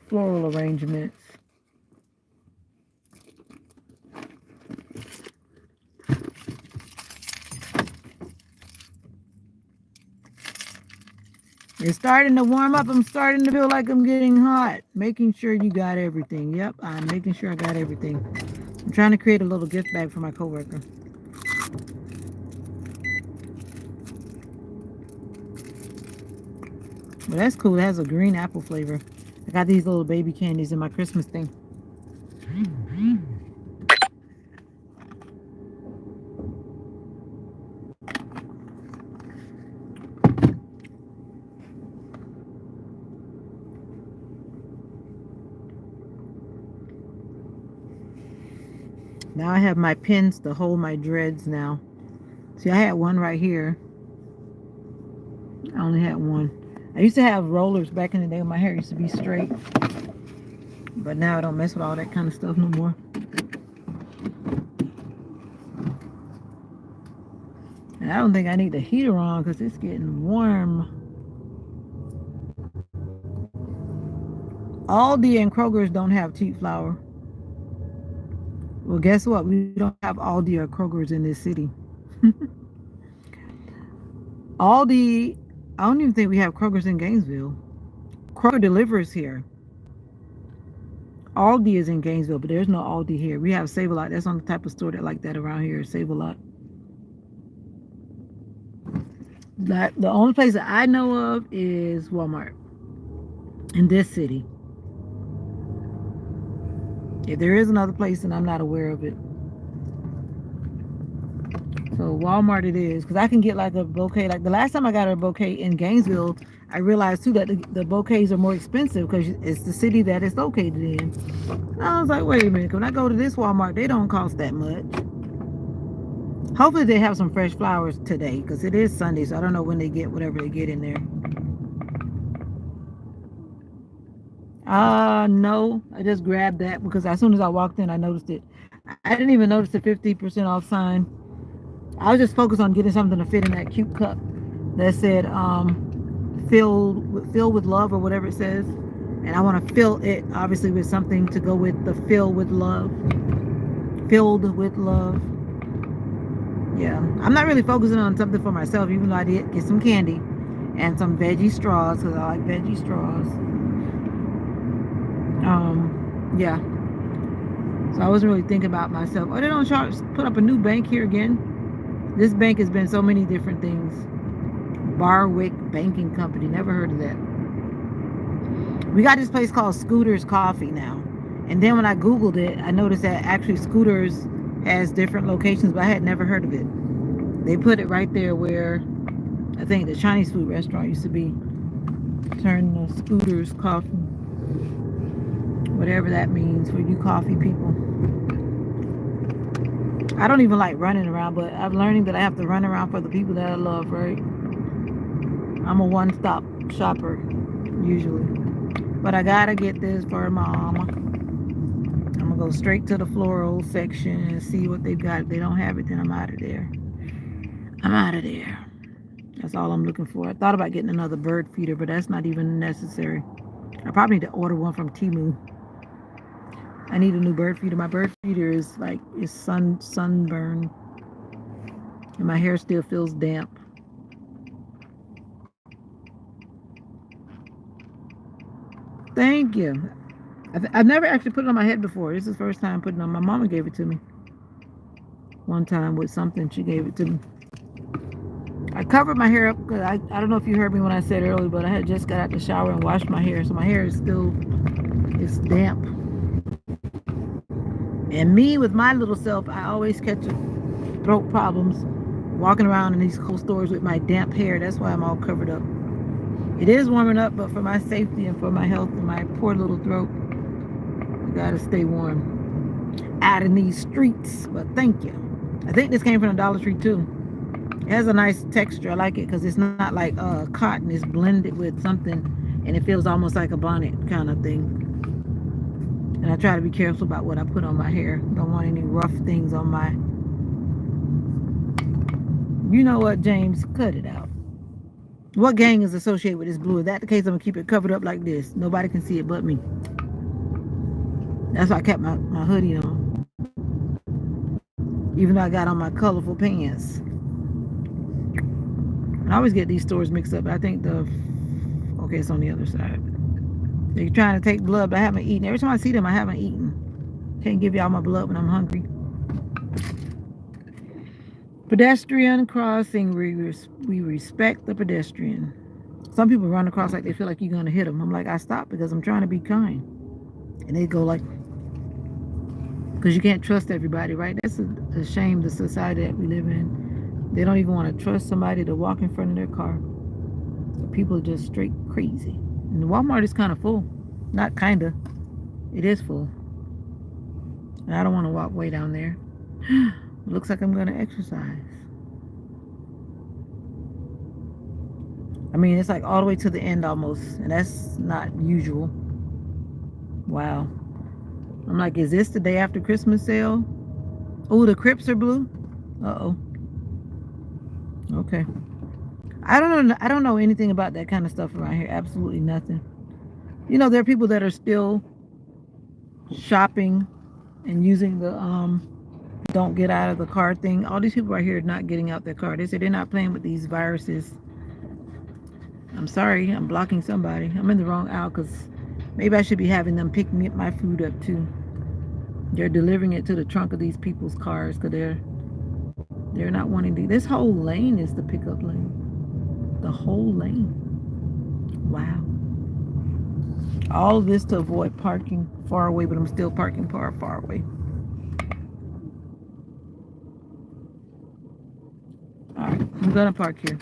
floral arrangements. It's starting to warm up. I'm starting to feel like I'm getting hot. Making sure you got everything. Yep, I'm making sure I got everything. I'm trying to create a little gift bag for my coworker. Well, that's cool. It has a green apple flavor. I got these little baby candies in my Christmas thing. Now I have my pins to hold my dreads now. See, I had one right here. I only had one. I used to have rollers back in the day when my hair used to be straight. But now I don't mess with all that kind of stuff no more. And I don't think I need the heater on because it's getting warm. Aldi and Kroger's don't have teak flour. Well, guess what? We don't have Aldi or Kroger's in this city. Aldi, I don't even think we have Kroger's in Gainesville. Kroger delivers here. Aldi is in Gainesville, but there's no Aldi here. We have Save-A-Lot. That's on the type of store that like that around here, Save-A-Lot. The only place that I know of is Walmart in this city. If there is another place, and I'm not aware of it. So Walmart it is, because I can get like a bouquet. Like the last time I got a bouquet in Gainesville, I realized too that the bouquets are more expensive because it's the city that it's located in. And I was like, wait a minute, when I go to this Walmart, they don't cost that much. Hopefully they have some fresh flowers today, because it is Sunday, so I don't know when they get whatever they get in there. No, I just grabbed that because as soon as I walked in, I noticed it. I didn't even notice the 50% off sign. I was just focused on getting something to fit in that cute cup that said filled with love or whatever it says. And I want to fill it obviously with something to go with the fill with love. Filled with love. Yeah, I'm not really focusing on something for myself, even though I did get some candy and some veggie straws because I like veggie straws. Yeah. So I wasn't really thinking about myself. Oh, they don't put up a new bank here again. This bank has been so many different things. Barwick Banking Company. Never heard of that. We got this place called Scooter's Coffee now. And then when I Googled it, I noticed that actually Scooter's has different locations, but I had never heard of it. They put it right there where I think the Chinese food restaurant used to be. Turn the Scooter's Coffee. Whatever that means for you coffee people. I don't even like running around, but I'm learning that I have to run around for the people that I love, right? I'm a one-stop shopper, usually. But I gotta get this for Mom. I'm gonna go straight to the floral section and see what they've got. If they don't have it, then I'm out of there. I'm out of there. That's all I'm looking for. I thought about getting another bird feeder, but that's not even necessary. I probably need to order one from Temu. I need a new bird feeder. My bird feeder is sunburned, and my hair still feels damp. Thank you. I've never actually put it on my head before. This is the first time putting it on. My mama gave it to me one time with something. She gave it to me. I covered my hair up because I don't know if you heard me when I said earlier, but I had just got out the shower and washed my hair, so my hair is still damp. And me, with my little self, I always catch throat problems walking around in these cold stores with my damp hair. That's why I'm all covered up. It is warming up, but for my safety and for my health and my poor little throat, I gotta stay warm out in these streets. But thank you. I think this came from the Dollar Tree too. It has a nice texture. I like it because it's not like cotton. It's blended with something, and it feels almost like a bonnet kind of thing. And I try to be careful about what I put on my hair. Don't want any rough things on my... You know what, James? Cut it out. What gang is associated with this blue? If that's the case, I'm going to keep it covered up like this. Nobody can see it but me. That's why I kept my hoodie on. Even though I got on my colorful pants. And I always get these stores mixed up. I think okay, it's on the other side. They're trying to take blood, but I haven't eaten. Every time I see them, I haven't eaten. Can't give y'all my blood when I'm hungry. Pedestrian crossing. We respect the pedestrian. Some people run across like they feel like you're going to hit them. I'm like, I stop because I'm trying to be kind. And they go like, because you can't trust everybody, right? That's a shame, the society that we live in. They don't even want to trust somebody to walk in front of their car. People are just straight crazy. And Walmart is kind of full. Not kind of. It is full. And I don't want to walk way down there. It looks like I'm going to exercise. I mean, it's like all the way to the end almost. And that's not usual. Wow. I'm like, is this the day after Christmas sale? Oh, the Crips are blue? Uh-oh. Okay. I don't know anything about that kind of stuff around here. Absolutely nothing. You know, there are people that are still shopping and using the don't get out of the car thing. All these people right here are not getting out their car. They say they're not playing with these viruses. I'm sorry, I'm blocking somebody. I'm in the wrong aisle because maybe I should be having them pick me my food up too. They're delivering it to the trunk of these people's cars because they're not wanting to. This whole lane is the pickup lane. The whole lane. Wow. All of this to avoid parking far away, but I'm still parking far away. All right, I'm gonna park here.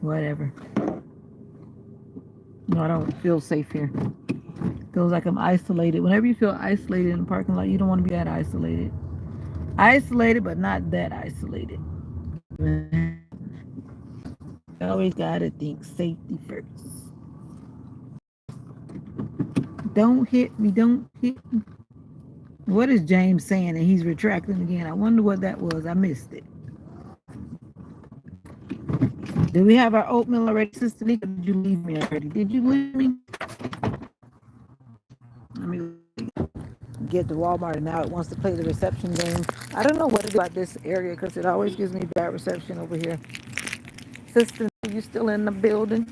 Whatever. No, I don't feel safe here. Feels like I'm isolated. Whenever you feel isolated in the parking lot, you don't want to be that isolated. Isolated, but not that isolated. You always gotta think safety first. Don't hit me, don't hit me. What is James saying? And he's retracting again. I wonder what that was. I missed it. Do we have our oatmeal already, Sister Nika? Did you leave me already? Did you leave me? Let me get to Walmart, and now it wants to play the reception game. I don't know what it is about this area because it always gives me bad reception over here. Sister, are you still in the building?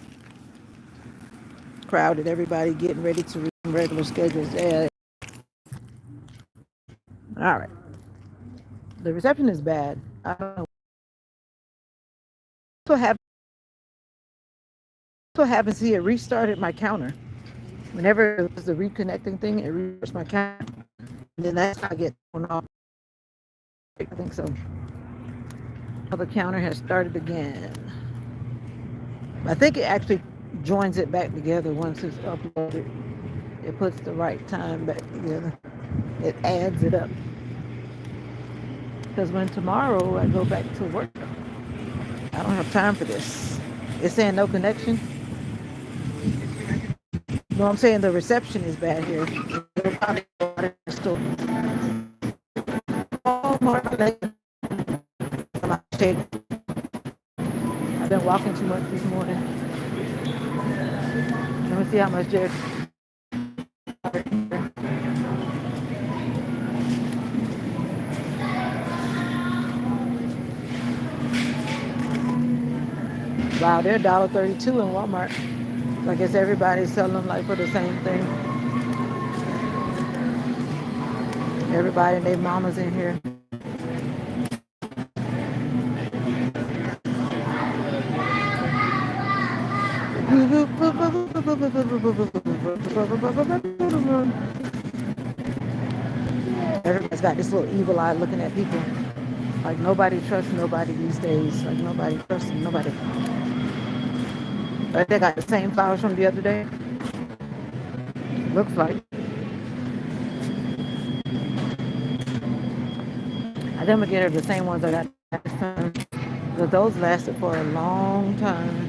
Crowded, everybody getting ready to resume regular schedules. Yeah. All right. The reception is bad. I don't know. What happens here? It restarted my counter. Whenever it was the reconnecting thing, it restarts my counter. And then that's how I get thrown off. I think so. The counter has started again. I think it actually joins it back together once it's uploaded. It puts the right time back together. It adds it up. Because when tomorrow I go back to work, I don't have time for this. It's saying no connection. No, I'm saying the reception is bad here. I've been walking too much this morning. Let me see how much Jared. Wow, they're $1.32 in Walmart. So I guess everybody's selling them like for the same thing. Everybody and their mamas in here. Everybody's got this little evil eye looking at people. Like nobody trusts nobody these days. Like nobody trusts nobody. They got the same files from the other day. Looks like. I think I'm gonna get her the same ones I got last time. But those lasted for a long time.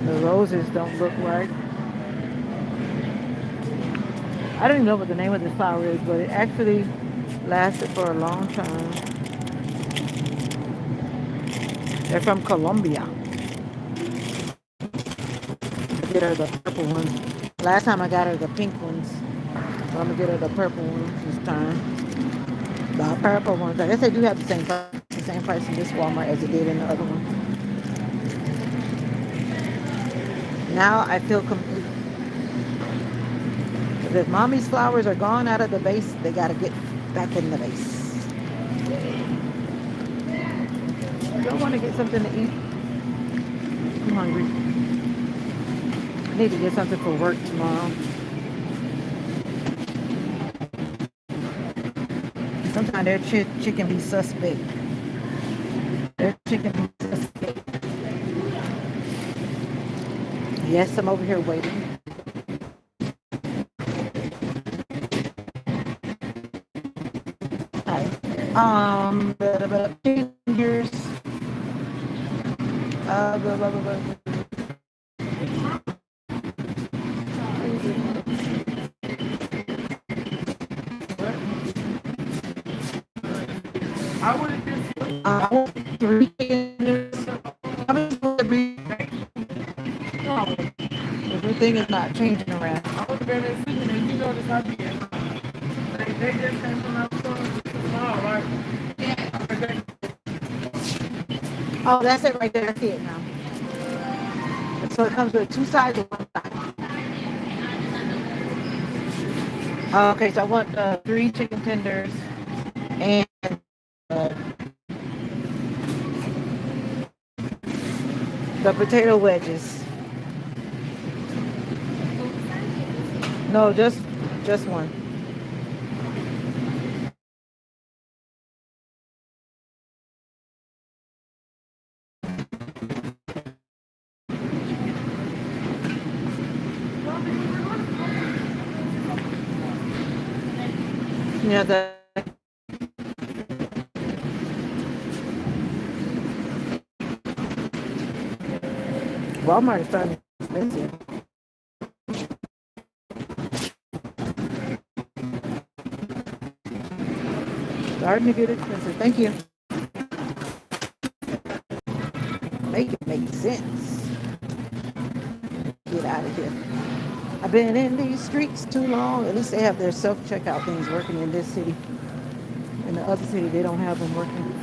The roses don't look right. I don't even know what the name of this flower is, but it actually lasted for a long time. They're from Colombia. Get her the purple ones. Last time I got her the pink ones. So I'm gonna get her the purple ones this time. The purple ones. I guess they do have the same price in this Walmart as it did in the other one. Now I feel complete. Because if mommy's flowers are gone out of the vase, they gotta get back in the vase. I want to get something to eat. I'm hungry. I need to get something for work tomorrow. Sometimes their chicken be suspect. Their chicken be suspect. Yes, I'm over here waiting. Hi. Fingers. Blah, blah, blah, blah. I want three fingers. Everything is not changing around. I would have been in Sydney, and you notice I be in. They just came from out tomorrow, right? Oh, that's it right there. I see it now. So it comes with two sides and one side. Okay, so I want three chicken tenders and uh, the potato wedges. No, just one. Yeah, the Walmart is starting to get expensive. Starting to get expensive. Thank you. Make it make sense. Get out of here. I've been in these streets too long. At least they have their self-checkout things working in this city. In the other city, they don't have them working.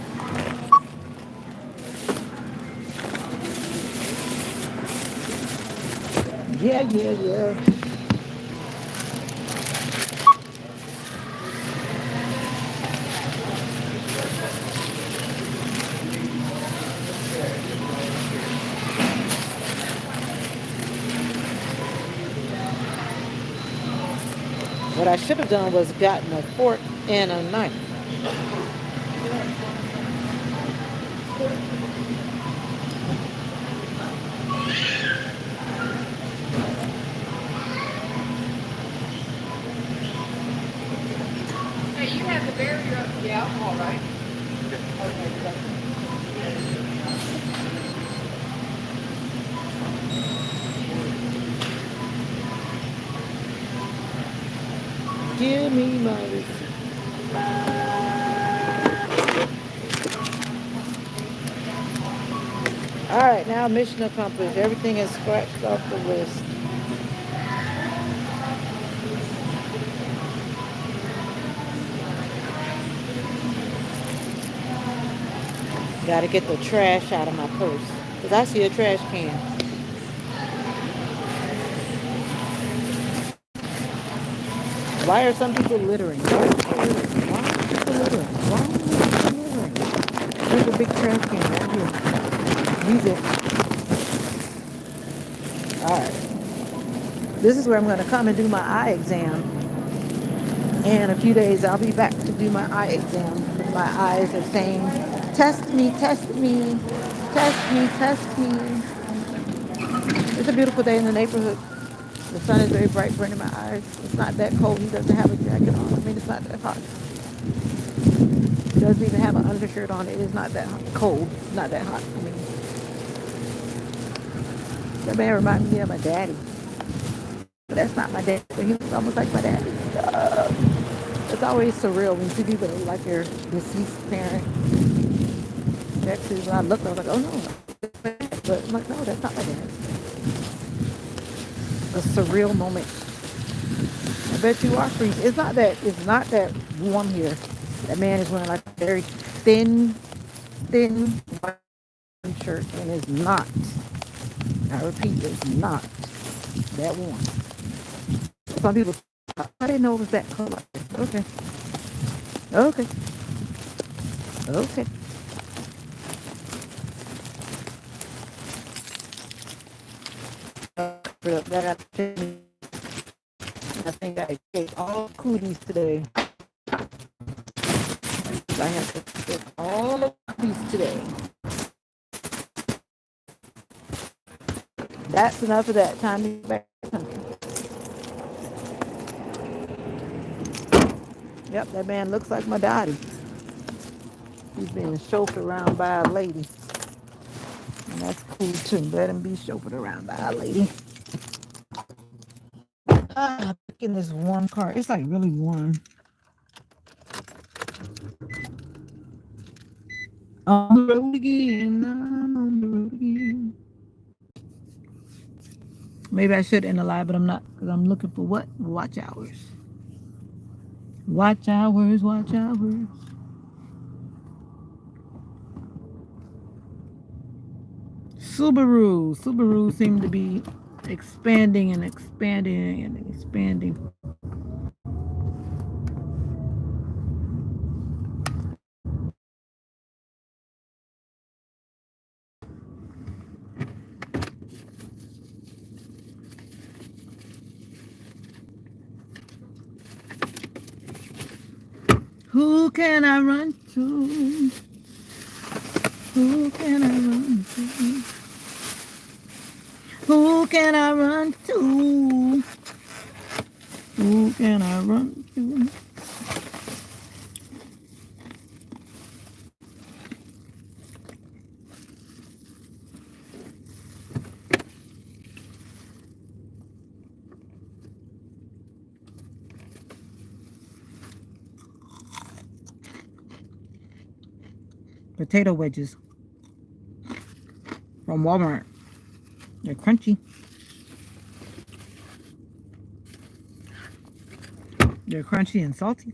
Yeah. What I should have done was gotten a fork and a knife. Hey, you have the barrier of the alcohol, right? Give me my receipt. All right, now mission accomplished. Everything is scratched off the list. Got to get the trash out of my purse. Because I see a trash can. Why are some people littering? Why are people littering? Why are people littering? Why are people littering? There's a big trash can right here. Use it. Alright. This is where I'm going to come and do my eye exam. And in a few days I'll be back to do my eye exam. Because my eyes are saying, test me, test me, test me, test me. It's a beautiful day in the neighborhood. The sun is very bright, burning my eyes. It's not that cold. He doesn't have a jacket on. I mean, it's not that hot. He doesn't even have an undershirt on it. It's not that hot. Cold. It's not that hot. I mean, that man reminds me of my daddy. But that's not my dad. But he looks almost like my daddy. It's always surreal when you see people that look like your deceased parent. Actually, when I looked, I was like, oh no. But I'm like, no, that's not my dad. A surreal moment. I bet you are freezing. It's not that warm here. That man is wearing like a very thin white shirt, and it's not. I repeat, it's not that warm. Some people, I didn't know it was that color. Okay. Okay. Okay. I think I ate all cooties today. I have to take all the cooties today. That's enough of that. Time to get back to the country. Yep, that man looks like my daddy. He's being chauffeured around by a lady. And that's cool too. Let him be chauffeured around by a lady. In this warm car. It's like really warm. On the road again. I'm on the road again. Maybe I should end the live, but I'm not, because I'm looking for what? Watch hours. Watch hours, watch hours. Subaru seem to be expanding and expanding and expanding. Who can I run to? Who can I run to? Who can I run to? Who can I run to? Potato wedges from Walmart. They're crunchy. They're crunchy and salty.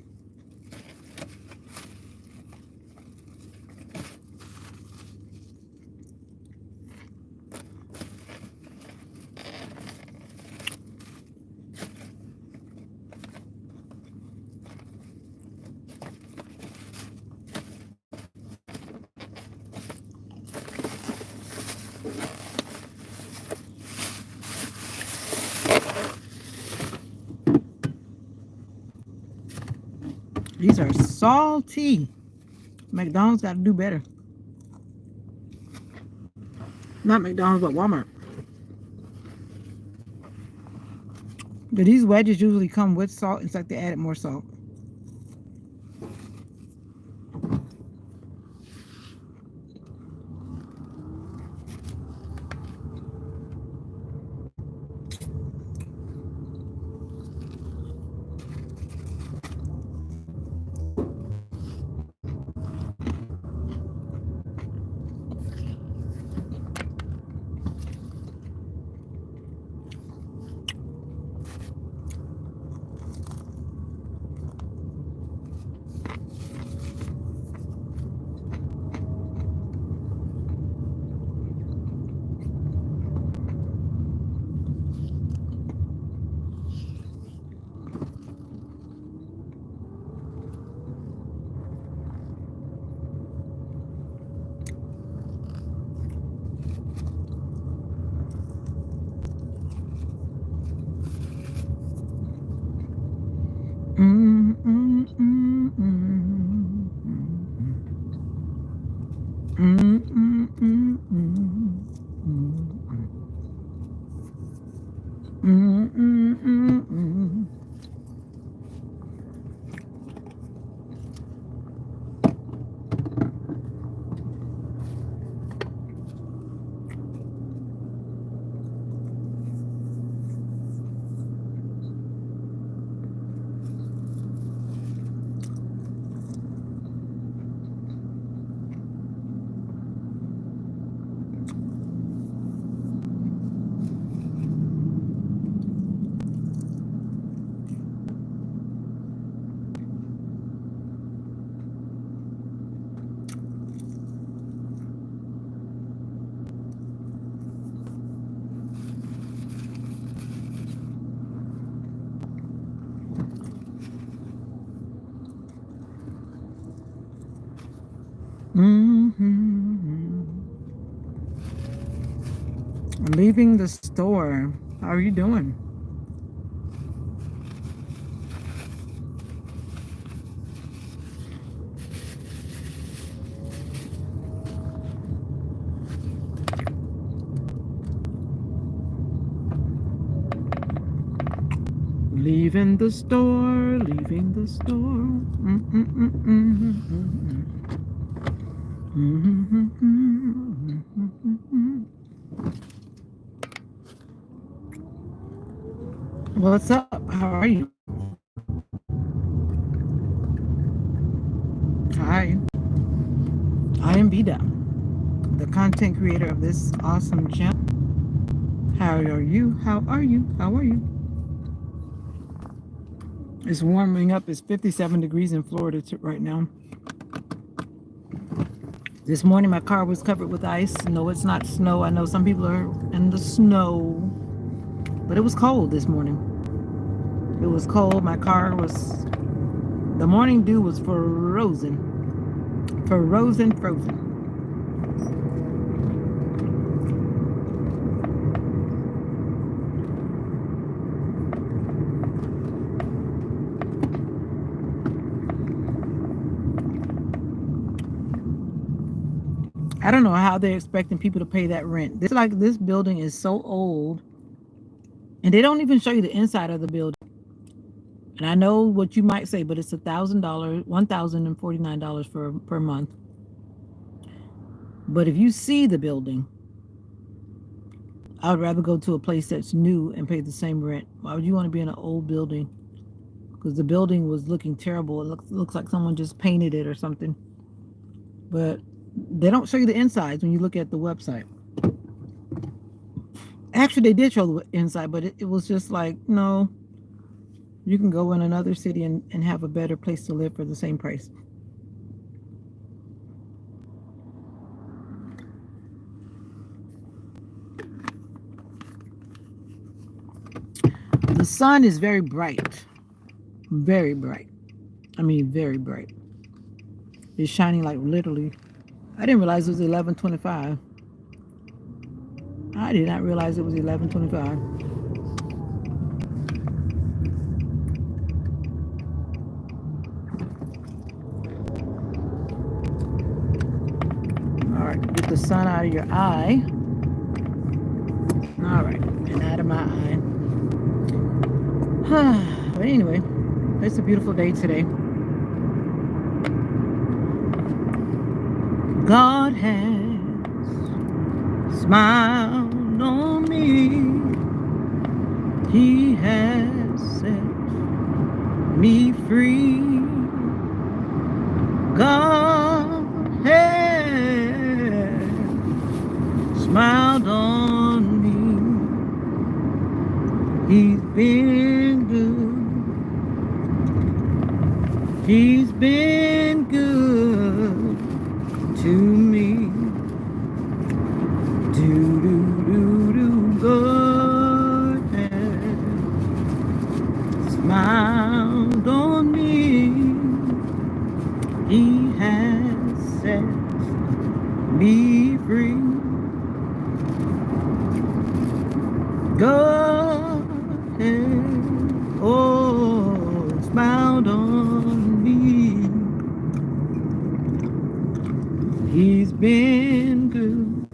These are salty. McDonald's got to do better. Not McDonald's, but Walmart. But these wedges usually come with salt. It's like they added more salt. Mm-hmm. Leaving the store. How are you doing? Leaving the store, leaving the store. What's up? How are you? Hi, I am Vida, the content creator of this awesome channel. How are you? How are you? How are you? It's warming up. It's 57 degrees in Florida right now. This morning my car was covered with ice. No, it's not snow. I know some people are in the snow, but it was cold this morning. It was cold. My car was, the morning dew was frozen. Frozen. I don't know how they're expecting people to pay that rent. This building is so old, and they don't even show you the inside of the building. And I know what you might say, but it's $1,049 per month. But if you see the building, I would rather go to a place that's new and pay the same rent. Why would you want to be in an old building? Because the building was looking terrible. It looks like someone just painted it or something. But they don't show you the insides when you look at the website. Actually, they did show the inside, but it was just like, no, you can go in another city and have a better place to live for the same price. The sun is very bright. Very bright. I mean, very bright. It's shining like literally. I didn't realize it was 11:25. I did not realize it was 11:25. All right, get the sun out of your eye. All right, and out of my eye. But anyway, it's a beautiful day today. God has smiled on me. He has set me free. God has smiled on me. He's been good. He's been good to me. God has smiled on me. He has set me free. God has smiled on me. He's been good,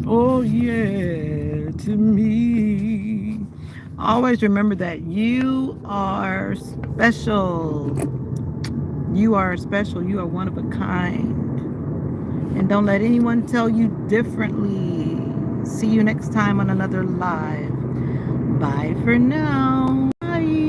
oh yeah, to me. Always remember that you are special. You are special. You are one of a kind. And don't let anyone tell you differently. See you next time on another live. Bye for now.